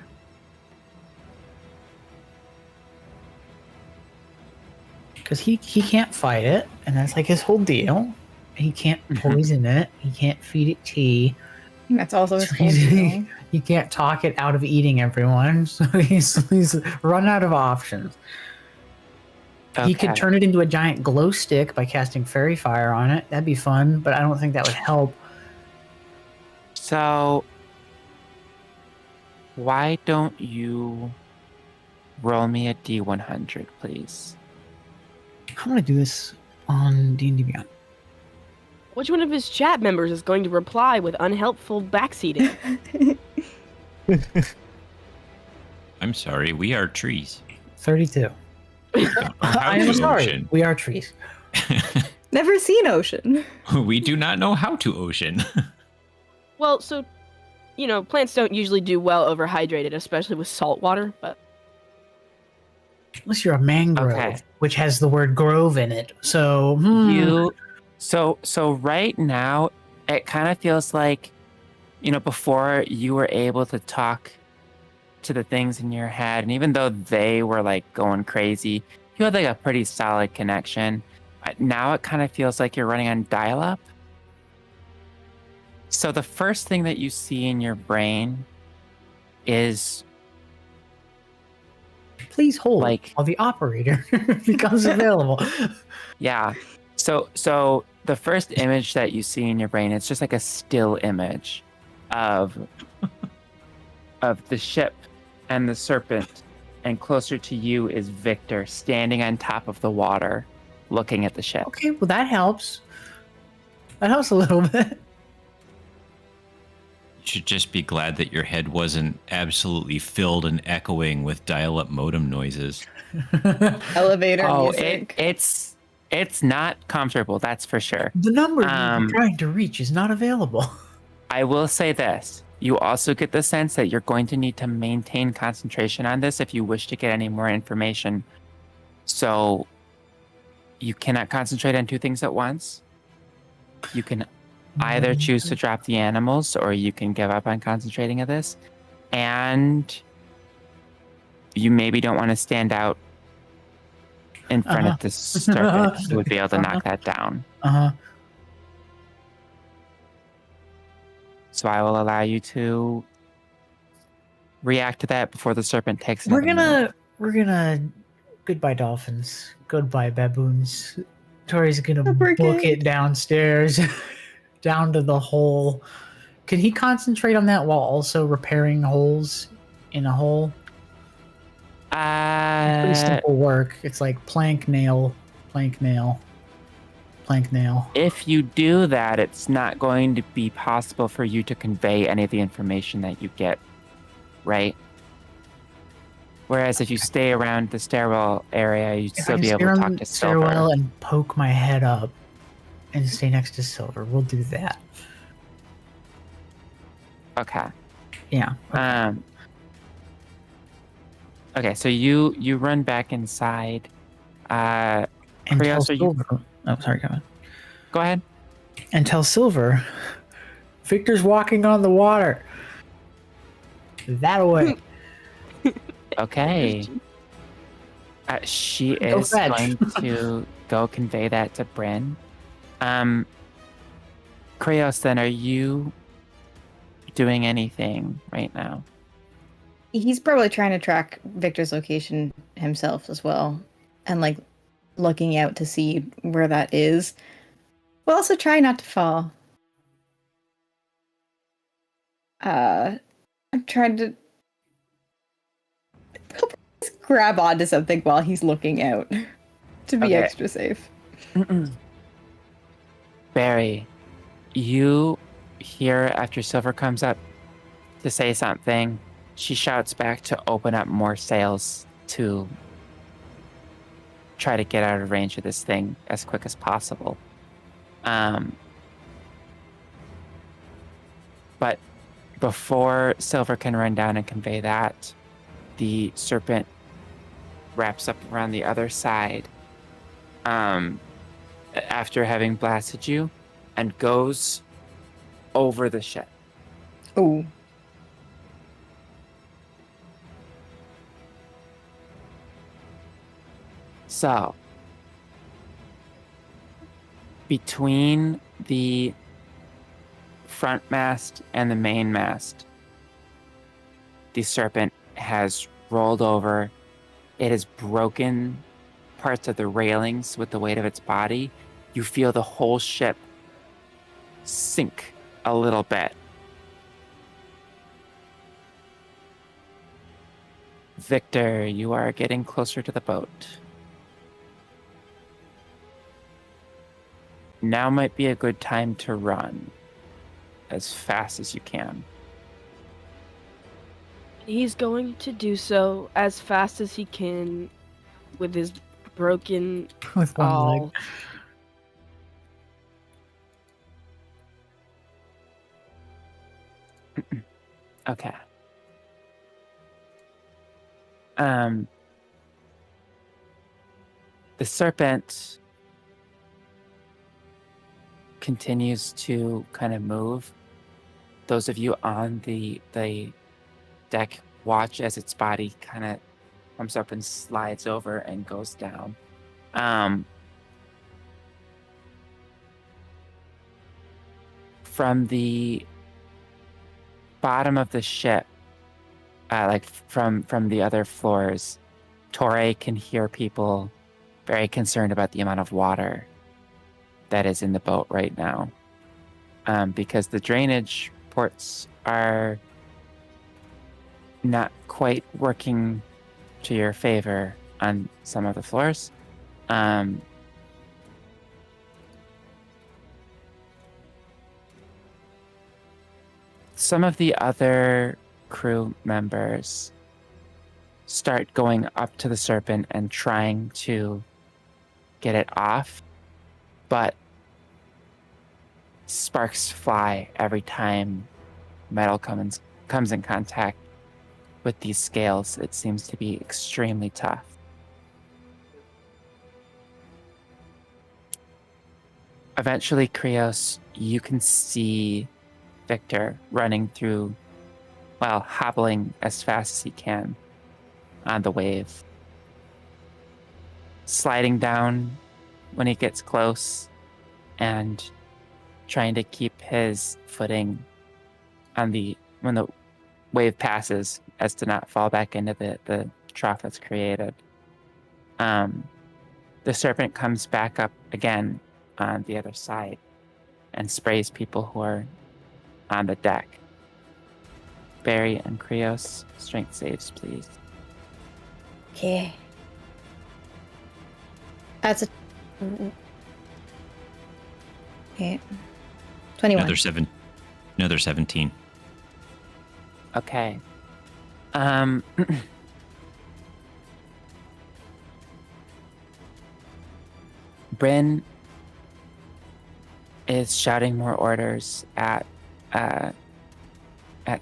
Because he can't fight it, and that's like his whole deal. He can't poison it. He can't feed it tea. That's also his whole deal. He can't talk it out of eating everyone. So he's run out of options. Okay. He could turn it into a giant glow stick by casting fairy fire on it. That'd be fun, but I don't think that would help. So, why don't you roll me a D100, please? I'm gonna do this on D&D Beyond. Which one of his chat members is going to reply with unhelpful backseating? I'm sorry, we are trees. 32. I am sorry. Ocean. We are trees. Never seen ocean. We do not know how to ocean. Well, so, plants don't usually do well overhydrated, especially with salt water, but... Unless you're a mangrove, Okay. which has the word grove in it. So, So right now, it kind of feels like, before you were able to talk to the things in your head, and even though they were like going crazy, you had like a pretty solid connection. Now it kind of feels like you're running on dial-up. So the first thing that you see in your brain is please hold like while the operator becomes available. Yeah. So the first image that you see in your brain, it's just like a still image of the ship and the serpent, and closer to you is Victor standing on top of the water looking at the ship. Okay, well that helps. That helps a little bit. You should just be glad that your head wasn't absolutely filled and echoing with dial-up modem noises. Elevator Oh, music. it's not comfortable, that's for sure. The number you're trying to reach is not available. I will say this. You also get the sense that you're going to need to maintain concentration on this if you wish to get any more information. So you cannot concentrate on two things at once. You can either choose to drop the animals, or you can give up on concentrating on this. And you maybe don't want to stand out in front of the serpent who would be able to knock that down. So I will allow you to react to that before the serpent takes another move. We're gonna goodbye dolphins, goodbye baboons. Tori's gonna book it downstairs, down to the hole. Can he concentrate on that while also repairing holes in a hole? Pretty simple work. It's like plank, nail, plank, nail, plank, nail. If you do that, it's not going to be possible for you to convey any of the information that you get, right? Whereas if you stay around the stairwell area, you'd still be able to talk to Silver. Stairwell and poke my head up and stay next to Silver. We'll do that. Okay. Yeah. Okay, so you run back inside. And Krios, tell Silver. Oh, sorry, go on. Go ahead. And tell Silver, Victor's walking on the water. That away. Okay. She is going to go convey that to Bryn. Krios, then are you doing anything right now. He's probably trying to track Victor's location himself as well, and like looking out to see where that is. We'll also try not to fall. I'm trying to grab onto something while he's looking out to be extra safe. Barry, you hear after Silver comes up to say something, she shouts back to open up more sails to try to get out of range of this thing as quick as possible. But before Silver can run down and convey that, the serpent wraps up around the other side after having blasted you and goes over the ship. Oh. So, between the front mast and the main mast, the serpent has rolled over. It has broken parts of the railings with the weight of its body. You feel the whole ship sink a little bit. Victor, you are getting closer to the boat. Now might be a good time to run as fast as you can. He's going to do so as fast as he can with his broken With one leg. Okay. The serpent continues to kind of move. Those of you on the deck watch as its body kind of comes up and slides over and goes down. From the bottom of the ship, like from the other floors, Tauré can hear people very concerned about the amount of water that is in the boat right now, because the drainage ports are not quite working to your favor on some of the floors. Some of the other crew members start going up to the serpent and trying to get it off, but sparks fly every time metal comes in contact with these scales. It seems to be extremely tough. Eventually, Krios, you can see Victor running through, well, hobbling as fast as he can on the wave, sliding down when he gets close and trying to keep his footing on when the wave passes as to not fall back into the trough that's created. The serpent comes back up again on the other side and sprays people who are on the deck. Barry and Krios, strength saves, please. Okay. That's a... Okay. 21. Another 17. Okay. Bryn is shouting more orders at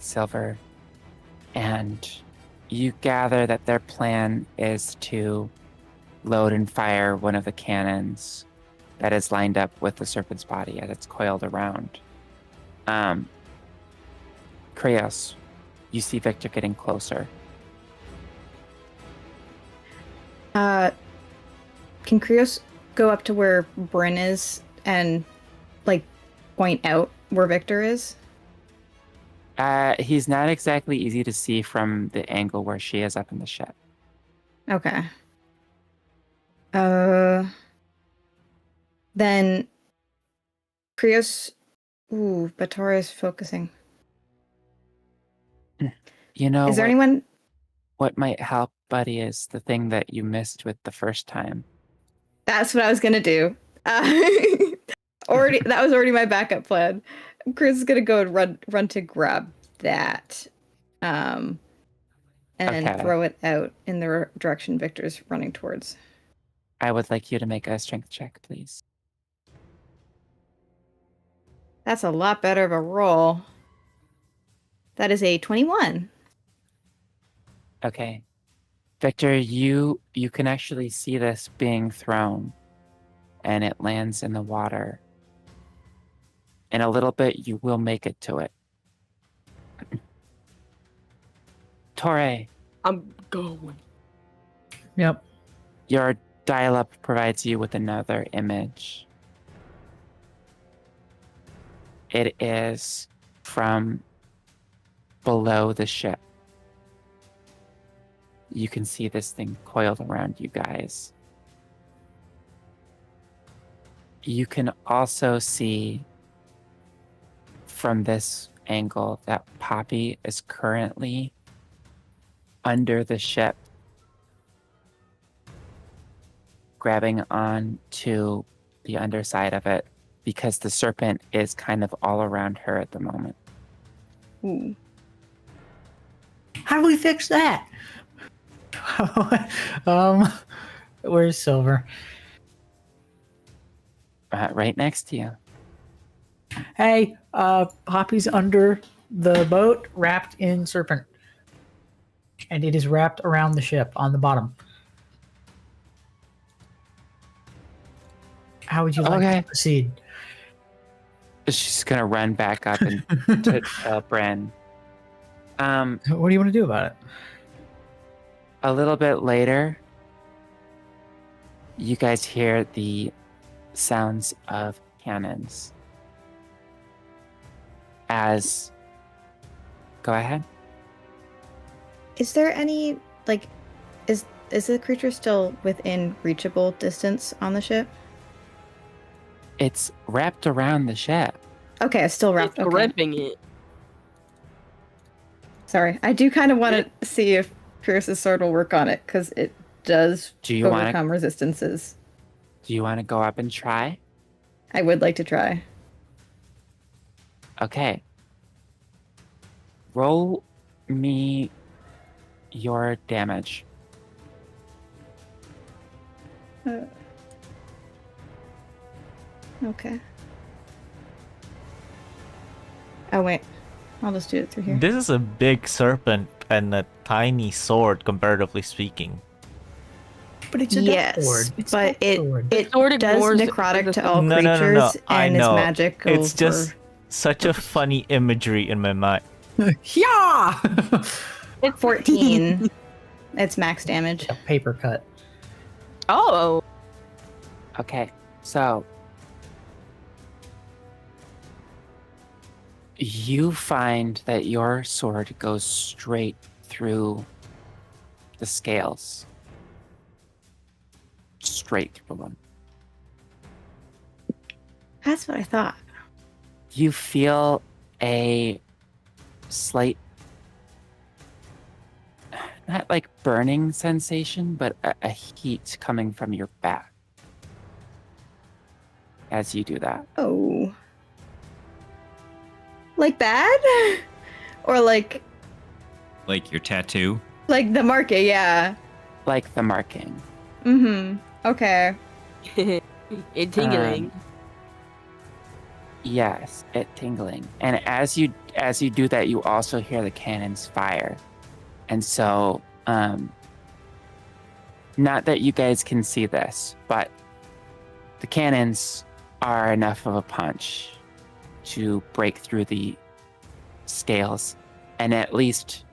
Silver, and you gather that their plan is to load and fire one of the cannons that is lined up with the serpent's body as it's coiled around. Krios, you see Victor getting closer. Can Krios go up to where Bryn is and, like, point out where Victor is? He's not exactly easy to see from the angle where she is up in the ship. Okay. Then Krios. Ooh, but Tauré is focusing. You know, Is there anyone? What might help, buddy, is the thing that you missed with the first time. That's what I was gonna do. That was already my backup plan. Chris is gonna go and run to grab that, and throw it out in the direction Victor's running towards. I would like you to make a strength check, please. That's a lot better of a roll. That is a 21. Okay. Victor, you can actually see this being thrown, and it lands in the water. In a little bit, you will make it to it. Tauré. I'm going. Yep. Your dial-up provides you with another image. It is from below the ship. You can see this thing coiled around you guys. You can also see from this angle that Poppy is currently under the ship, grabbing on to the underside of it because the serpent is kind of all around her at the moment. Ooh. How do we fix that? Where's Silver? Right next to you. Hey, Poppy's under the boat, wrapped in serpent, and it is wrapped around the ship on the bottom. How would you like to proceed? She's gonna run back up and to tell Bren. What do you want to do about it? A little bit later, you guys hear the sounds of cannons. Go ahead. Is there any, like, is the creature still within reachable distance on the ship? It's wrapped around the ship. Okay, it's still wrapped. It's gripping it. Sorry, I do kind of want to see if Krios' sword will work on it, because it does overcome resistances. Do you want to go up and try? I would like to try. Okay. Roll me your damage. Okay. Oh, wait. I'll just do it through here. This is a big serpent and a tiny sword, comparatively speaking. But it's a yes, sword. It's but it sword does ignores necrotic to all No, creatures I and is know. magical. It's just such a funny imagery in my mind. Yeah! It's 14. It's max damage. A paper cut. Oh. Okay, so you find that your sword goes straight through the scales. Straight through them. That's what I thought. You feel a slight, not like burning sensation, but a heat coming from your back as you do that. Oh. Like bad? Or like Like your tattoo? the marking, yeah. Like the marking. Mm-hmm. Okay. It's tingling. Yes, it tingling. And as you do that, you also hear the cannons fire. And so, not that you guys can see this, but the cannons are enough of a punch to break through the scales and at least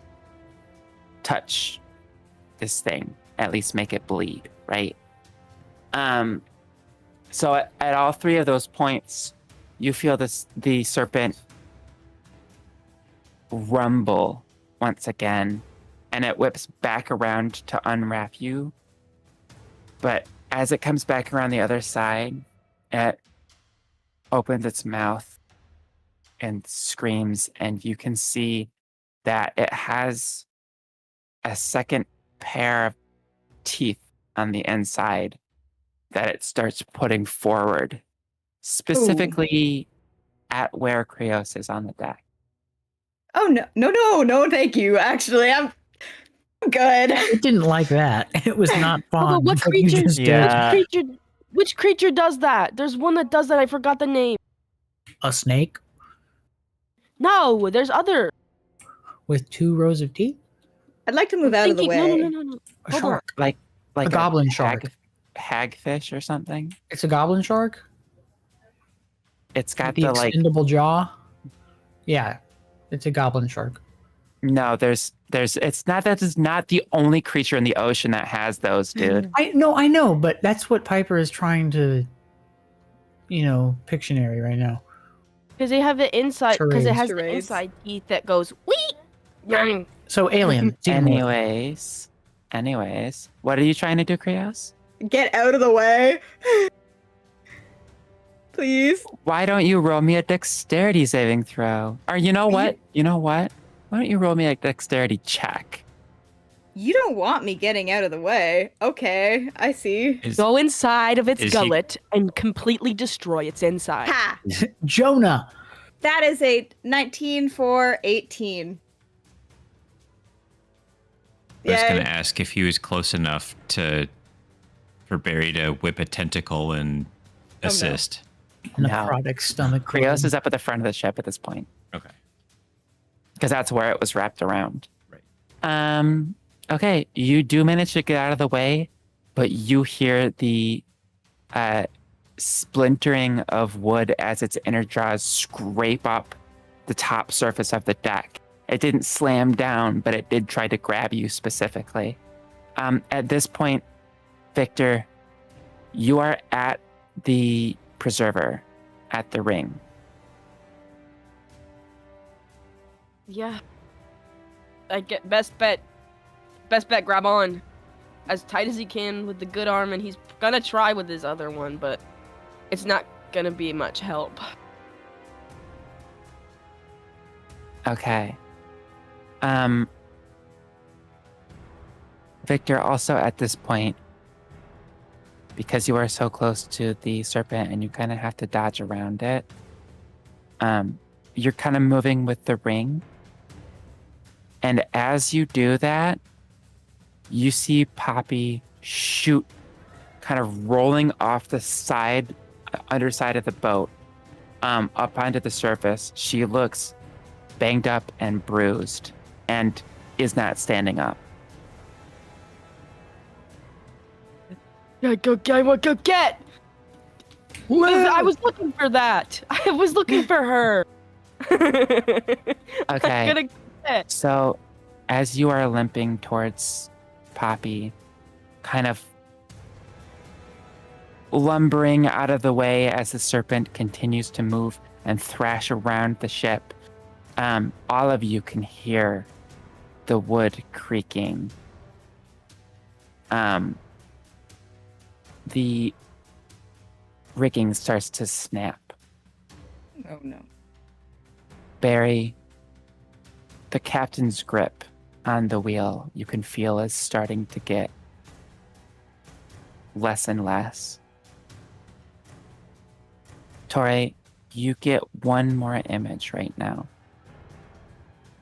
touch this thing, at least make it bleed, right? So at all three of those points, you feel the serpent rumble once again, and it whips back around to unwrap you. But as it comes back around the other side, it opens its mouth and screams, and you can see that it has a second pair of teeth on the inside that it starts putting forward, specifically at where Krios is on the deck. Oh, no, thank you. Actually, I'm good. It didn't like that. It was not fun. But what What you creature? just did. Yeah. Which creature does that? There's one that does that. I forgot the name. A snake No, there's other. with 2 rows of teeth? I'd like to move out of the way. No. A Hold shark. Like A goblin shark. hagfish or something. It's a goblin shark? It's got The the like. extendable jaw? Yeah. It's a goblin shark. No, there's. It's not that it's not the only creature in the ocean that has those, dude. I know, but that's what Piper is trying to, Pictionary right now. Because they have the inside. Because it has the Charades. inside teeth that goes wee. So alien. Anyways, what are you trying to do, Krios? Get out of the way. Please. Why don't you roll me a dexterity saving throw? Or you know what? Why don't you roll me a dexterity check? You don't want me getting out of the way. Okay, I see. Go inside of its is he- gullet and completely destroy its inside. Ha! Jonah. That is a 19 for 18. I was Yay. going to ask if he was close enough for Barry to whip a tentacle and assist. Necrotic stomach. Krios is up at the front of the ship at this point. Okay. Because that's where it was wrapped around. Right. Okay, you do manage to get out of the way, but you hear the splintering of wood as its inner jaws scrape up the top surface of the deck. It didn't slam down, but it did try to grab you specifically. At this point, Victor, you are at the preserver, at the ring. Yeah. I get best bet, grab on as tight as he can with the good arm, and he's gonna try with his other one, but it's not gonna be much help. Okay. Victor, also at this point, because you are so close to the serpent and you kind of have to dodge around it, you're kind of moving with the ring. And as you do that, you see Poppy shoot, kind of rolling off the underside of the boat, up onto the surface. She looks banged up and bruised and is not standing up. Yeah, go get! I was looking for that. I was looking for her. Okay. So as you are limping towards Poppy, kind of lumbering out of the way as the serpent continues to move and thrash around the ship, all of you can hear the wood creaking. The rigging starts to snap. Oh no. Barry, the captain's grip on the wheel, you can feel is starting to get less and less. Tauré, you get one more image right now.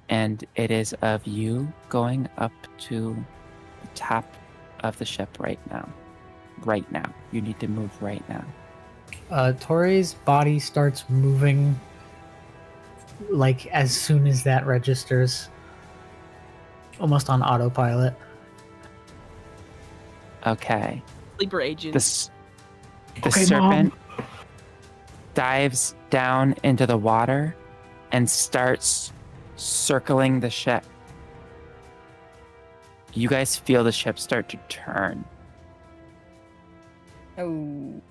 And it is of you going up to the top of the ship right now. Right now. You need to move right now. Torre's body starts moving like as soon as that registers. Almost on autopilot. Okay. Sleeper agent. The serpent dives down into the water and starts circling the ship. You guys feel the ship start to turn. Oh.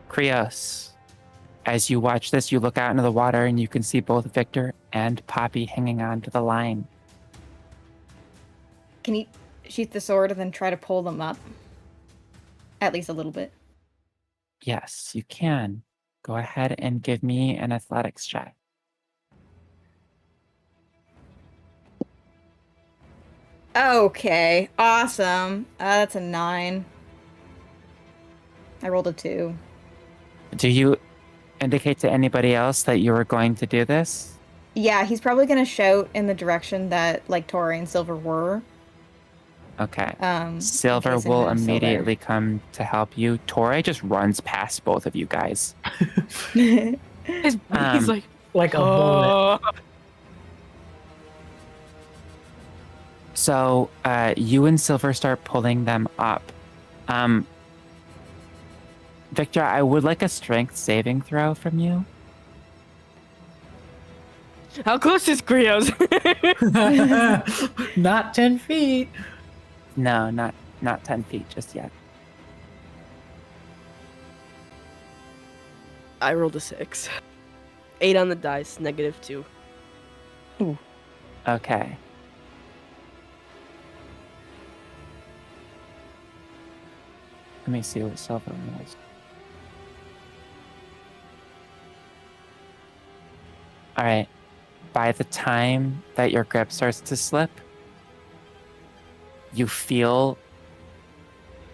Krios, as you watch this, you look out into the water and you can see both Victor and Poppy hanging on to the line. Can you sheath the sword and then try to pull them up? At least a little bit. Yes, you can. Go ahead and give me an athletics check. Okay, awesome. That's a 9. I rolled a 2. Do you indicate to anybody else that you were going to do this? Yeah, he's probably gonna shout in the direction that like Tauré and Silver were. Okay. In Silver case will anyone's still there. immediately come to help you. Tauré just runs past both of you guys. He's Um, Like a bullet. So you and Silver start pulling them up. Victor, I would like a strength saving throw from you. How close is Krios? Not 10 feet. No, not 10 feet just yet. I rolled a 6. 8 on the dice, -2. Okay. Let me see what Silver rolls. All right. By the time that your grip starts to slip, you feel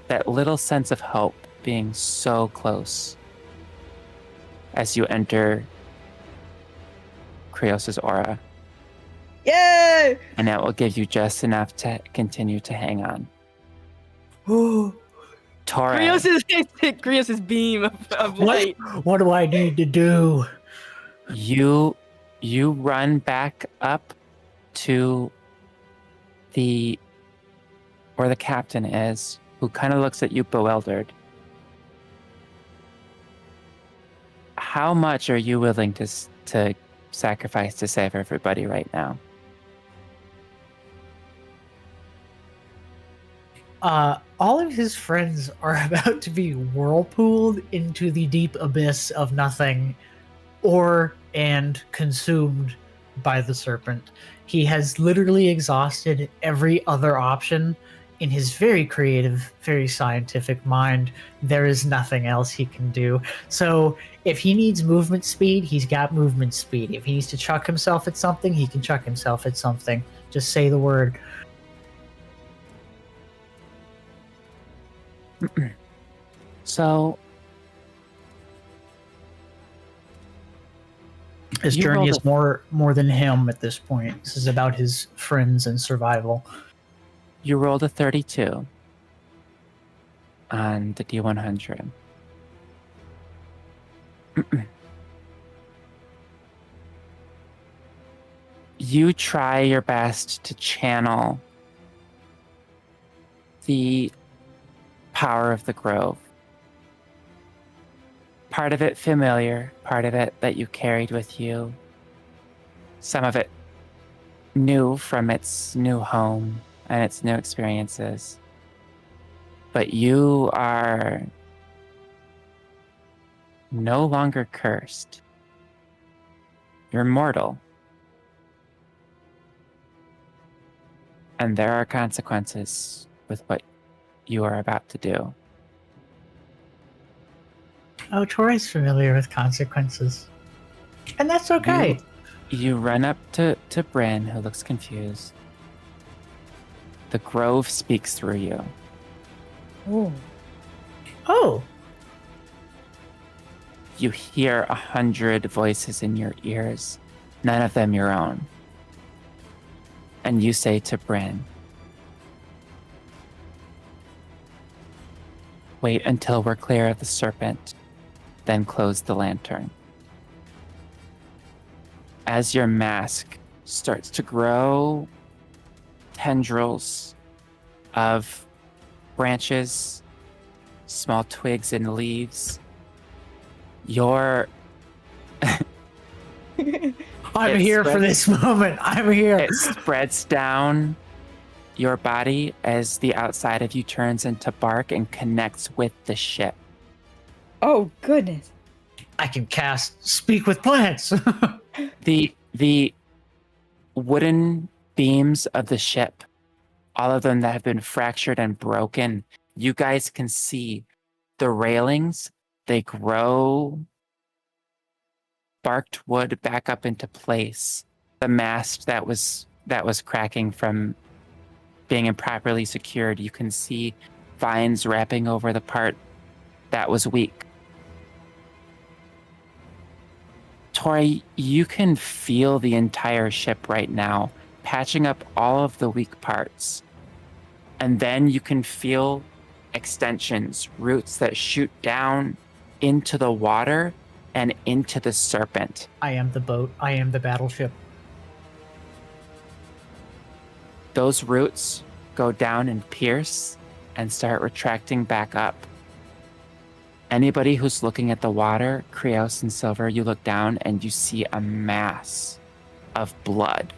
that little sense of hope being so close as you enter Krios' aura. Yay! And that will give you just enough to continue to hang on. Tauré, Krios' beam of light. What do I need to do? you run back up to where the captain is, who kind of looks at you bewildered. How much are you willing to sacrifice to save everybody right now? All of his friends are about to be whirlpooled into the deep abyss of nothing and consumed by the serpent. He has literally exhausted every other option in his very creative, very scientific mind. There is nothing else he can do. So if he needs movement speed, he's got movement speed. If he needs to chuck himself at something, he can chuck himself at something. Just say the word. So his you journey rolled is more than him at this point. This is about his friends and survival. you rolled a 32 on the D100. You try your best to channel the power of the grove. Part of it familiar, part of it that you carried with you. Some of it new from its new home and its new experiences. But you are no longer cursed. You're mortal. And there are consequences with what you are about to do. Oh, Tori's familiar with consequences. And that's okay. You run up to Bryn, who looks confused. The grove speaks through you. Oh. You hear 100 voices in your ears, none of them your own. And you say to Bryn, wait until we're clear of the serpent, then close the lantern. As your mask starts to grow, tendrils of branches, small twigs and leaves, I'm here for this moment. I'm here. It spreads down your body as the outside of you turns into bark and connects with the ship. Oh, goodness. I can cast Speak with Plants. The wooden beams of the ship, all of them that have been fractured and broken, you guys can see the railings, they grow barked wood back up into place. The mast that was cracking from being improperly secured, you can see vines wrapping over the part that was weak. Tauré, you can feel the entire ship right now, patching up all of the weak parts. And then you can feel extensions, roots that shoot down into the water and into the serpent. I am the boat. I am the battleship. Those roots go down and pierce and start retracting back up. Anybody who's looking at the water, Krios and Silver, you look down and you see a mass of blood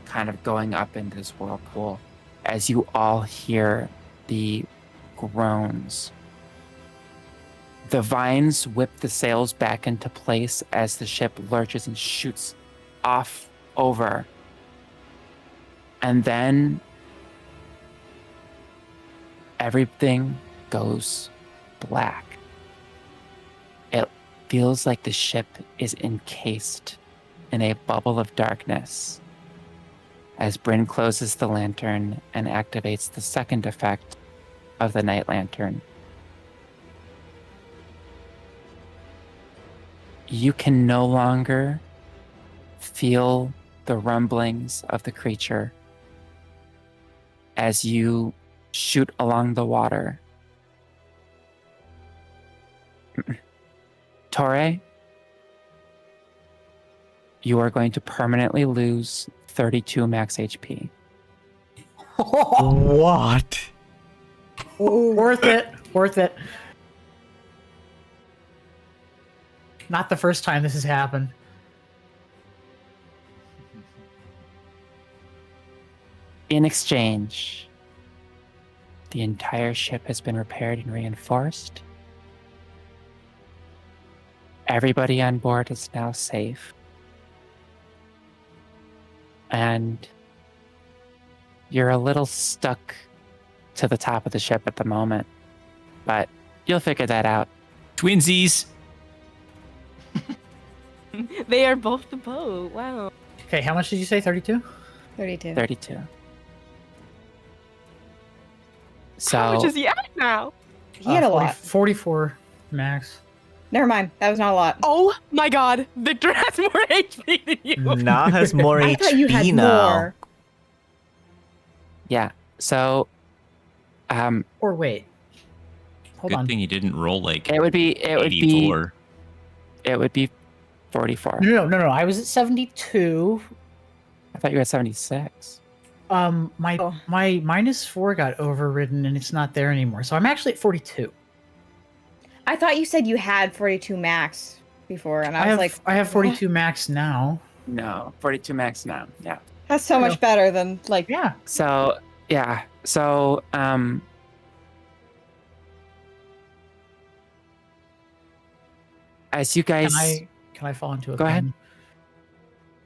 kind of going up into this whirlpool as you all hear the groans. The vines whip the sails back into place as the ship lurches and shoots off over. And then everything goes black. It feels like the ship is encased in a bubble of darkness as Bryn closes the lantern and activates the second effect of the night lantern. You can no longer feel the rumblings of the creature as you shoot along the water. Tauré, you are going to permanently lose 32 max HP. What? Worth it. Worth it. Not the first time this has happened. In exchange, the entire ship has been repaired and reinforced. Everybody on board is now safe. And you're a little stuck to the top of the ship at the moment, but you'll figure that out. Twinsies. They are both the boat. Wow. Okay, how much did you say? 32? 32. 32. How So much is he at now? He had a 40 lot. 44 max. Never mind. That was not a lot. Oh my god. Victor has more HP than you. Na has more I thought you had HP now. more. yeah, so Or wait. Hold Good on. thing you didn't roll like it would be 84. 44. No. I was at 72. I thought you were at 76. My Oh. my -4 got overridden and it's not there anymore. So I'm actually at 42. I thought you said you had 42 max before, and I was have like, I have 42 max now. No, 42 max now. Yeah. that's so much better than like. Yeah. So yeah. So as you guys Can I fall into a Go ahead. pen?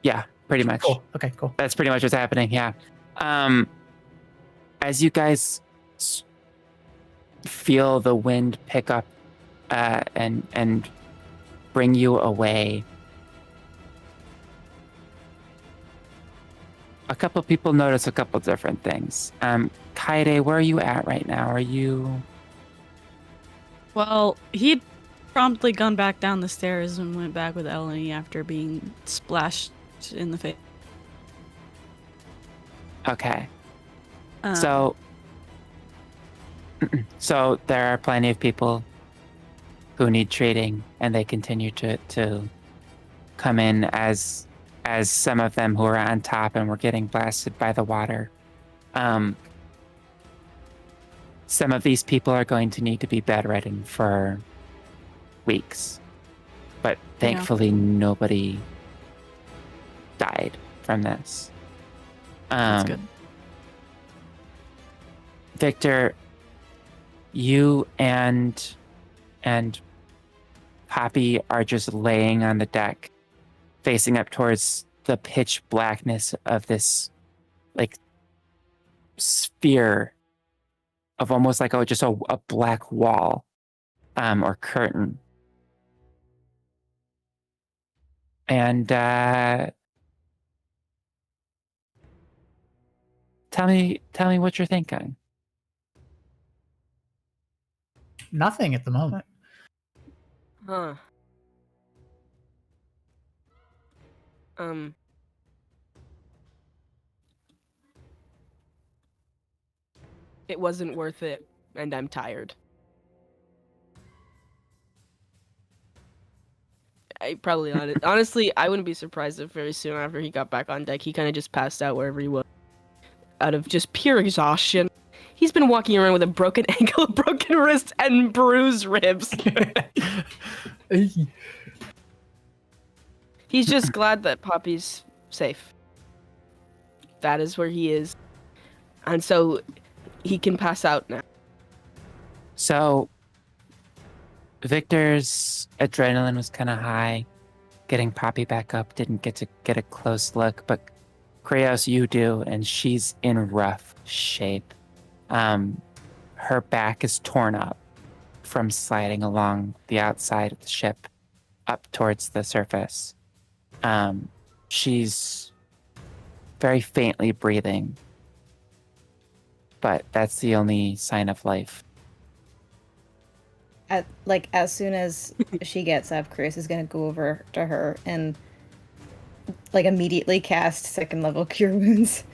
yeah, pretty much. Cool. Okay, cool. That's pretty much what's happening. Yeah. As you guys feel the wind pick up and bring you away, a couple people notice a couple different things. Kaede, where are you at right now? Are you? Well, he'd promptly gone back down the stairs and went back with Eleni after being splashed in the face. Okay. Um, So there are plenty of people who need treating, and they continue to come in as some of them who are on top and were getting blasted by the water. Some of these people are going to need to be bedridden for weeks, but thankfully nobody died from this. That's good. Victor, you and Poppy are just laying on the deck, facing up towards the pitch blackness of this like sphere of almost like just a black wall or curtain. And tell me what you're thinking. Nothing at the moment. Huh. It wasn't worth it, and I'm tired. I probably not. Honestly, I wouldn't be surprised if very soon after he got back on deck, he kind of just passed out wherever he was, out of just pure exhaustion. He's been walking around with a broken ankle, broken wrist, and bruised ribs. He's just glad that Poppy's safe. That is where he is. And so he can pass out now. So Victor's adrenaline was kind of high. Getting Poppy back up, didn't get to get a close look, but Krios, you do, and she's in rough shape. Her back is torn up from sliding along the outside of the ship up towards the surface. She's very faintly breathing, but that's the only sign of life. As soon as she gets up, Chris is gonna go over to her and like immediately cast 2nd level Cure Wounds.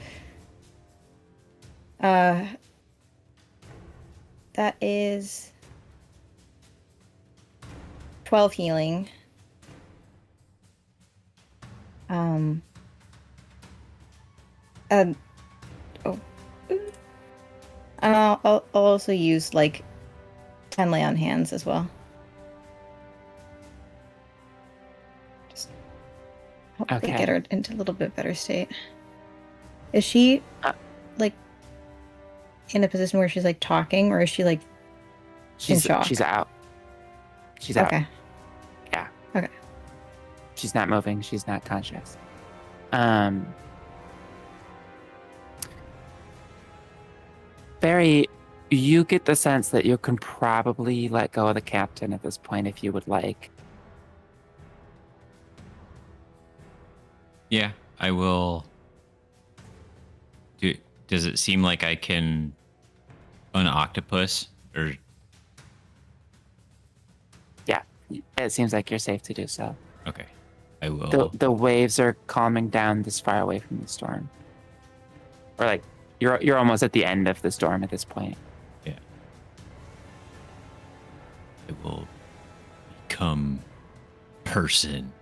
That is 12 healing. I'll also use like 10 lay on hands as well. Just hopefully get her into a little bit better state. Is she like in a position where she's like talking, or is she like in shock? She's out. She's out. Okay. Yeah. Okay. She's not moving. She's not conscious. Barry, you get the sense that you can probably let go of the captain at this point if you would like. Yeah, I will. Does it seem like I can un-octopus? Or yeah, it seems like you're safe to do so. Okay, I will. The waves are calming down this far away from the storm. Or like, you're almost at the end of the storm at this point. Yeah. I will become person.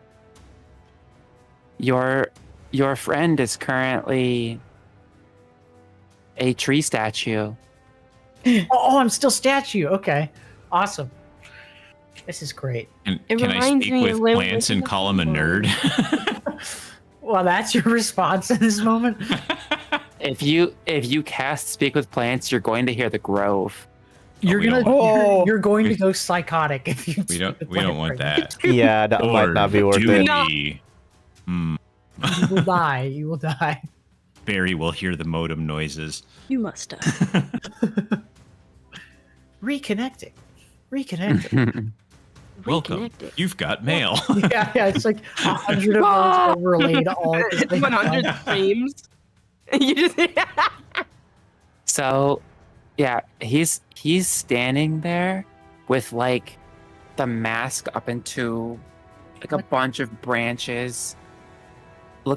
Your friend is currently a tree statue. Oh, I'm still statue. Okay. Awesome. This is great. And can I speak with plants and call him a nerd? Well, that's your response in this moment. If you cast Speak with Plants, you're going to hear the grove. You're going to go psychotic if you. We don't want that. Yeah, that might not be worth it. No. You will die. You will die. Barry will hear the modem noises. You must die. Reconnecting. Welcome. You've got mail. yeah, it's like 100 of those overlaid all at the same 100 time. frames. You just So, yeah, he's standing there with like the mask up into like a bunch of branches. He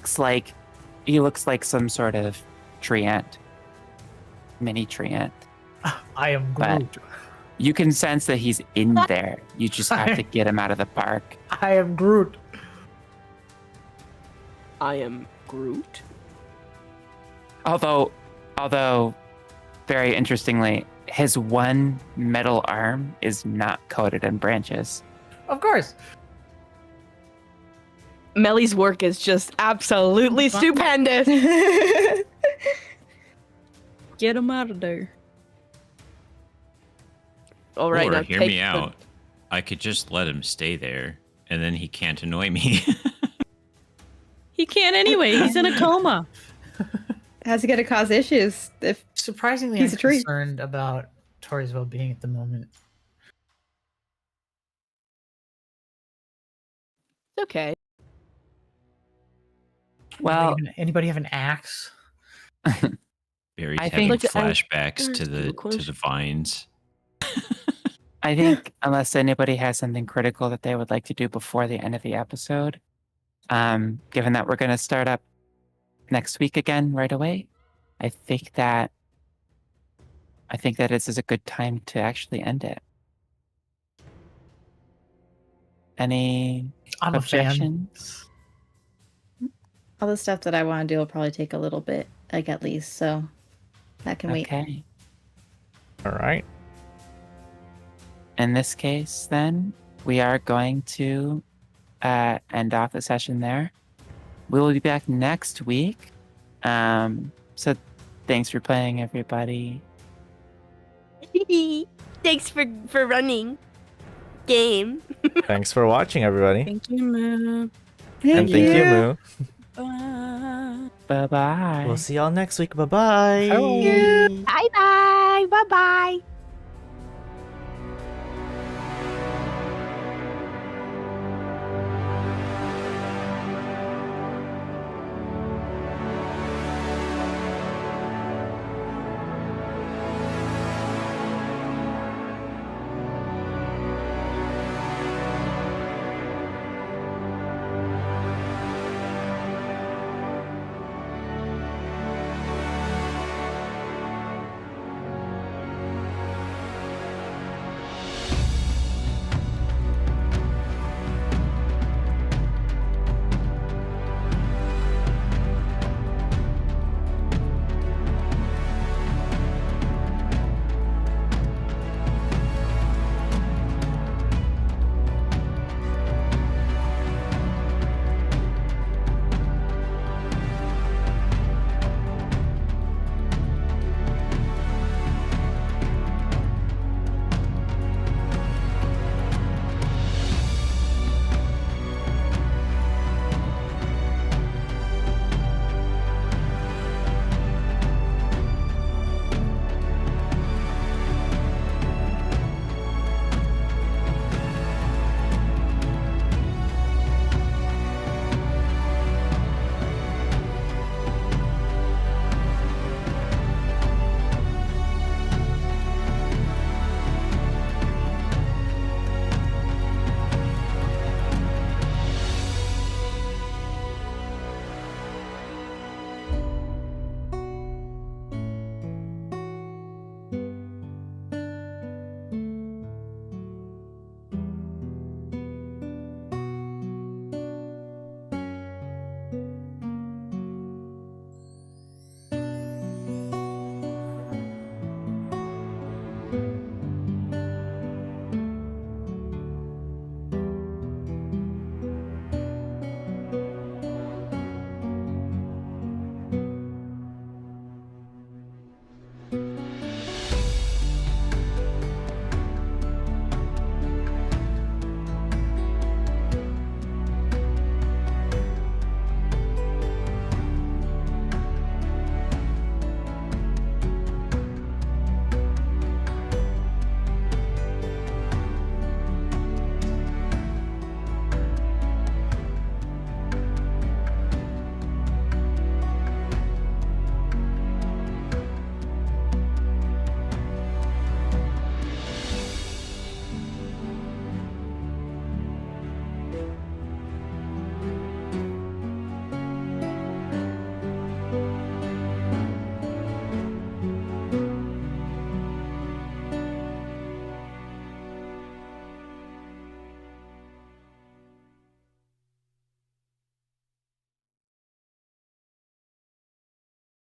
looks like some sort of tree ant, mini tree ant. I am Groot. You can sense that he's in there. You just have to get him out of the park. I am Groot. I am Groot. Although, very interestingly, his one metal arm is not coated in branches. Of course. Melly's work is just absolutely stupendous. Get him out of there. All right, Or now hear take me the- out. I could just let him stay there, and then he can't annoy me. He can't anyway. He's in a coma. How's it gonna cause issues if Surprisingly, He's I'm a tree. concerned about Tori's well-being at the moment. It's okay. Well, Anybody have an axe? Very I having think- flashbacks to Ask you a the question. vines. I think unless anybody has something critical that they would like to do before the end of the episode, given that we're going to start up next week again right away, I think that this is a good time to actually end it. Any I'm a fan. objections? all the stuff that I want to do will probably take a little bit, like at least, so that can wait. Okay. All right. In this case, then, we are going to end off the session there. We will be back next week. So thanks for playing, everybody. Thanks for running game. Thanks for watching, everybody. Thank you, Moo. And thank you, Moo. Bye. Bye-bye. We'll see y'all next week. Bye-bye. Bye bye. Bye bye.